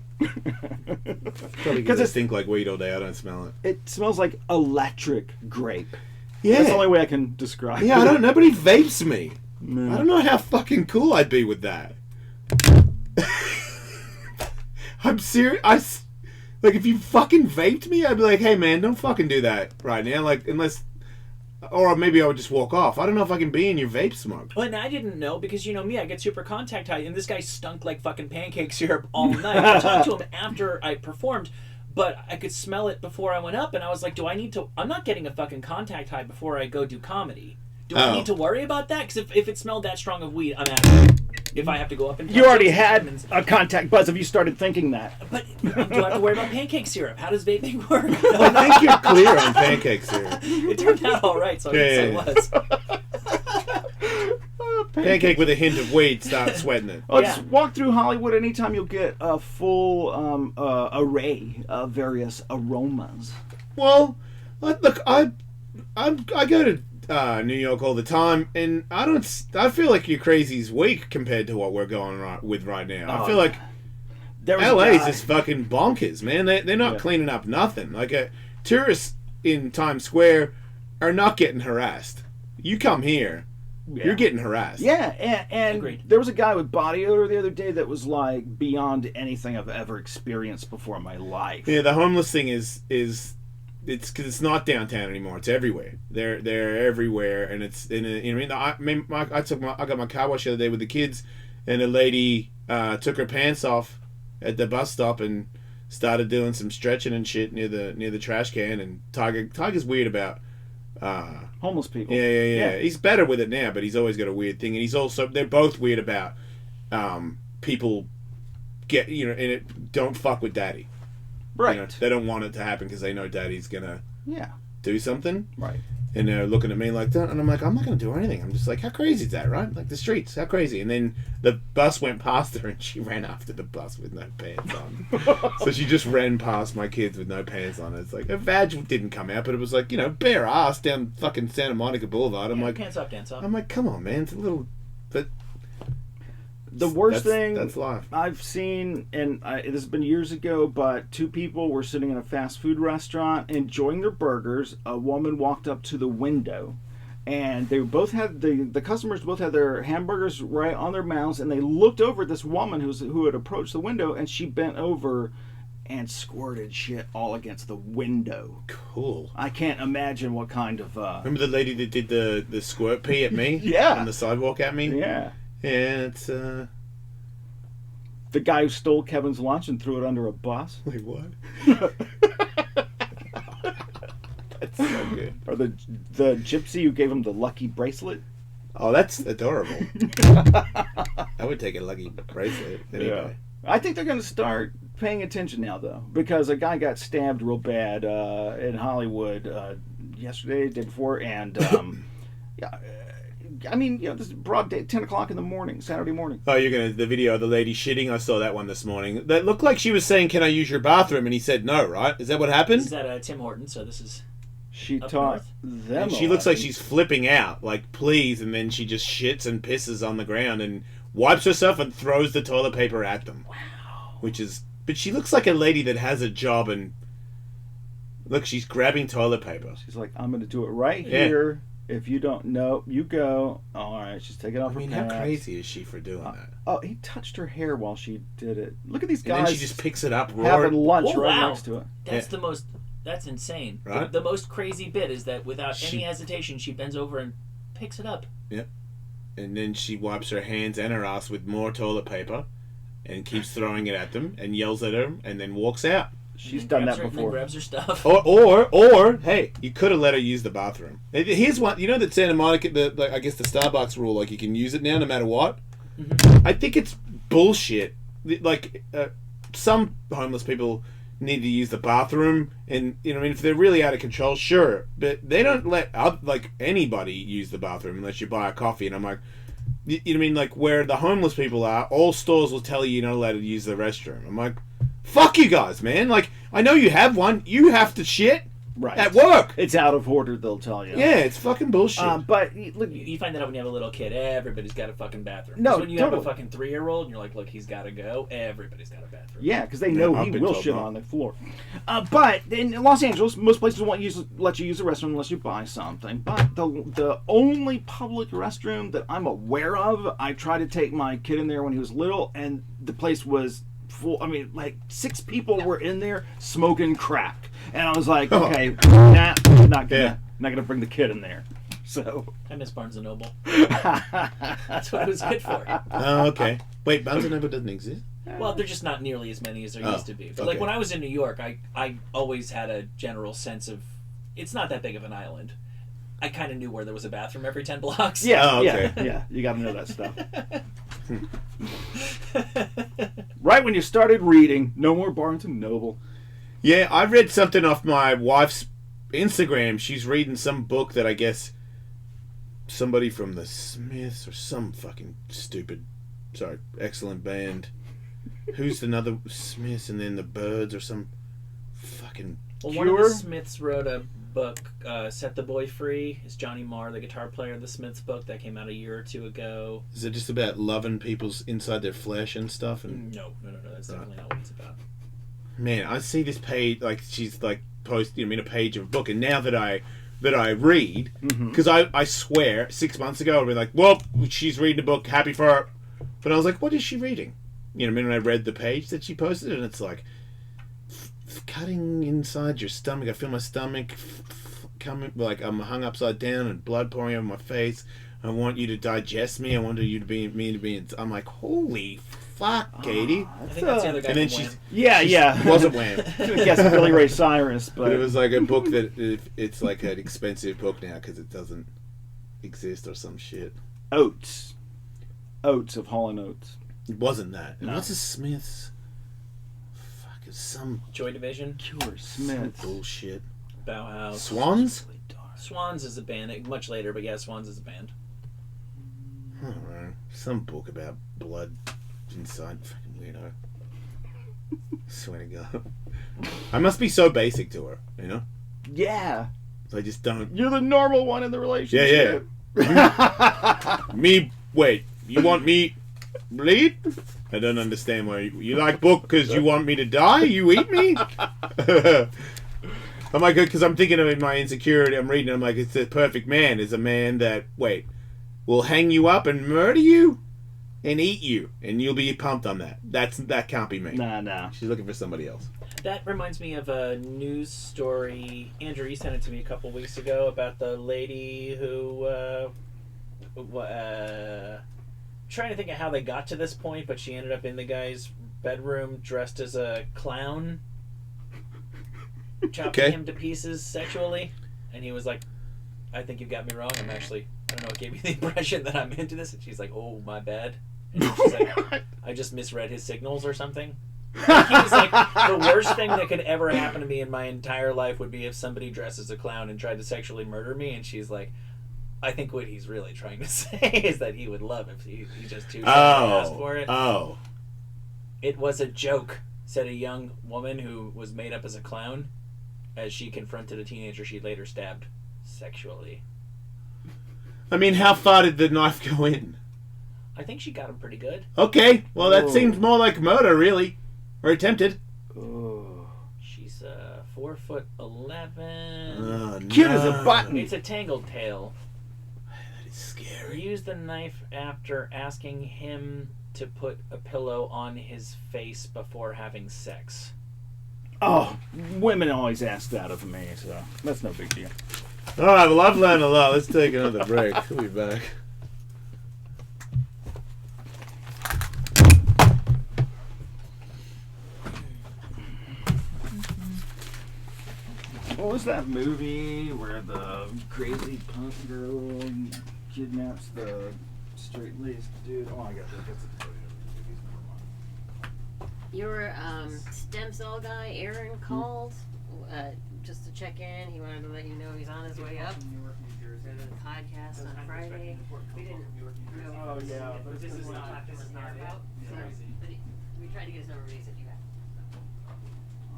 Probably because I stink like weed all day. I don't smell it. It smells like electric grape. Yeah, that's the only way I can describe it. Yeah, I don't. Nobody vapes me. No. I don't know how fucking cool I'd be with that. I'm serious. Like, if you fucking vaped me, I'd be like, hey man, don't fucking do that right now. Like, unless. Or maybe I would just walk off. I don't know if I can be in your vape smoke. Well, and I didn't know because you know me, I get super contact high, and this guy stunk like fucking pancake syrup all night. I talked to him after I performed, but I could smell it before I went up, and I was like, do I need to... I'm not getting a fucking contact high before I go do comedy. Do I need to worry about that? Because if it smelled that strong of weed, I'm out. If I have to go up and... You already had a contact buzz if you started thinking that. But do I have to worry about pancake syrup? How does vaping work? I think you're clear on pancake syrup. It turned out all right, so I guess I was. Pancake with a hint of weed, start sweating it. Oh, just walk through Hollywood anytime, you'll get a full array of various aromas. Well, look, I go to New York all the time, and I feel like your crazy's weak compared to what we're going with right now. I feel like LA's just fucking bonkers, man. They're not cleaning up nothing. Like tourists in Times Square are not getting harassed. You come here, you're getting harassed. Yeah, and there was a guy with body odor the other day that was like beyond anything I've ever experienced before in my life. Yeah, the homeless thing is it's because it's not downtown anymore. It's everywhere. They're everywhere, and it's I got my car wash the other day with the kids, and a lady took her pants off at the bus stop and started doing some stretching and shit near the trash can. And Tiger's weird about homeless people. Yeah. He's better with it now, but he's always got a weird thing, and they're both weird about people don't fuck with daddy. Right. They don't want it to happen because they know daddy's gonna do something. Right. And they're looking at me like that, and I'm like, I'm not gonna do anything. I'm just like, how crazy is that, right? Like the streets, how crazy. And then the bus went past her, and she ran after the bus with no pants on. So she just ran past my kids with no pants on. It's like her vag didn't come out, but it was like, bare ass down fucking Santa Monica Boulevard. I'm like, pants up, dance up. I'm like, come on, man, it's a little, but. The worst thing that's life. I've seen, and it has been years ago, but two people were sitting in a fast food restaurant enjoying their burgers. A woman walked up to the window, and they both had the customers both had their hamburgers right on their mouths, and they looked over at this woman who had approached the window, and she bent over and squirted shit all against the window. Cool. I can't imagine what kind of... Remember the lady that did the squirt pee at me? Yeah. On the sidewalk at me? Yeah. Yeah, it's the guy who stole Kevin's lunch and threw it under a bus. Wait, what? That's so good. Or the gypsy who gave him the lucky bracelet. Oh, that's adorable. I would take a lucky bracelet anyway. I think they're going to start paying attention now, though, because a guy got stabbed real bad in Hollywood yesterday, the day before, and yeah, I mean, this is broad day, 10 o'clock in the morning, Saturday morning. Oh, the video of the lady shitting? I saw that one this morning. That looked like she was saying, "Can I use your bathroom?" And he said no, right? Is that what happened? This is at Tim Horton, so this is... She up taught north. them. And she looks like she's flipping out, like, please, and then she just shits and pisses on the ground and wipes herself and throws the toilet paper at them. Wow. But she looks like a lady that has a job and... Look, she's grabbing toilet paper. She's like, I'm going to do it right here. If you don't know, you go. All right, she's taking off her pants. How crazy is she for doing that? Oh, he touched her hair while she did it. Look at these guys. And then she just picks it up, having lunch Oh, right wow. next to it. That's the most... That's insane. Right? The most crazy bit is that without any hesitation, she bends over and picks it up. Yep. And then she wipes her hands and her ass with more toilet paper and keeps throwing it at them and yells at them and then walks out. She's done that And before. then grabs her stuff. Or hey, you could have let her use the bathroom. Here's one. You know that Santa Monica, I guess the Starbucks rule, like you can use it now no matter what. Mm-hmm. I think it's bullshit. Like some homeless people need to use the bathroom, and if they're really out of control, sure, but they don't let anybody use the bathroom unless you buy a coffee. And I'm like, you know what I mean? Like where the homeless people are, all stores will tell you you're not allowed to use the restroom. I'm like, fuck you guys, man. Like I know you have one, you have to shit at work. It's out of order, they'll tell you. Yeah, it's fucking bullshit. But look, you find that out when you have a little kid. Everybody's got a fucking bathroom. No, 'Cause when you have totally. a fucking 3-year-old and you're like, look, he's got to go. Everybody's got a bathroom. Yeah, because they know I've he been will told shit not. on the floor. But in Los Angeles, most places won't let you use the restroom unless you buy something. But the only public restroom that I'm aware of, I tried to take my kid in there when he was little, and the place was full. I mean, like 6 people were in there smoking crack, and I was like, okay, not gonna bring the kid in there. So I miss Barnes & Noble. That's what it was good for. Oh, okay. Wait, Barnes & Noble doesn't exist? Well, they're just not nearly as many as there used to be. But like okay. when I was in New York, I always had a general sense of it's not that big of an island. I kind of knew where there was a bathroom every 10 blocks. yeah, Oh, okay. yeah, you got to know that stuff. Right when you started reading, no more Barnes & Noble. Yeah, I read something off my wife's Instagram. She's reading some book that I guess somebody from the Smiths or some fucking excellent band. Who's another Smiths and then the Birds or some fucking... Well, one of the Smiths wrote a book, Set the Boy Free. It's Johnny Marr, the guitar player of the Smiths book that came out a year or two ago. Is it just about loving people's inside their flesh and stuff? And No, that's definitely not what it's about. man, I see this page, like she's like posting a page of a book, and now that I read, because I swear 6 months ago I'd be like, well, she's reading a book, happy for her, but I was like, what is she reading? You know, when I read the page that she posted, and it's like cutting inside your stomach. I feel my stomach coming, like I'm hung upside down and blood pouring over my face. I want you to digest me. I want you to be me to be. I'm like, holy fuck, Katie. I think that's the other guy. And then from she's Yeah. wasn't Wham. I guess Billy Ray Cyrus, But it was like a book that it's like an expensive book now because it doesn't exist or some shit. Oates of Hall & Oates. It wasn't that. No. What's a Smith's? Fuck, it's some Joy Division, Cure Smith. bullshit. Bauhaus. Swans? Swans is a band. Much later, but yeah, Swans is a band. I don't know. Some book about blood inside. Fucking weirdo. Swear to God. I must be so basic to her, you know? Yeah. So I just don't. You're the normal one in the relationship. Yeah. Me, wait, you want me bleed? I don't understand why you like book because you want me to die? You eat me? I'm like, because I'm thinking of in my insecurity, I'm reading, I'm like, it's the perfect man is a man that, will hang you up and murder you and eat you, and you'll be pumped on that. That can't be me. Nah. She's looking for somebody else. That reminds me of a news story. Andrew, you sent it to me a couple weeks ago about the lady who trying to think of how they got to this point, but she ended up in the guy's bedroom dressed as a clown, chopping him to pieces sexually, and he was like, I think you got me wrong. I don't know, it gave me the impression that I'm into this, and she's like, oh, my bad. And she's like, I just misread his signals or something. Like, he was like, the worst thing that could ever happen to me in my entire life would be if somebody dressed as a clown and tried to sexually murder me, and she's like, I think what he's really trying to say is that he would love if he just too asked for it. Oh. It was a joke, said a young woman who was made up as a clown as she confronted a teenager she later stabbed sexually. I mean, how far did the knife go in? I think she got him pretty good. Okay, well, that seems more like murder, really. Or attempted. Oh. She's 4'11". Oh, no. Cute as a button. It's a tangled tale. That is scary. Used the knife after asking him to put a pillow on his face before having sex. Oh, women always ask that of me, so that's no big deal. All right, well, I've learned a lot. Let's take another break. We'll be back. What was that movie where the crazy punk girl kidnaps the straight-laced dude? Oh, I got that. That's a Your stem cell guy, Aaron, called just to check in. He wanted to let you know he's on his way up for the podcast on Friday. We didn't know. Oh, yeah, but this is not about. But we tried to get his number, but he said you have.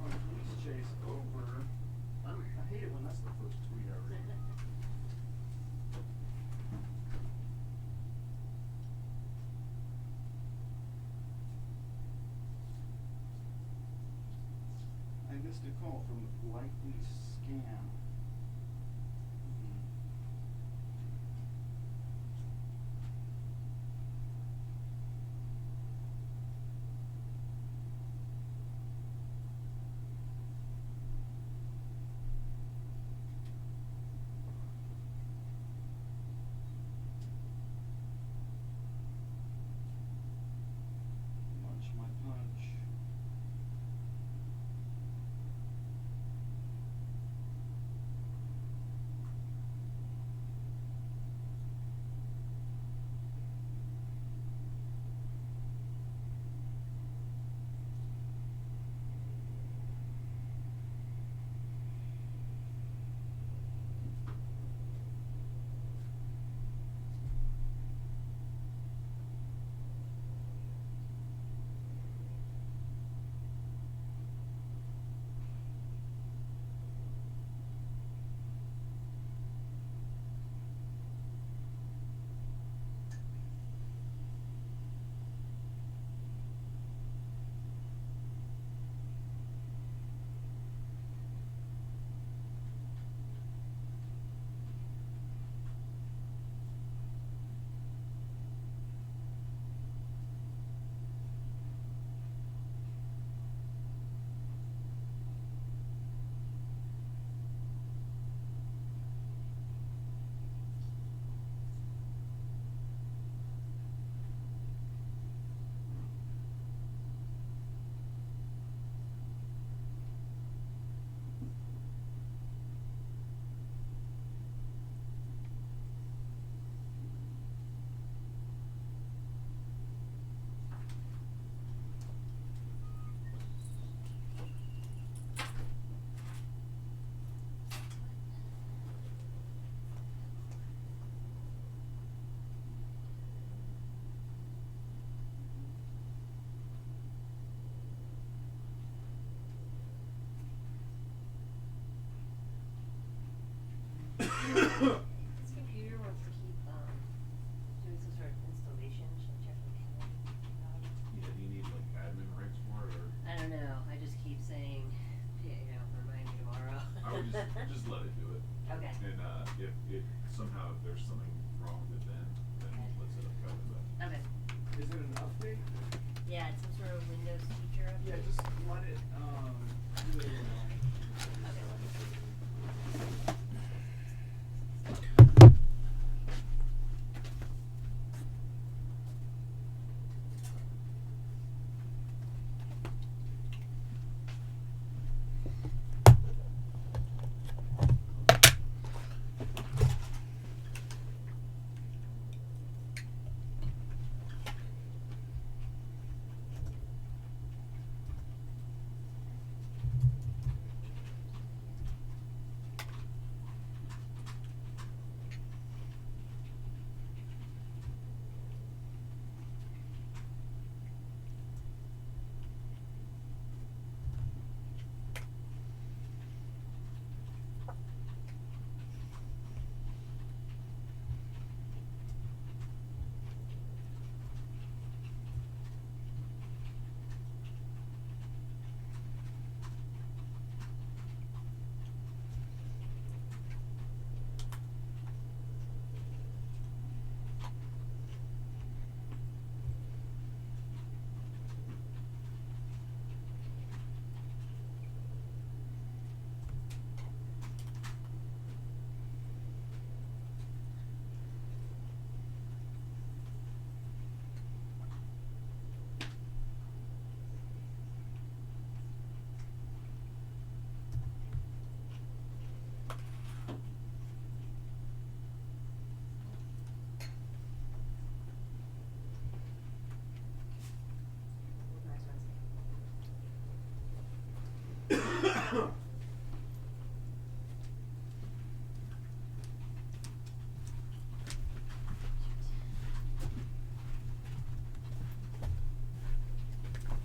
Police chase over. I hate it when that's the first tweet I read. I missed a call from the likely scam. Munch my punch. This computer wants to keep doing some sort of installation. Should I check with Kevin? Yeah, do you need like admin rights for it, or I don't know. I just keep saying, remind me tomorrow. I would just let it do it. Okay. And if somehow there's something wrong with it, then let's set up Kevin. But Okay. Is it an update? Yeah, it's some sort of Windows feature update. Yeah, just let it, do it in Okay, let me see.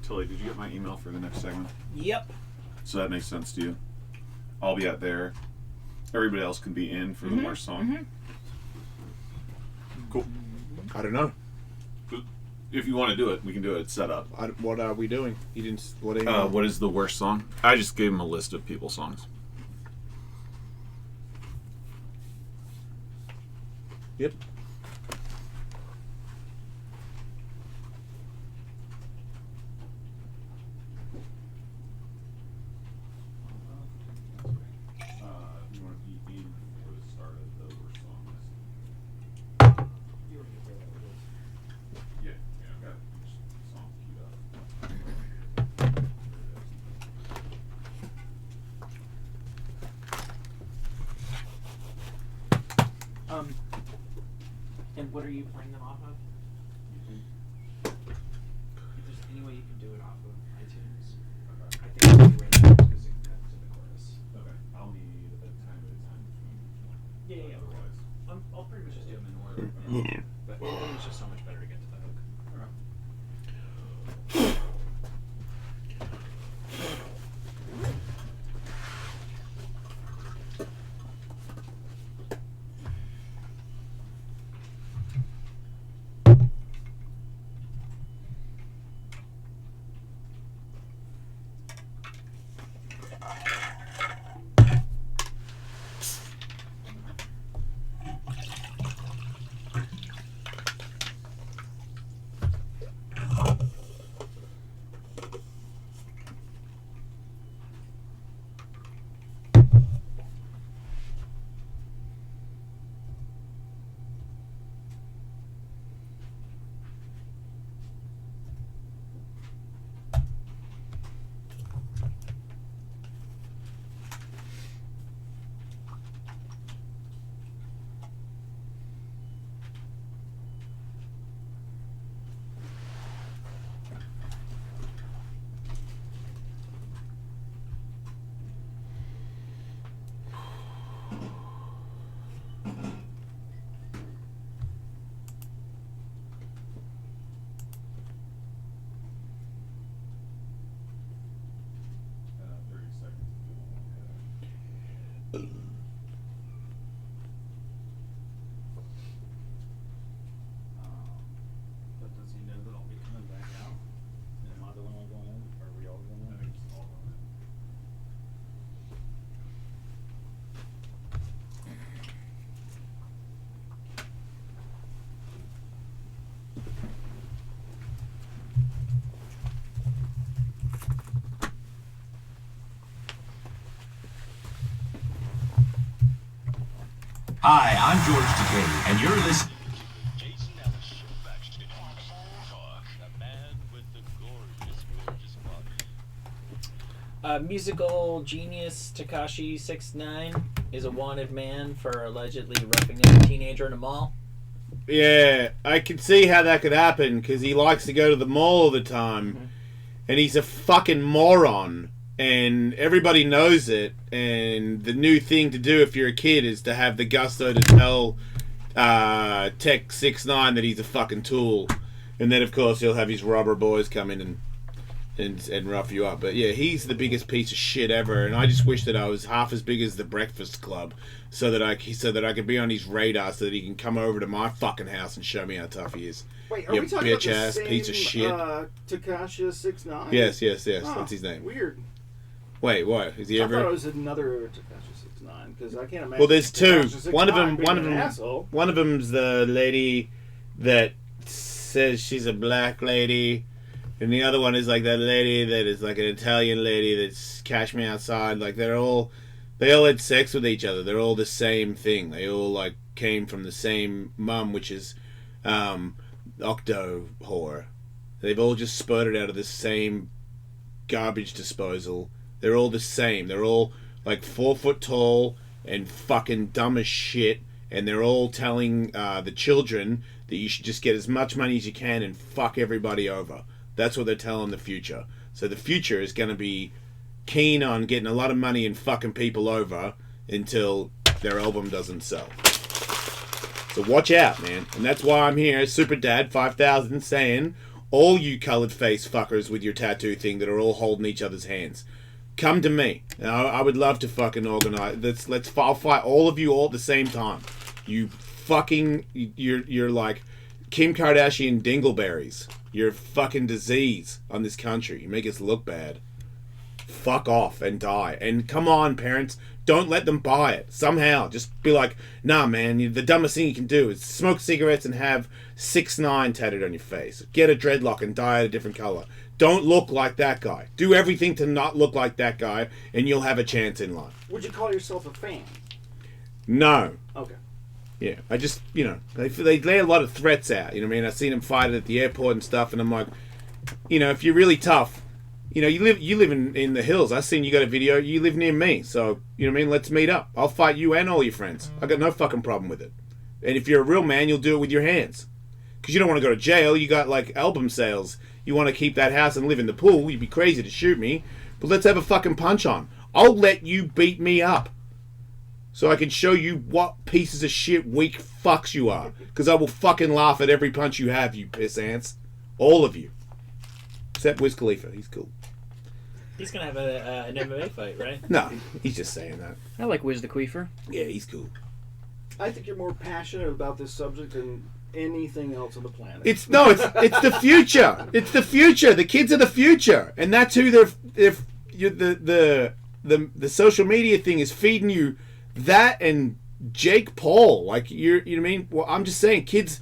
Tully, did you get my email for the next segment? Yep. So that makes sense to you? I'll be out there. Everybody else can be in for the worst song. Cool. I don't know. If you want to do it, we can do it. It's set up. What are we doing? You didn't. What is the worst song? I just gave him a list of people's songs. Yep. You want to be in before the start of the worst song list? Yeah, I've got each song queued up. And what are you playing them off of? If there's any way you can do it off of iTunes, I think it'll be right now because it cuts to the chorus. Okay, I'll need a time at a time between each one. Yeah. Otherwise. I'll pretty much just do them in order. But I think it's just so much better to get to the hook. But does he know that I'll be coming back out? Am I the one going in? Or are we all going in? I think it's all going in. Hi, I'm George Takei, and you're listening. Jason Ellis Show backstage. Talk, the man with the gorgeous body. Musical genius Tekashi 6ix9ine is a wanted man for allegedly roughing up a teenager in a mall. Yeah, I can see how that could happen because he likes to go to the mall all the time, and he's a fucking moron, and everybody knows it. And the new thing to do if you're a kid is to have the gusto to tell Tech 6ix9ine that he's a fucking tool, and then of course he'll have his rubber boys come in and rough you up. But yeah, he's the biggest piece of shit ever, and I just wish that I was half as big as the Breakfast Club, so that I could be on his radar, so that he can come over to my fucking house and show me how tough he is. Wait, are you we talking about bitch the ass same, piece of shit. Tekashi 6ix9ine? Yes, Oh, that's his name. Weird. Wait, what? Is he I ever? thought it was another Tekashi 6ix9ine because I can't imagine. Well, there's two. Tekashi 6ix9ine One being an asshole. of them's the lady that says she's a black lady, and the other one is like that lady that is like an Italian lady that's Cash Me Outside. Like they all had sex with each other. They're all the same thing. They all like came from the same mum, which is octo whore. They've all just spurted out of the same garbage disposal. They're all the same. They're all like 4 foot tall and fucking dumb as shit. And they're all telling the children that you should just get as much money as you can and fuck everybody over. That's what they're telling the future. So the future is going to be keen on getting a lot of money and fucking people over until their album doesn't sell. So watch out, man. And that's why I'm here, Super Dad 5000, saying all you coloured face fuckers with your tattoo thing that are all holding each other's hands, come to me. I would love to fucking organize. I'll fight all of you all at the same time. You fucking, you're like Kim Kardashian dingleberries. You're a fucking disease on this country. You make us look bad. Fuck off and die. And come on, parents, don't let them buy it. Somehow, just be like, nah, man, the dumbest thing you can do is smoke cigarettes and have 6ix9ine tattooed on your face. Get a dreadlock and dye it a different color. Don't look like that guy. Do everything to not look like that guy, and you'll have a chance in life. Would you call yourself a fan? No. Okay. Yeah, I just, they lay a lot of threats out, you know what I mean? I've seen them fight at the airport and stuff, and I'm like, if you're really tough, you live in the hills. I've seen you got a video, you live near me, so, you know what I mean? Let's meet up. I'll fight you and all your friends. I got no fucking problem with it. And if you're a real man, you'll do it with your hands. Because you don't want to go to jail, you got, like, album sales. You want to keep that house and live in the pool, you'd be crazy to shoot me. But let's have a fucking punch on. I'll let you beat me up. So I can show you what pieces of shit weak fucks you are. Because I will fucking laugh at every punch you have, you piss ants. All of you. Except Wiz Khalifa. He's cool. He's going to have an MMA fight, right? No, he's just saying that. I like Wiz the Queefer. Yeah, he's cool. I think you're more passionate about this subject than anything else on the planet. It's the future. It's the future. The kids are the future. And that's who the social media thing is feeding you. That and Jake Paul, like you know what I mean? Well, I'm just saying, kids.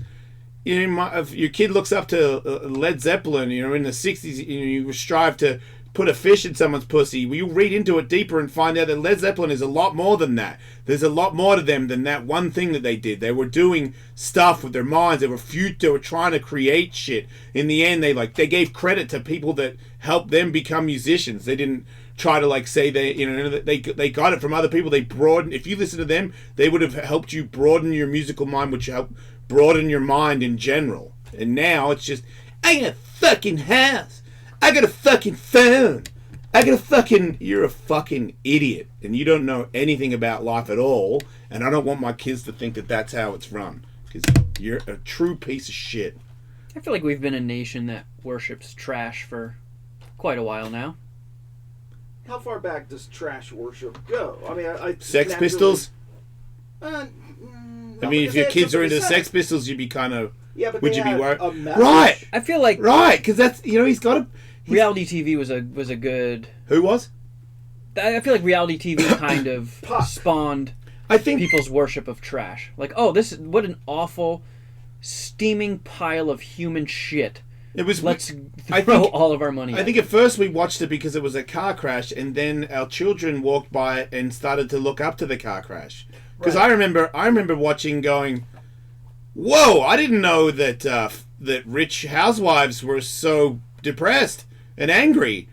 If your kid looks up to Led Zeppelin, in the '60s, you strive to put a fish in someone's pussy. You read into it deeper and find out that Led Zeppelin is a lot more than that. There's a lot more to them than that one thing that they did. They were doing stuff with their minds. They were trying to create shit. In the end, they gave credit to people that helped them become musicians. They didn't try to say they got it from other people. They broadened. If you listen to them, they would have helped you broaden your musical mind, which helped broaden your mind in general. And now it's just, I got a fucking house. I got a fucking phone. You're a fucking idiot. And you don't know anything about life at all. And I don't want my kids to think that that's how it's run. Because you're a true piece of shit. I feel like we've been a nation that worships trash for quite a while now. How far back does trash worship go? I mean, Sex Pistols? I mean, if your kids are into the Sex Pistols, you'd be kind of... Yeah, but would you be worried? Right! I feel like... Right, because that's... he's got a... Reality TV was a good... Who was? I feel like reality TV kind of spawned people's worship of trash. Like, what an awful, steaming pile of human shit. Let's throw all of our money at it. I think at first we watched it because it was a car crash, and then our children walked by it and started to look up to the car crash. Because I remember watching, going, "Whoa! I didn't know that that rich housewives were so depressed and angry.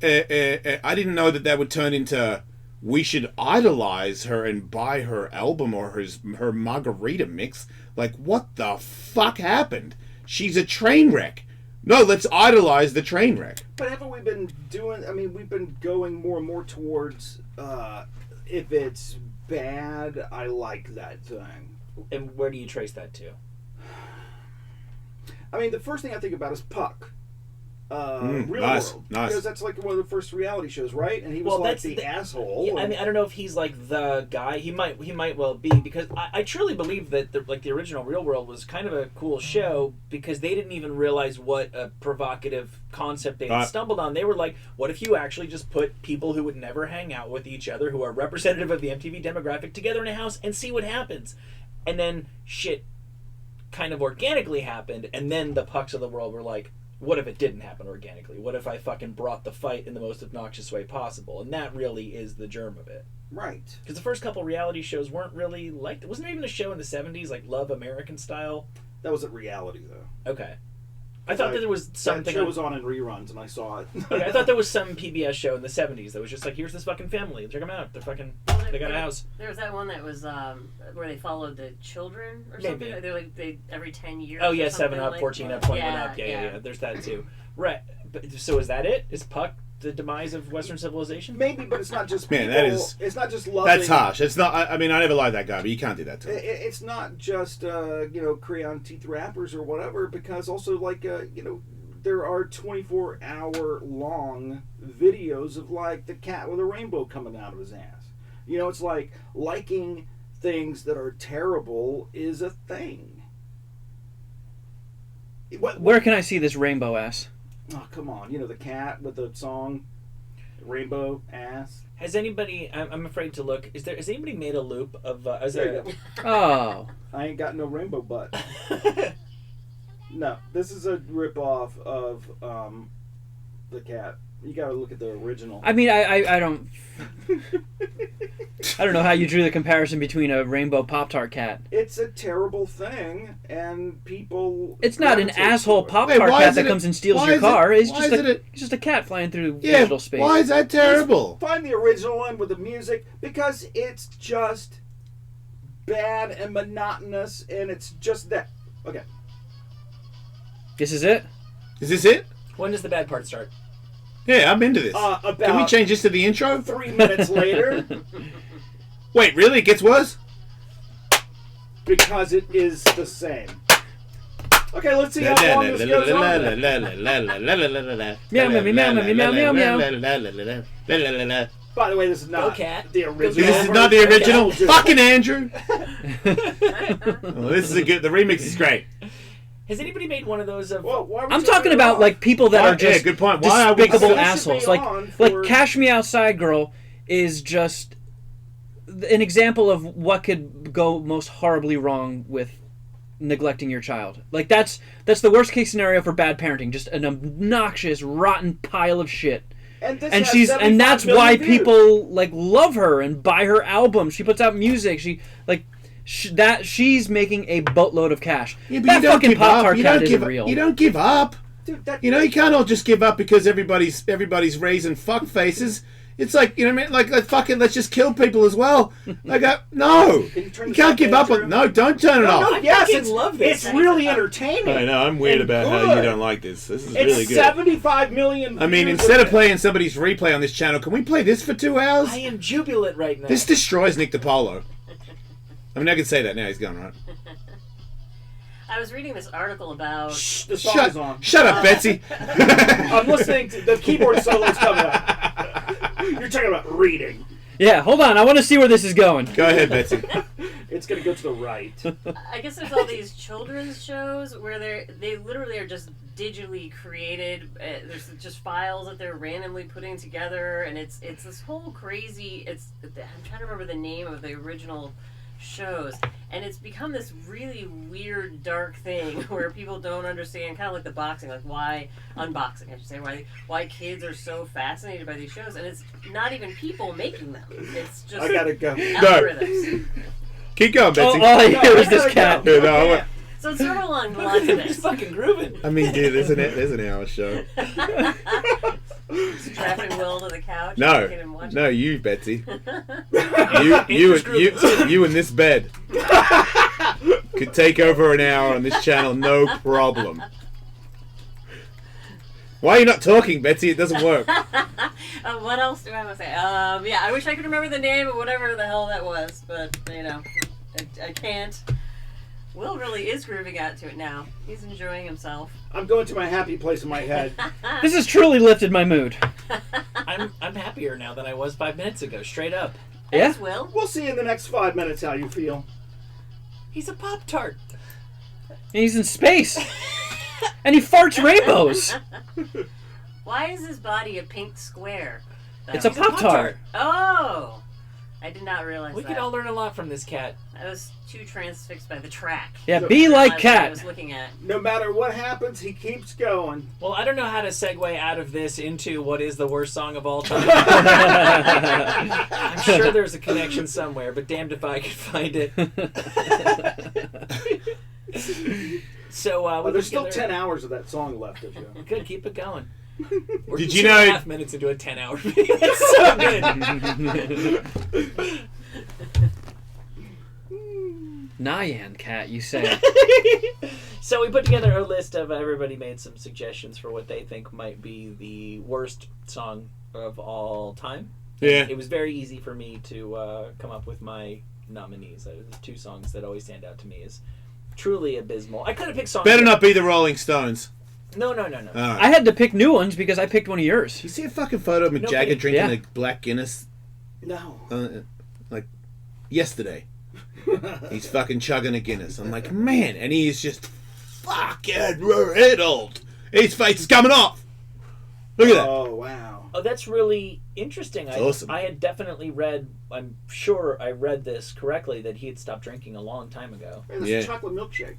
I didn't know that would turn into we should idolize her and buy her album or her margarita mix. Like, what the fuck happened? She's a train wreck. No, let's idolize the train wreck." But haven't we been doing... I mean, we've been going more and more towards if it's bad, I like that thing. And where do you trace that to? I mean, the first thing I think about is Puck. Real nice, World. nice. Because that's like one of the first reality shows, right? And he was like the asshole. Yeah, I mean, I don't know if he's like the guy. He might well be, because I truly believe that the original Real World was kind of a cool show, because they didn't even realize what a provocative concept they had stumbled on. They were like, what if you actually just put people who would never hang out with each other, who are representative of the MTV demographic, together in a house and see what happens? And then shit kind of organically happened, and then the Pucks of the world were like, what if it didn't happen organically? What if I fucking brought the fight in the most obnoxious way possible? And that really is the germ of it. Right. Because the first couple reality shows weren't really like... Wasn't there even a show in the 70s, like Love American Style? That wasn't reality, though. Okay. I thought that there was something... That show was on in reruns, and I saw it. Okay, I thought there was some PBS show in the 70s that was just like, here's this fucking family. Check them out. They're fucking... They got a house. There was that one that was where they followed the children or something. Maybe. They're like, every 10 years. Oh, yeah, or 7 Up, like, 14 Up, 21 Up. Yeah. There's that, too. Right. But, so is that it? Is Puck the demise of Western civilization? Maybe, but it's not just Man, people. that is- It's not just loving. That's harsh. It's not. I mean, I never liked that guy, but you can't do that to him. It's not just crayon teeth rappers or whatever, because also like there are 24-hour long videos of like the cat with a rainbow coming out of his ass. It's like liking things that are terrible is a thing. Where can I see this rainbow ass? Oh, come on. The cat with the song Rainbow Ass. Has anybody? I'm afraid to look. Has anybody made a loop of? There you go. Oh. I ain't got no rainbow butt. No, this is a ripoff of the cat. You gotta look at the original. I mean, I don't... I don't know how you drew the comparison between a rainbow Pop-Tart cat. It's a terrible thing, and people... It's not an gravitate asshole to it. Pop-Tart cat that comes and steals your car. It's just a cat flying through digital space. Why is that terrible? Just find the original one with the music, because it's just bad and monotonous, and it's just that. Okay. This is it? Is this it? When does the bad part start? Yeah, I'm into this. About Can we change this to the intro? 3 minutes later. Wait, really? It gets worse? Because it is the same. Okay, let's see how long this goes on. Meow, meow, meow, meow, meow, meow, meow. By the way, this is not the original. This is not the original? Fucking Andrew! Well, this is a good... The remix is great. Has anybody made one of those of... I'm talking about like people that are just good point. Why despicable I assholes. should be on Like for- Cash Me Outside Girl is just an example of what could go most horribly wrong with neglecting your child. Like that's the worst case scenario for bad parenting. Just an obnoxious, rotten pile of shit. And And she's that's why people like love her and buy her albums. She puts out music. She's making a boatload of cash. Yeah, but that you don't fucking give up. Pop-Tart You cat don't isn't give real. You don't give up. Dude, that, You can't all just give up because everybody's raising fuck faces. It's like, you know what I mean? Like fucking, let's just kill people as well. Like, no. You can't give up. No, don't turn it off. No, yes, fucking love this. It's really entertaining. I know, I'm weird and about how good. you don't like this. This is It's really good. 75 million I mean, views instead of it. playing somebody's replay on this channel, can we play this for 2 hours? I am jubilant right now. This destroys Nick DiPaolo. I mean, I can say that now. He's gone, right? I was reading this article about. Shh, the song is on. Shut up, Betsy. I'm listening to the keyboard solo's coming up. You're talking about reading. Yeah, hold on. I want to see where this is going. Go ahead, Betsy. It's going to go to the right. I guess there's all these children's shows where they literally are just digitally created. There's just files that they're randomly putting together, and it's this whole crazy. I'm trying to remember the name of the original shows, and it's become this really weird, dark thing where people don't understand, kind of like the boxing, like why unboxing, I should say, why kids are so fascinated by these shows, and it's not even people making them. It's just I gotta go. algorithms. Keep going, Betsy. All I hear is this cat. Yeah, no, I want- So it's sort of along the lines of He's this. fucking grooving. I mean, dude, there's an hour show. Strapping Will to the couch. No, making him watch no, you, Betsy. You in this bed could take over an hour on this channel, no problem. Why are you not talking, Betsy? It doesn't work. What else do I want to say? Yeah, I wish I could remember the name of whatever the hell that was, but I can't. Will really is grooving out to it now. He's enjoying himself. I'm going to my happy place in my head. This has truly lifted my mood. I'm happier now than I was 5 minutes ago, straight up. Yeah? Thanks, Will. We'll see in the next 5 minutes how you feel. He's a Pop-Tart. And he's in space. And he farts rainbows. Why is his body a pink square? It's a Pop-Tart. Oh! I did not realize We that. could all learn a lot from this cat. I was too transfixed by the track. Yeah, be like I cat. was looking at. No matter what happens, he keeps going. Well, I don't know how to segue out of this into what is the worst song of all time. I'm sure there's a connection somewhere, but damned if I could find it. So There's still 10 hours of that song left of you. Good, keep it going. We're Did just you 2.5 know- minutes into a 10-hour video. That's so good. Nyan cat, you say. So we put together a list of everybody made some suggestions for what they think might be the worst song of all time. Yeah. It was very easy for me to come up with my nominees. There's two songs that always stand out to me as truly abysmal. I could have picked songs. Better not be the Rolling Stones. No. Right. I had to pick new ones because I picked one of yours. You see a fucking photo of Mick Jagger drinking a black Guinness? No. Like yesterday. He's fucking chugging a Guinness. I'm like, man, and he's just fucking riddled. His face is coming off. Look at that. Oh, wow. Oh, that's really interesting. It's awesome. I had definitely read, I'm sure I read this correctly, that he had stopped drinking a long time ago. Hey, that's a chocolate milkshake.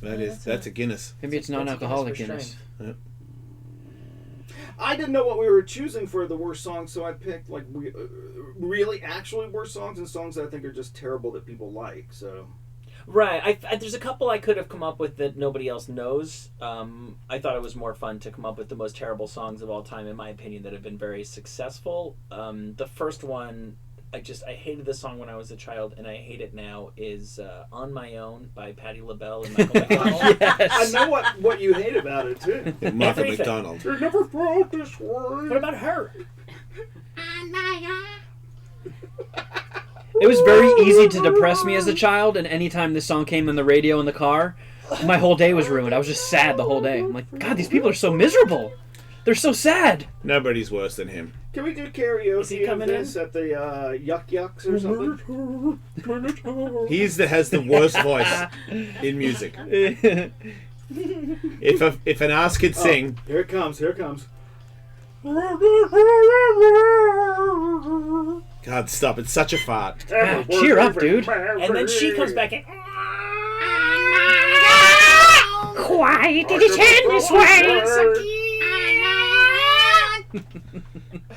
That's a Guinness. Maybe it's non-alcoholic Guinness. Yep. I didn't know what we were choosing for the worst songs, so I picked like really actually worst songs and songs that I think are just terrible that people like. So, right, there's a couple I could have come up with that nobody else knows. I thought it was more fun to come up with the most terrible songs of all time, in my opinion, that have been very successful. The first one, I hated the song when I was a child, and I hate it now, is On My Own by Patti LaBelle and Michael McDonald. Yes. I know what you hate about it, too. Michael McDonald. You never felt this way. What about her? It was very easy to depress me as a child, and anytime this song came on the radio in the car, my whole day was ruined. I was just sad the whole day. I'm like, God, these people are so miserable. They're so sad. Nobody's worse than him. Can we do karaoke of this at the Yuck Yucks or something? He's that has the worst voice in music. If an ass could sing, here it comes. God, stop! It's such a fart. God, cheer up, dude. And then she comes back in. Why did it end this way?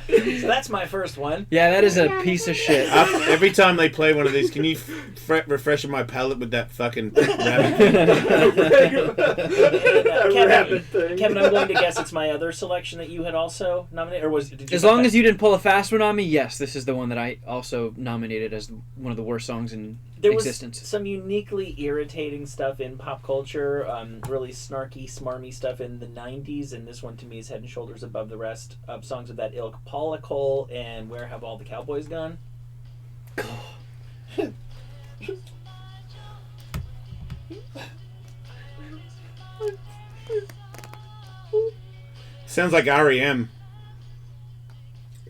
So that's my first one. Yeah, that is a piece of shit. Every time they play one of these, can you refresh my palate with that fucking rabbit? Kevin, I'm going to guess it's my other selection that you had also nominated, or did you? As long as you didn't pull a fast one on me, yes, this is the one that I also nominated as one of the worst songs in existence. Was some uniquely irritating stuff in pop culture, really snarky, smarmy stuff in the 90s, and this one to me is head and shoulders above the rest of songs of that ilk. Paula Cole and Where Have All the Cowboys Gone? Sounds like REM.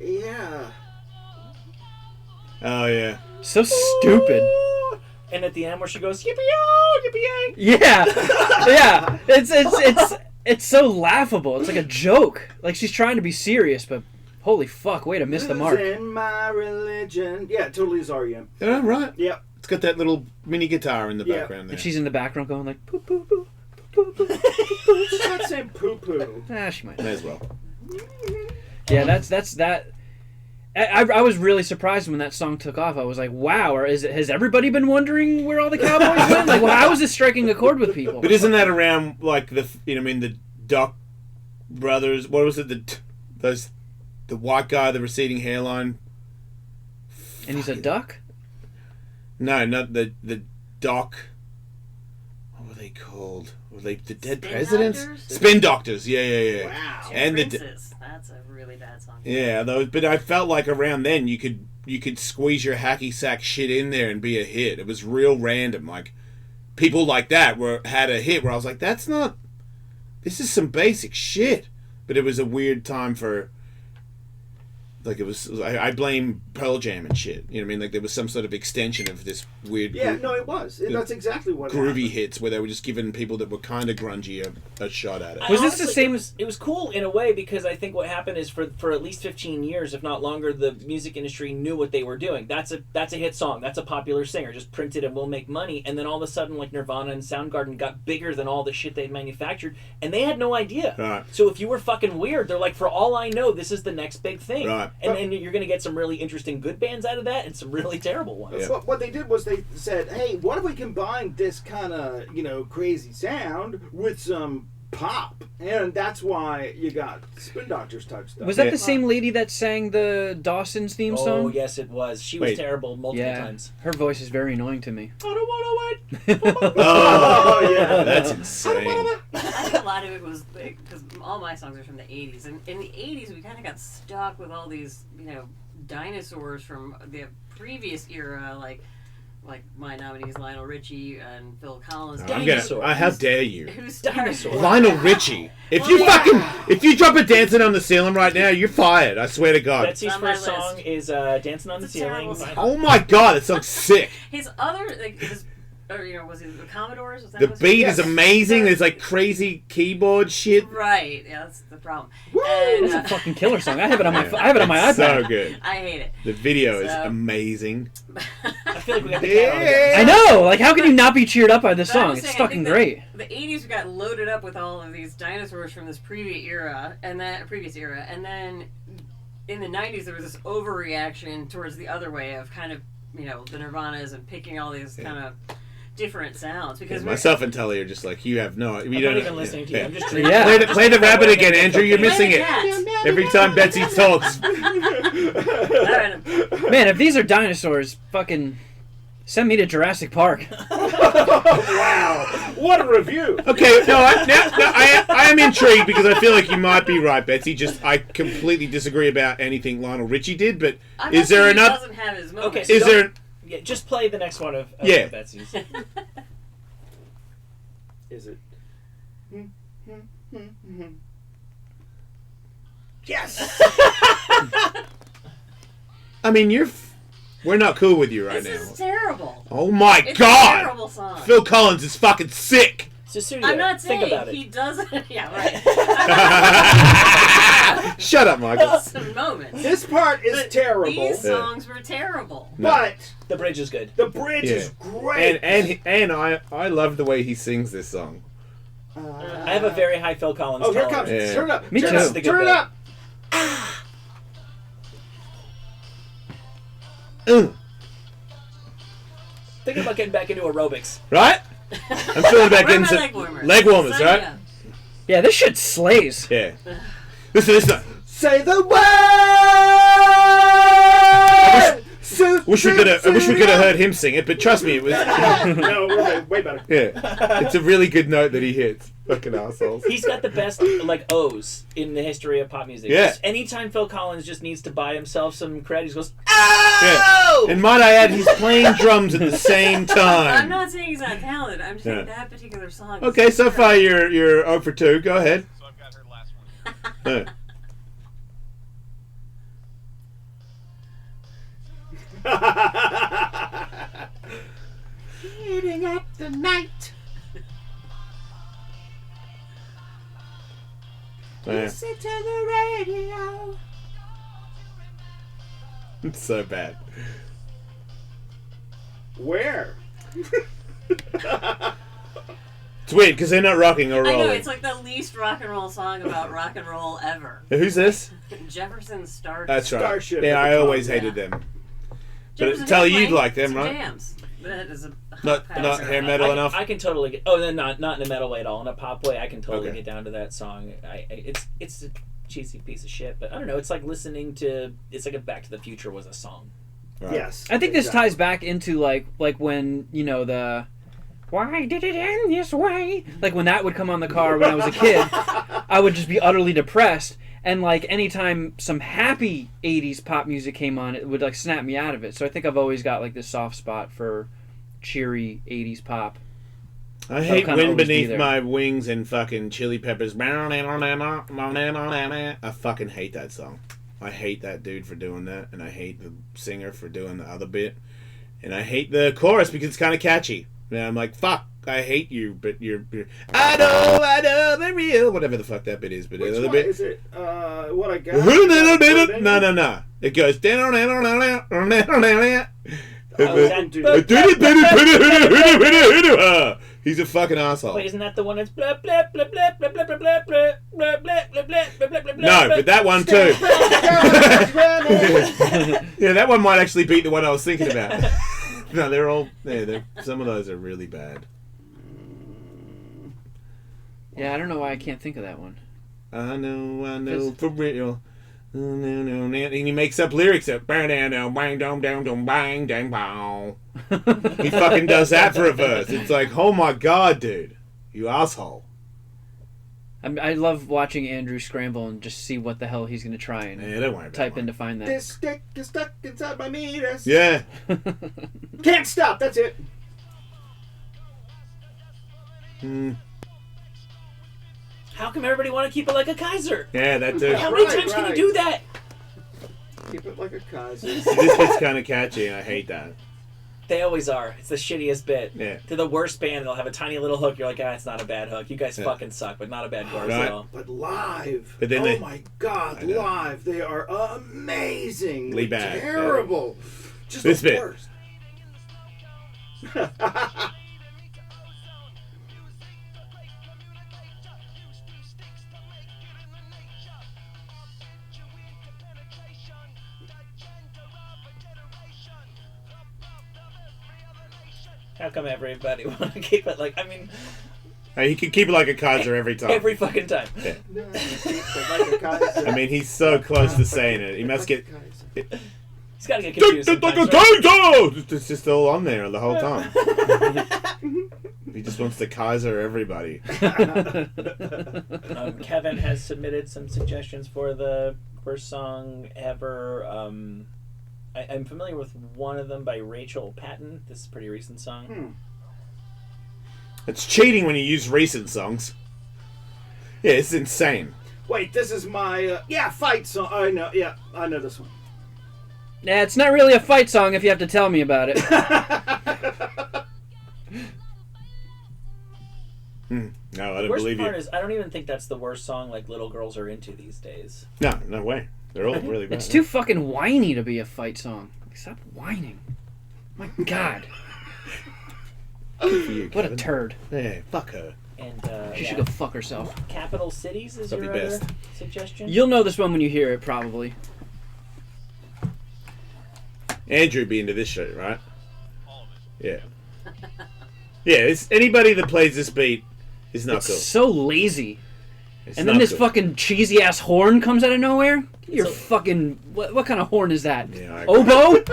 Yeah. Oh yeah. So stupid. And at the end where she goes yippee-yo, yippee-yay. Yeah, yeah. It's so laughable. It's like a joke. Like she's trying to be serious, but holy fuck, way to miss the mark. In my religion. Yeah, it totally is REM. Yeah, right. Yep. It's got that little mini guitar in the background there. And she's in the background going like poo poo poo poo poo poo. She's not saying poo poo. She might. May as well. Yeah, that's that. I was really surprised when that song took off. I was like, wow, has everybody been wondering where all the cowboys went? Like, well, how is this striking a chord with people? But isn't that around like the Doc brothers? What was it? The white guy, the receding hairline. And he's a duck? No, not the Doc. What were they called? Were they the Dead Presidents? Doctors? Spin Doctors. Yeah. Wow. And Princess. That's a really bad song. Yeah, but I felt like around then you could squeeze your hacky sack shit in there and be a hit. It was real random. Like people like that had a hit where I was like, this is some basic shit. But it was a weird time for. Like it was, I blame Pearl Jam and shit. You know what I mean? Like there was some sort of extension of this weird. Yeah, no, it was. That's exactly what. Groovy happened. hits where they were just giving people that were kind of grungy a shot at it. Was this the same? It was cool in a way because I think what happened is for at least 15 years, if not longer, the music industry knew what they were doing. That's a hit song. That's a popular singer. Just print it and we'll make money. And then all of a sudden, like Nirvana and Soundgarden got bigger than all the shit they'd manufactured, and they had no idea. Right. So if you were fucking weird, they're like, for all I know, this is the next big thing. Right. And then you're gonna get some really interesting good bands out of that, and some really terrible ones. Yeah. What they did was they said, "Hey, what if we combine this kind of crazy sound with some pop, and that's why you got Spin Doctors type stuff. Was that the same lady that sang the Dawson's theme song? Oh, yes, it was. She was terrible multiple times. Her voice is very annoying to me. I don't want to wait. Oh, yeah. That's insane. I think a lot of it was because all my songs are from the 80s, and in the 80s we kind of got stuck with all these, dinosaurs from the previous era, like my nominees Lionel Richie and Phil Collins. How dare you? Who's dinosaurs? Lionel Richie. If you drop a Dancing on the Ceiling right now, you're fired. I swear to God. Betsy's first song is Dancing on the Ceiling. Oh my God, that song's sick. His other, was it the Commodores? Was that The beat is amazing. There's like crazy keyboard shit. Right, yeah, that's the problem. It's a fucking killer song. I have it on my iPad. So good. I hate it. The video is amazing. I feel like we got the cat on again. I know. Like, how can you not be cheered up by this song? It's fucking great. The 80s got loaded up with all of these dinosaurs from this previous era, and then in the 90s there was this overreaction towards the other way of kind of, the Nirvanas and picking all these kind of different sounds because myself and Tully are just like, you have no. I'm not even listening to you. I'm just play the rabbit again, Andrew. You're missing it every time Betsy talks. Man, if these are dinosaurs, fucking send me to Jurassic Park. Wow, what a review! Okay, I am intrigued because I feel like you might be right, Betsy. I completely disagree about anything Lionel Richie did, but is there enough? Doesn't have his moments. Okay, so is there? Yeah, just play the next one of Betsy's. Is it? Yes! I mean, we're not cool with you right now. This is terrible. Oh my It's God! a terrible song. Phil Collins is fucking sick. I'm not saying saying about he it. doesn't. Yeah, right. Shut up, Michael. Some moments. This part is terrible. These songs were terrible. But the bridge is good. The bridge is great. And I love the way he sings this song. I have a very high Phil Collins. Oh, here it tolerance. comes. Yeah. Turn it up. Me Turn too. it up. Turn it up. Thinking about getting back into aerobics. Right? I'm feeling back Where are in my some leg warmers? leg warmers, Sign right? me up. Yeah, this shit slays. Yeah. Listen. Say the word. I wish we could have heard him sing it, but trust me, it was. No, we're way better. Yeah, it's a really good note that he hits. Fucking assholes. He's got the best O's in the history of pop music. Yeah. Just anytime Phil Collins just needs to buy himself some credit, he goes, Yeah. "Oh!" And might I add, he's playing drums at the same I'm time. not saying he's not talented. I'm just saying that particular song. is Okay, so terrible. far you're 0 for 2. Go ahead. So I've got her last one. Heating up the night. Listen to the radio. It's so bad. Where? It's weird because they're not rocking or I rolling. know, it's like the least rock and roll song about rock and roll ever. Who's this? Jefferson Starship. That's right. Starship Yeah, at I the top, always yeah. hated them. Jefferson But Tully, you'd Airplane, like them, some right? Jams. That is a Not hair metal enough. I can totally get. Oh, then not in a metal way at all. In a pop way, I can totally Okay. get down to that song. It's a cheesy piece of shit, but I don't know. It's like listening to. It's like if Back to the Future was a song. Right. Yes. I think this ties back into like when the why did it end this way? Like when that would come on the car when I was a kid, I would just be utterly depressed. And like anytime some happy 80s pop music came on, it would like snap me out of it. So I think I've always got like this soft spot for cheery 80s pop. I hate kinda Wind always be Beneath there. My Wings and fucking Chili Peppers. I fucking hate that song. I hate that dude for doing that, and I hate the singer for doing the other bit, and I hate the chorus because it's kind of catchy. And I'm like, fuck, I hate you, but you're I know, the real, whatever the fuck that bit is, but Which the other one bit. is it? What I got? No. It goes. He's a fucking asshole. Wait, isn't that the one that's blah blah blah blah blah blah blah blah blah blah blah blah blah blah blah? No, but that one too. Yeah, that one might actually beat the one I was thinking about. No, they're all. Yeah, some of those are really bad. Yeah, I don't know why I can't think of that one. I know, for real. And he makes up lyrics that bang down bang dong dong dong bang dang bow. He fucking does that for a verse. It's like, oh my god, dude, you asshole. I love watching Andrew scramble and just see what the hell he's gonna try and don't worry about type in to find that. This stick is stuck inside my meatus. Yeah. Can't stop. That's it. How come everybody want to keep it like a Kaiser? Yeah, that too. How many times can you do that? Keep it like a Kaiser. This bit's kind of catchy, and I hate that. They always are. It's the shittiest bit. Yeah. To the worst band, they'll have a tiny little hook. You're like, it's not a bad hook. You guys fucking suck, but not a bad chorus at all. But live, But then oh my god, live, they are amazingly bad. terrible. Just This the bit. worst. How come everybody want to keep it like? I mean, He can keep it like a Kaiser every time. every fucking time. Yeah. Like a Kaiser. I mean, he's so close to saying it. He must get. He's got to get confused. Like a sometimes, right? Kaiser! It's just all on there the whole time. He just wants to Kaiser everybody. Kevin has submitted some suggestions for the worst song ever. I'm familiar with one of them by Rachel Patton. This is a pretty recent song. It's cheating when you use recent songs. Yeah, it's insane. Wait, this is my fight song. I know. Yeah, I know this one. Yeah, it's not really a fight song if you have to tell me about it. No, I don't The worst believe part you. is I don't even think that's the worst song like little girls are into these days. No way. They're all really bad. It's too fucking whiny to be a fight song. Stop whining. My God. Good for you, What a Kevin. turd. Yeah, fuck her. And She should go fuck herself. Capital Cities is That'd your be other best. suggestion? You'll know this one when you hear it, probably. Andrew be into this shit, right? Yeah. Yeah, it's anybody that plays this beat is not It's cool. so lazy. It's And then not this good. fucking cheesy ass horn comes out of nowhere. You're fucking. What kind of horn is that? Yeah, I agree. Oboe?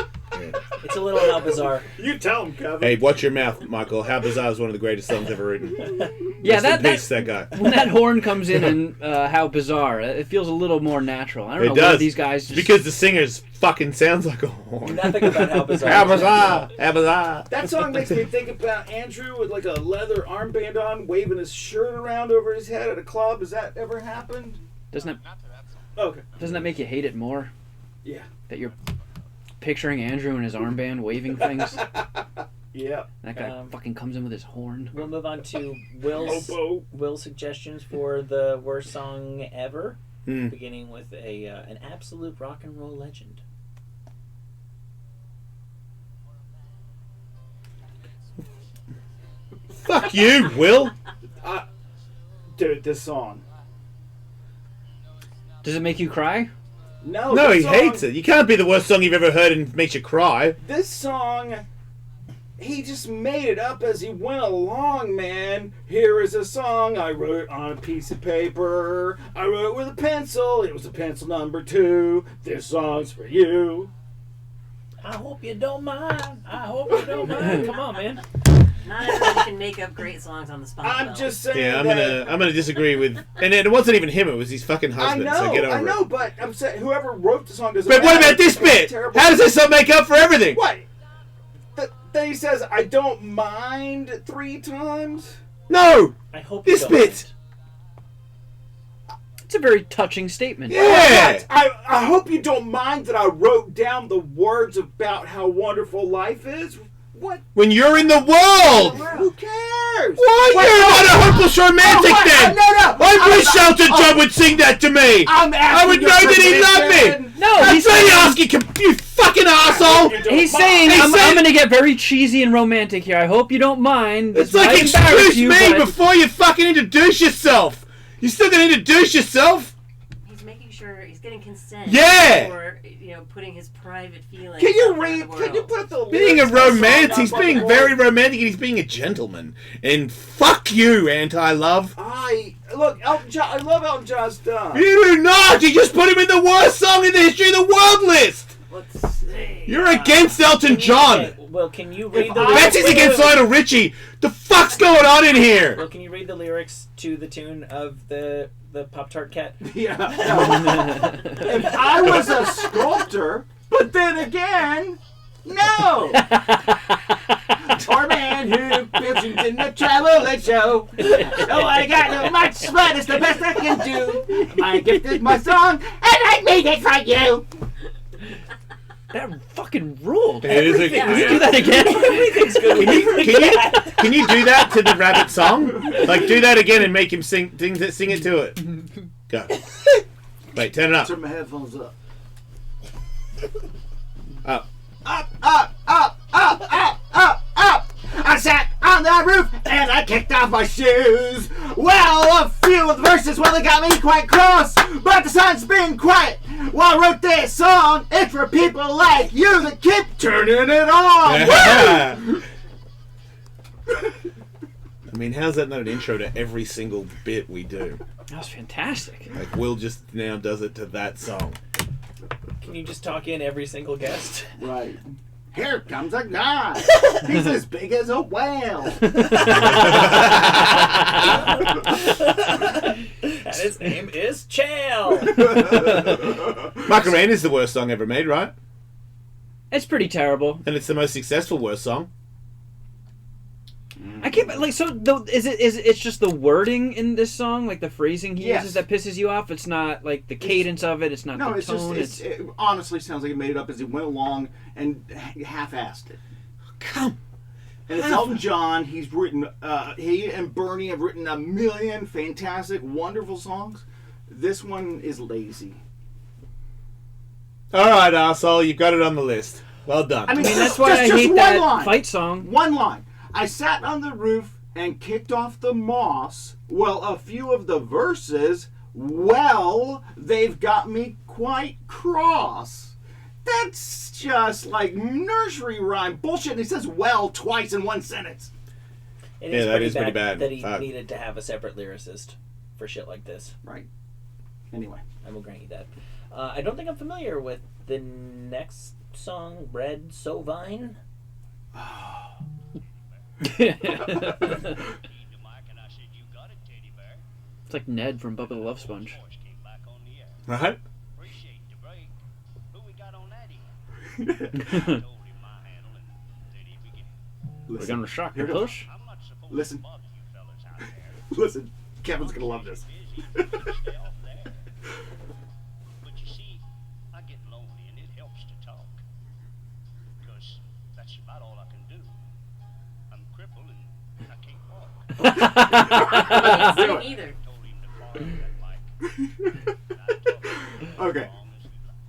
It's a little how bizarre. You tell him, Kevin. Hey, watch your mouth, Michael. How Bizarre is one of the greatest songs ever written. Yeah, Rest in peace, that guy. when that horn comes in and How Bizarre, it feels a little more natural. I don't know It does. why these guys just... Because the singer's fucking sounds like a horn. Nothing about How Bizarre. How Bizarre! How Bizarre! That song makes me think about Andrew with like a leather armband on, waving his shirt around over his head at a club. Has that ever happened? Doesn't Okay. that make you hate it more? Yeah. That you're picturing Andrew and his armband waving things? Yeah. That guy fucking comes in with his horn. We'll move on to Will's suggestions for the worst song ever, beginning with an absolute rock and roll legend. Fuck you, Will! Dude, this song. Does it make you cry? No, No, this he song, hates it. You can't be the worst song you've ever heard and makes you cry. This song, he just made it up as he went along, man. Here is a song I wrote on a piece of paper. I wrote it with a pencil. It was a pencil number 2. This song's for you. I hope you don't mind. I hope you don't mind. Come on, man. Not everyone can make up great songs on the spot. I'm though. just saying Yeah, that. I'm gonna disagree with. And it wasn't even him; it was his fucking I husband. know, so get over I know, it. but I'm saying whoever wrote the song doesn't But what matter. about this It's bit? terrible. How does this song make up for everything? What? Then he says, "I don't mind" 3 times. No, I hope this you don't bit. It's a very touching statement. Yeah. What? I hope you don't mind that I wrote down the words about how wonderful life is. What? When you're in the world. Who cares? Why? You're not a hopeless romantic then. No. I wish Elton John would sing that to me. I'm I would asking know your that he loved permission. me. No, That's he's what saying, you're asking, you fucking asshole. he's saying He I'm said- going to get very cheesy and romantic here. I hope you don't mind. It's This like, might embarrass excuse you, me but- before you fucking introduce yourself. You still gonna introduce yourself? He's making sure he's getting consent. Yeah. For putting his private feelings. Can you out there in read? the Can you world. put the Being a lyrics of the song romance, up he's on the being board? very romantic and he's being a gentleman. And fuck you, anti-love. I look, Elton John. I love Elton John's stuff. You do not! You just put him in the worst song in the history of the world list! Let's see. You're against Elton John! Well, can you read If the I- lyrics? Betsy's against Lionel Richie! The fuck's going on in here? Well, can you read the lyrics to the tune of the Pop-Tart Cat? Yeah. If I was a sculptor, but then again, no. Or man who builds in the traveling show. Oh, I got no much, but it's the best I can do. My gift is my song, and I made it for you. That fucking ruled. It is a, Do that again. Everything's good. Can you do that to the rabbit song? Like, do that again and make him sing it to it. Go. Wait, turn it up. Turn my headphones up. Up. Up, up, up, up, up, up, up. I sat on the roof and I kicked off my shoes. Well, a few of the verses, well, they got me quite cross. But the sun's been quiet while I wrote this song. It's for people like you that keep turning it on. Woo! I mean, how's that not an intro to every single bit we do? That was fantastic. Like, Will just now does it to that song. Can you just talk in every single guest? Right. Here comes a guy. He's as big as a whale. And his name is Chael. Macarena is the worst song ever made, right? It's pretty terrible. And it's the most successful worst song. I can't like so. It's just the wording in this song, like the phrasing he Yes. uses, that pisses you off. It's not like the cadence of it. It's not No, the it's tone. just, it honestly sounds like he made it up as he went along and half-assed it. Come. And it's Elton John. He's written, he and Bernie have written a million fantastic, wonderful songs. This one is lazy. All right, arsehole, you've got it on the list. Well done. I mean, that's why I hate one that line. fight song. One line. I sat on the roof and kicked off the moss. Well, a few of the verses, well, they've got me quite cross. That's just like nursery rhyme bullshit. And he says well twice in one sentence. It Yeah, that is pretty bad. that he Fuck. needed to have a separate lyricist for shit like this. Right. Anyway. I will grant you that. I don't think I'm familiar with the next song, Red Sovine. It's like Ned from Bubba the Love Sponge. Right? We're gonna shock Here the it goes. push. Listen. Listen. Kevin's gonna love this. But you see, I get lonely and it helps to talk. Because that's about all I can do. I'm crippled and I can't walk. Sing either. Okay.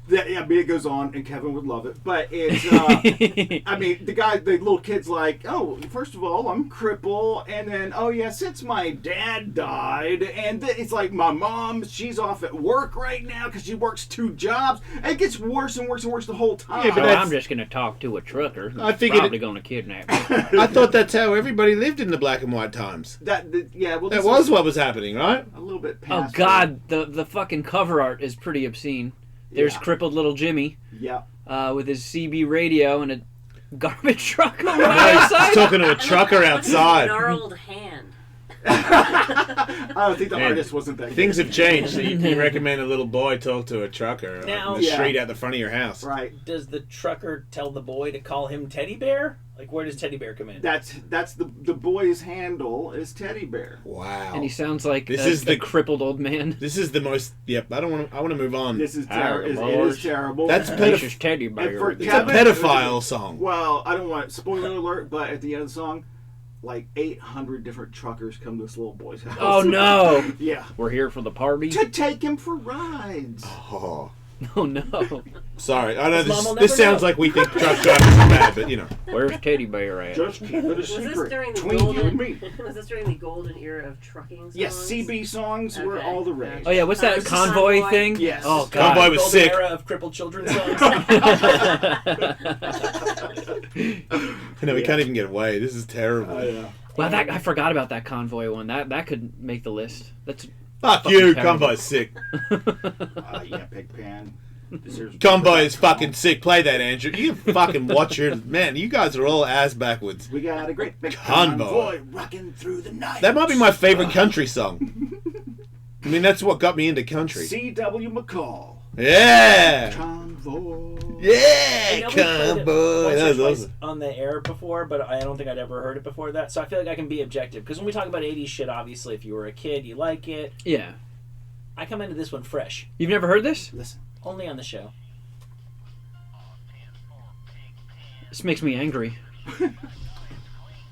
Yeah, I mean, it goes on, and Kevin would love it. But it's, I mean, the little kid's like, oh, first of all, I'm crippled. And then, oh, yeah, since my dad died. And then it's like, my mom, she's off at work right now because she works 2 jobs. And it gets worse and worse and worse the whole time. Yeah, but I'm just gonna talk to a trucker. I figured probably gonna kidnap me. I thought that's how everybody lived in the black and white times. Yeah, well, That this was is what was happening, right? a little bit Oh past. God, the fucking cover art is pretty obscene. There's Yeah. crippled little Jimmy Yeah. with his CB radio and a garbage truck on the He's outside. talking to a trucker outside. Gnarled hand. I don't think the Man, artist wasn't that Things good. have changed. So you recommend a little boy talk to a trucker Now- in the Yeah. street out the front of your house. Right. Does the trucker tell the boy to call him Teddy Bear? Like, where does Teddy Bear come in? That's the boy's handle is Teddy Bear. Wow. And he sounds like This a, is the- a crippled old man. This is the most. Yep. I want to move on. This is Hi, terrible. It boys. is terrible. That's This is Teddy And Bear. for It's a Kevin- pedophile song. Well, I don't want spoiler alert, but at the end of the song, like 800 different truckers come to this little boy's house. Oh no! Yeah. We're here for the party. To take him for rides. Oh, Oh no! sorry. I know His mom will this never sounds know. like we think truck drivers are bad, but you know. Where's Teddy Bear at? Just keep it a Was this secret during the between you and golden? me. Was this during the golden era of trucking songs? Yes, CB songs were Okay. all the rage. Oh yeah, what's that Convoy. convoy thing? Yes. Oh god. Convoy was Golden sick. era of crippled children's songs. I know we can't even get away. This is terrible. Yeah. Well, I forgot about that Convoy one. That could make the list. That's Fuck you, Convoy's sick. Yeah, Pigpan. Convoy is fucking sick. Play that, Andrew. You fucking watch your... Man, you guys are all ass backwards. We got a great big Convoy rocking through the night. That might be my favorite country song. I mean, that's what got me into country. C.W. McCall. Yeah! Convoy. Yeah! Convoy. That was awesome. On the air before, but I don't think I'd ever heard it before that. So I feel like I can be objective. Because when we talk about 80s shit, obviously, if you were a kid, you like it. Yeah. I come into this one fresh. You've never heard this? Listen. Only on the show. This makes me angry.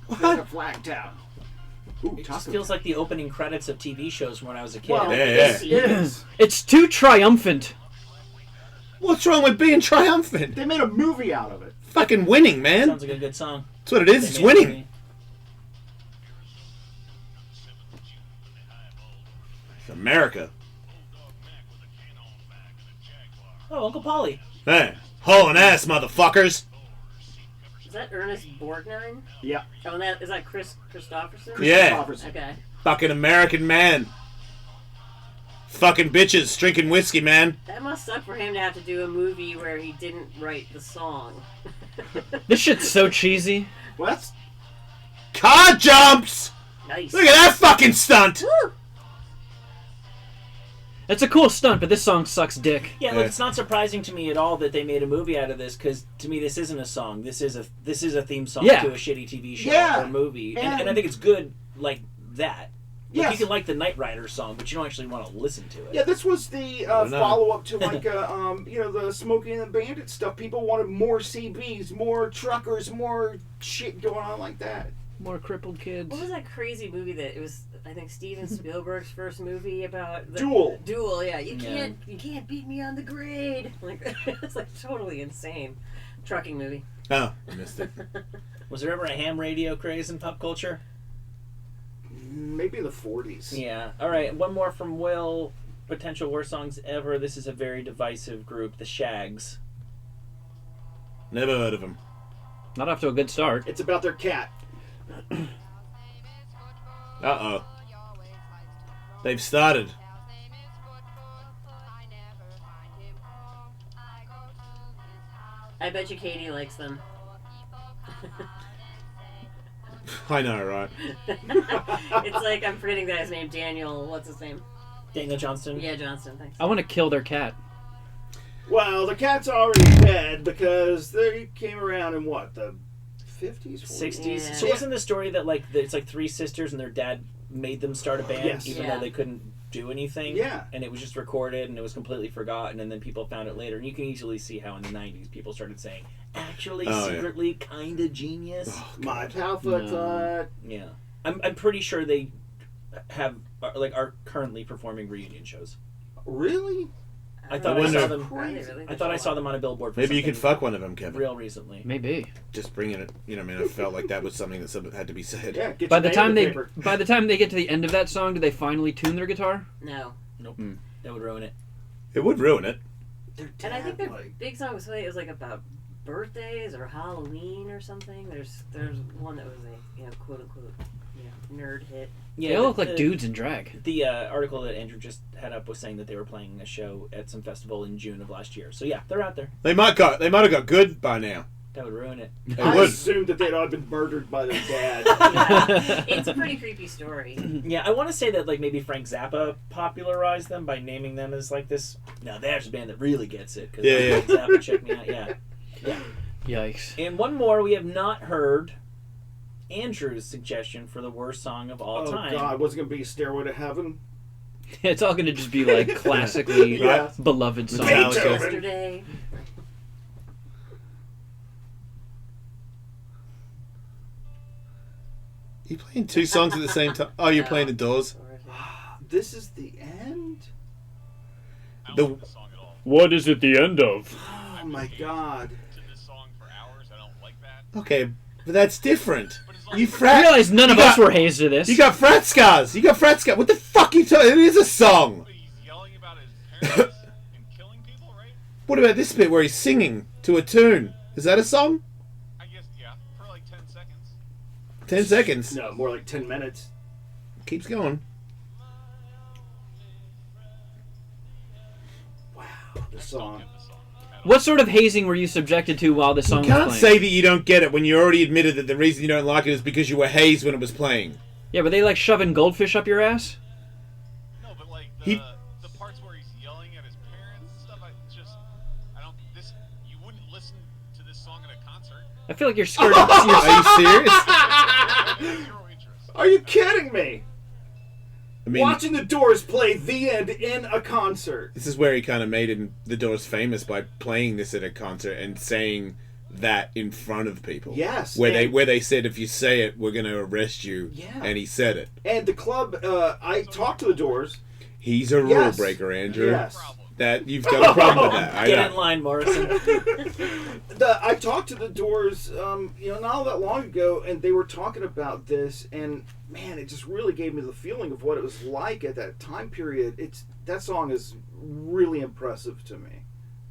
What? Flagtown. Ooh, It just feels like the opening credits of TV shows from when I was a kid. Well, Yeah, this is. It's too triumphant. What's wrong with being triumphant? They made a movie out of it. Fucking winning, man. Sounds like a good song. That's what it is. They It's made a winning. movie. It's America. Oh, Uncle Polly. Hey, hauling ass, motherfuckers. Is that Ernest Borgnine? Yeah. Oh, and is that Chris Christopherson? Yeah. Okay. Fucking American man. Fucking bitches drinking whiskey, man. That must suck for him to have to do a movie where he didn't write the song. This shit's so cheesy. Well, that's... Car jumps! Nice. Look at that fucking stunt! Woo! It's a cool stunt, but this song sucks dick. Yeah, look, it's not surprising to me at all that they made a movie out of this, because to me this isn't a song. This is a theme song Yeah. to a shitty TV show Yeah. or movie, and And- I think it's good like that. Like, Yes. you can like the Knight Rider song, but you don't actually want to listen to it. Yeah, this was the don't know. follow-up to, like, the Smokey and the Bandit stuff. People wanted more CBs, more truckers, more shit going on like that. More crippled kids. What was that crazy movie that it was? I think Steven Spielberg's first movie about the Duel. Duel, yeah. You can't beat me on the grade. Like it's like totally insane. Trucking movie. Oh, I missed it. Was there ever a ham radio craze in pop culture? Maybe the 40s. Yeah. All right, one more from Will. Potential worst songs ever. This is a very divisive group, the Shags. Never heard of him. Not off to a good start. It's about their cat. Uh-oh. They've started. I bet you Katie likes them. I know, right? It's like I'm forgetting that his name. Daniel. What's his name? Daniel Johnston. Yeah, Johnston. Thanks. I want to kill their cat. Well, the cat's already dead because they came around in what, the 50s? 60s. Yeah. So wasn't the story that like it's like three sisters and their dad made them start a band Yes. even Yeah. though they couldn't do anything? Yeah. And it was just recorded and it was completely forgotten and then people found it later. And you can easily see how in the 90s people started saying, actually, Oh, yeah. secretly, kind of genius. My pal thought. Yeah. I'm pretty sure they are currently performing reunion shows. Really? I thought I saw them. Really? I thought I saw them on a billboard. For Maybe you could something fuck one of them, Kevin. real recently. Maybe. Just bringing it. You know, I mean, I felt like that was something that had to be said. Yeah, get By your the name time in they paper. by the time they get to the end of that song, do they finally tune their guitar? No. Nope. That would ruin it. It would ruin it. Their And I think their dad, like, big song was it was like about birthdays or Halloween or something. There's one that was a quote unquote nerd hit. Yeah, They all look like dudes in drag. The article that Andrew just had up was saying that they were playing a show at some festival in June of last year. So yeah, they're out there. They might have got good by now. That would ruin it. It I would. assumed that they'd all been murdered by their dad. It's a pretty creepy story. Yeah, I want to say that like maybe Frank Zappa popularized them by naming them as like this. Now there's a band that really gets it. Cause Yeah. Frank Zappa, check me out. Yeah. Yikes. And one more we have not heard. Andrew's suggestion for the worst song of all Oh, time. God. Was it going to be Stairway to Heaven? It's all going to just be like classically Yeah. beloved songs. Metallica. Yesterday. You playing two songs at the same time? Oh, you're playing the Doors. This is the end? The What is at the end of? Oh, my God. okay, but that's different. You I frat. realize none of you us got- were hazed to this. You got frat scars. You got frat scars. What the fuck you talking? It is a song. He's yelling about his parents and killing people, right? What about this bit where he's singing to a tune? Is that a song? I guess, yeah, for like 10 seconds. 10 seconds. No, more like 10 minutes. Keeps going. Wow, this song. What sort of hazing were you subjected to while the song You can't was playing? say that you don't get it when you already admitted that the reason you don't like it is because you were hazed when it was playing. Yeah, but they like shoving goldfish up your ass? No, but like He- the parts where he's yelling at his parents and stuff, you wouldn't listen to this song at a concert. I feel like you're skirting. Are you serious? Zero interest. Are you kidding me? I mean, Watching the Doors play The End in a concert. this is where he kind of made the Doors famous by playing this at a concert and saying that in front of people. Yes, Where and- they said, if you say it, we're going to arrest you. Yeah. And he said it. And the club, I talked to the Doors. He's a rule Yes. breaker, Andrew. Yes. That you've got a problem with that. I Get know. in line, Morrison. I talked to the Doors, not all that long ago, and they were talking about this, and man, it just really gave me the feeling of what it was like at that time period. That song is really impressive to me.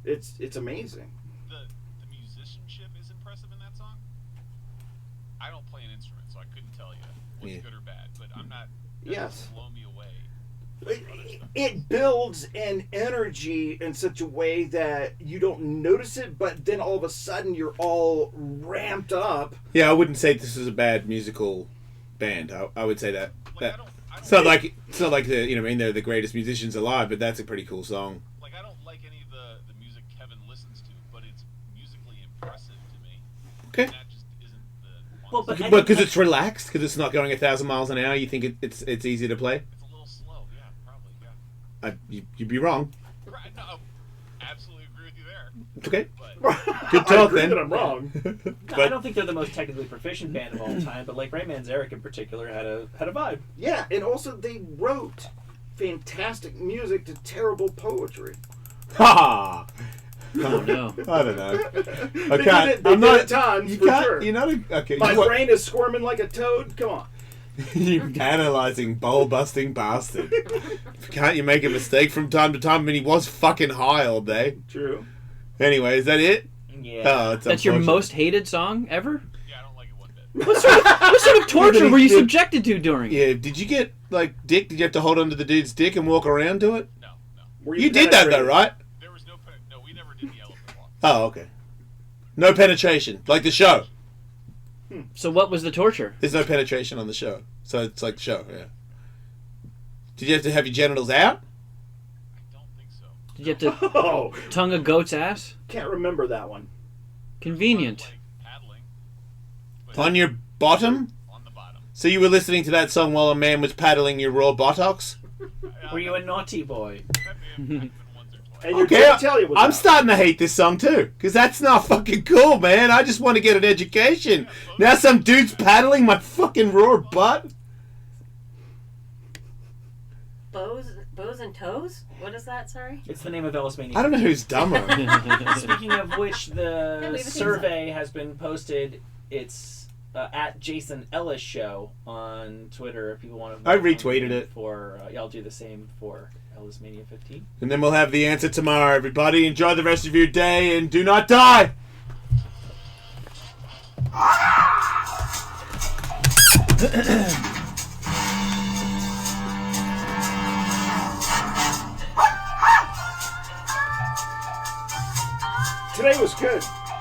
It's amazing. The musicianship is impressive in that song. I don't play an instrument, so I couldn't tell you what's good or bad. But I'm not. That Yes. doesn't blow me away. It builds an energy in such a way that you don't notice it, but then all of a sudden you're all ramped up. Yeah, I wouldn't say this is a bad musical band. I would say that. Like, that it's not like they're the greatest musicians alive, but that's a pretty cool song. Like I don't like any of the music Kevin listens to, but it's musically impressive to me. Okay. And that just isn't the. Well, but I But because think- it's relaxed, because it's not going 1,000 miles an hour, you think it's easy to play? It's a little slow. Yeah, probably. Yeah. You'd be wrong. Right. No, absolutely agree with you there. Okay. But Good I talk agree then. that I'm wrong. No, I don't think they're the most technically proficient band of all time, but like Ray Manzarek in particular had a vibe. Yeah, and also they wrote fantastic music to terrible poetry. Ha! Oh no. I don't know. They I can't. did it- they I'm did not. it times, you for can't. sure. You're not. Okay. My you, brain is squirming like a toad. Come on. you analyzing, bowl busting bastard. Can't you make a mistake from time to time? I mean, he was fucking high all day. True. Anyway, is that it? Yeah. Oh, it's That's your unfortunate. most hated song ever? yeah, I don't like it one bit. What sort of torture were you subjected to during it? Yeah. Did you get dick? Did you have to hold onto the dude's dick and walk around to it? No, no. Were You did that though, penetrated? right? There was no. No, we never did the elephant walk. Oh, okay. No penetration, like the show. So what was the torture? There's no penetration on the show, so it's like the show. Yeah. Did you have to have your genitals out? I don't think so. Did you have to Oh, tongue a goat's ass? can't remember that one. Convenient. Like paddling. But On your bottom? on the bottom. So you were listening to that song while a man was paddling your raw buttocks? Were you a naughty boy? That may have happened once or twice. And your Okay, genitalia was I'm out. starting to hate this song too, because that's not fucking cool, man. I just want to get an education. Now some dude's paddling my fucking raw butt? Bows and toes? What is that? Sorry. It's the name of Ellismania. I don't know who's dumber. Speaking of which, Yeah, the we have a theme survey has been posted. It's at Jason Ellis Show on Twitter. If people want to, I retweeted it. For I'll do the same for Ellismania 15. And then we'll have the answer tomorrow, everybody. Enjoy the rest of your day and do not die! Today was good.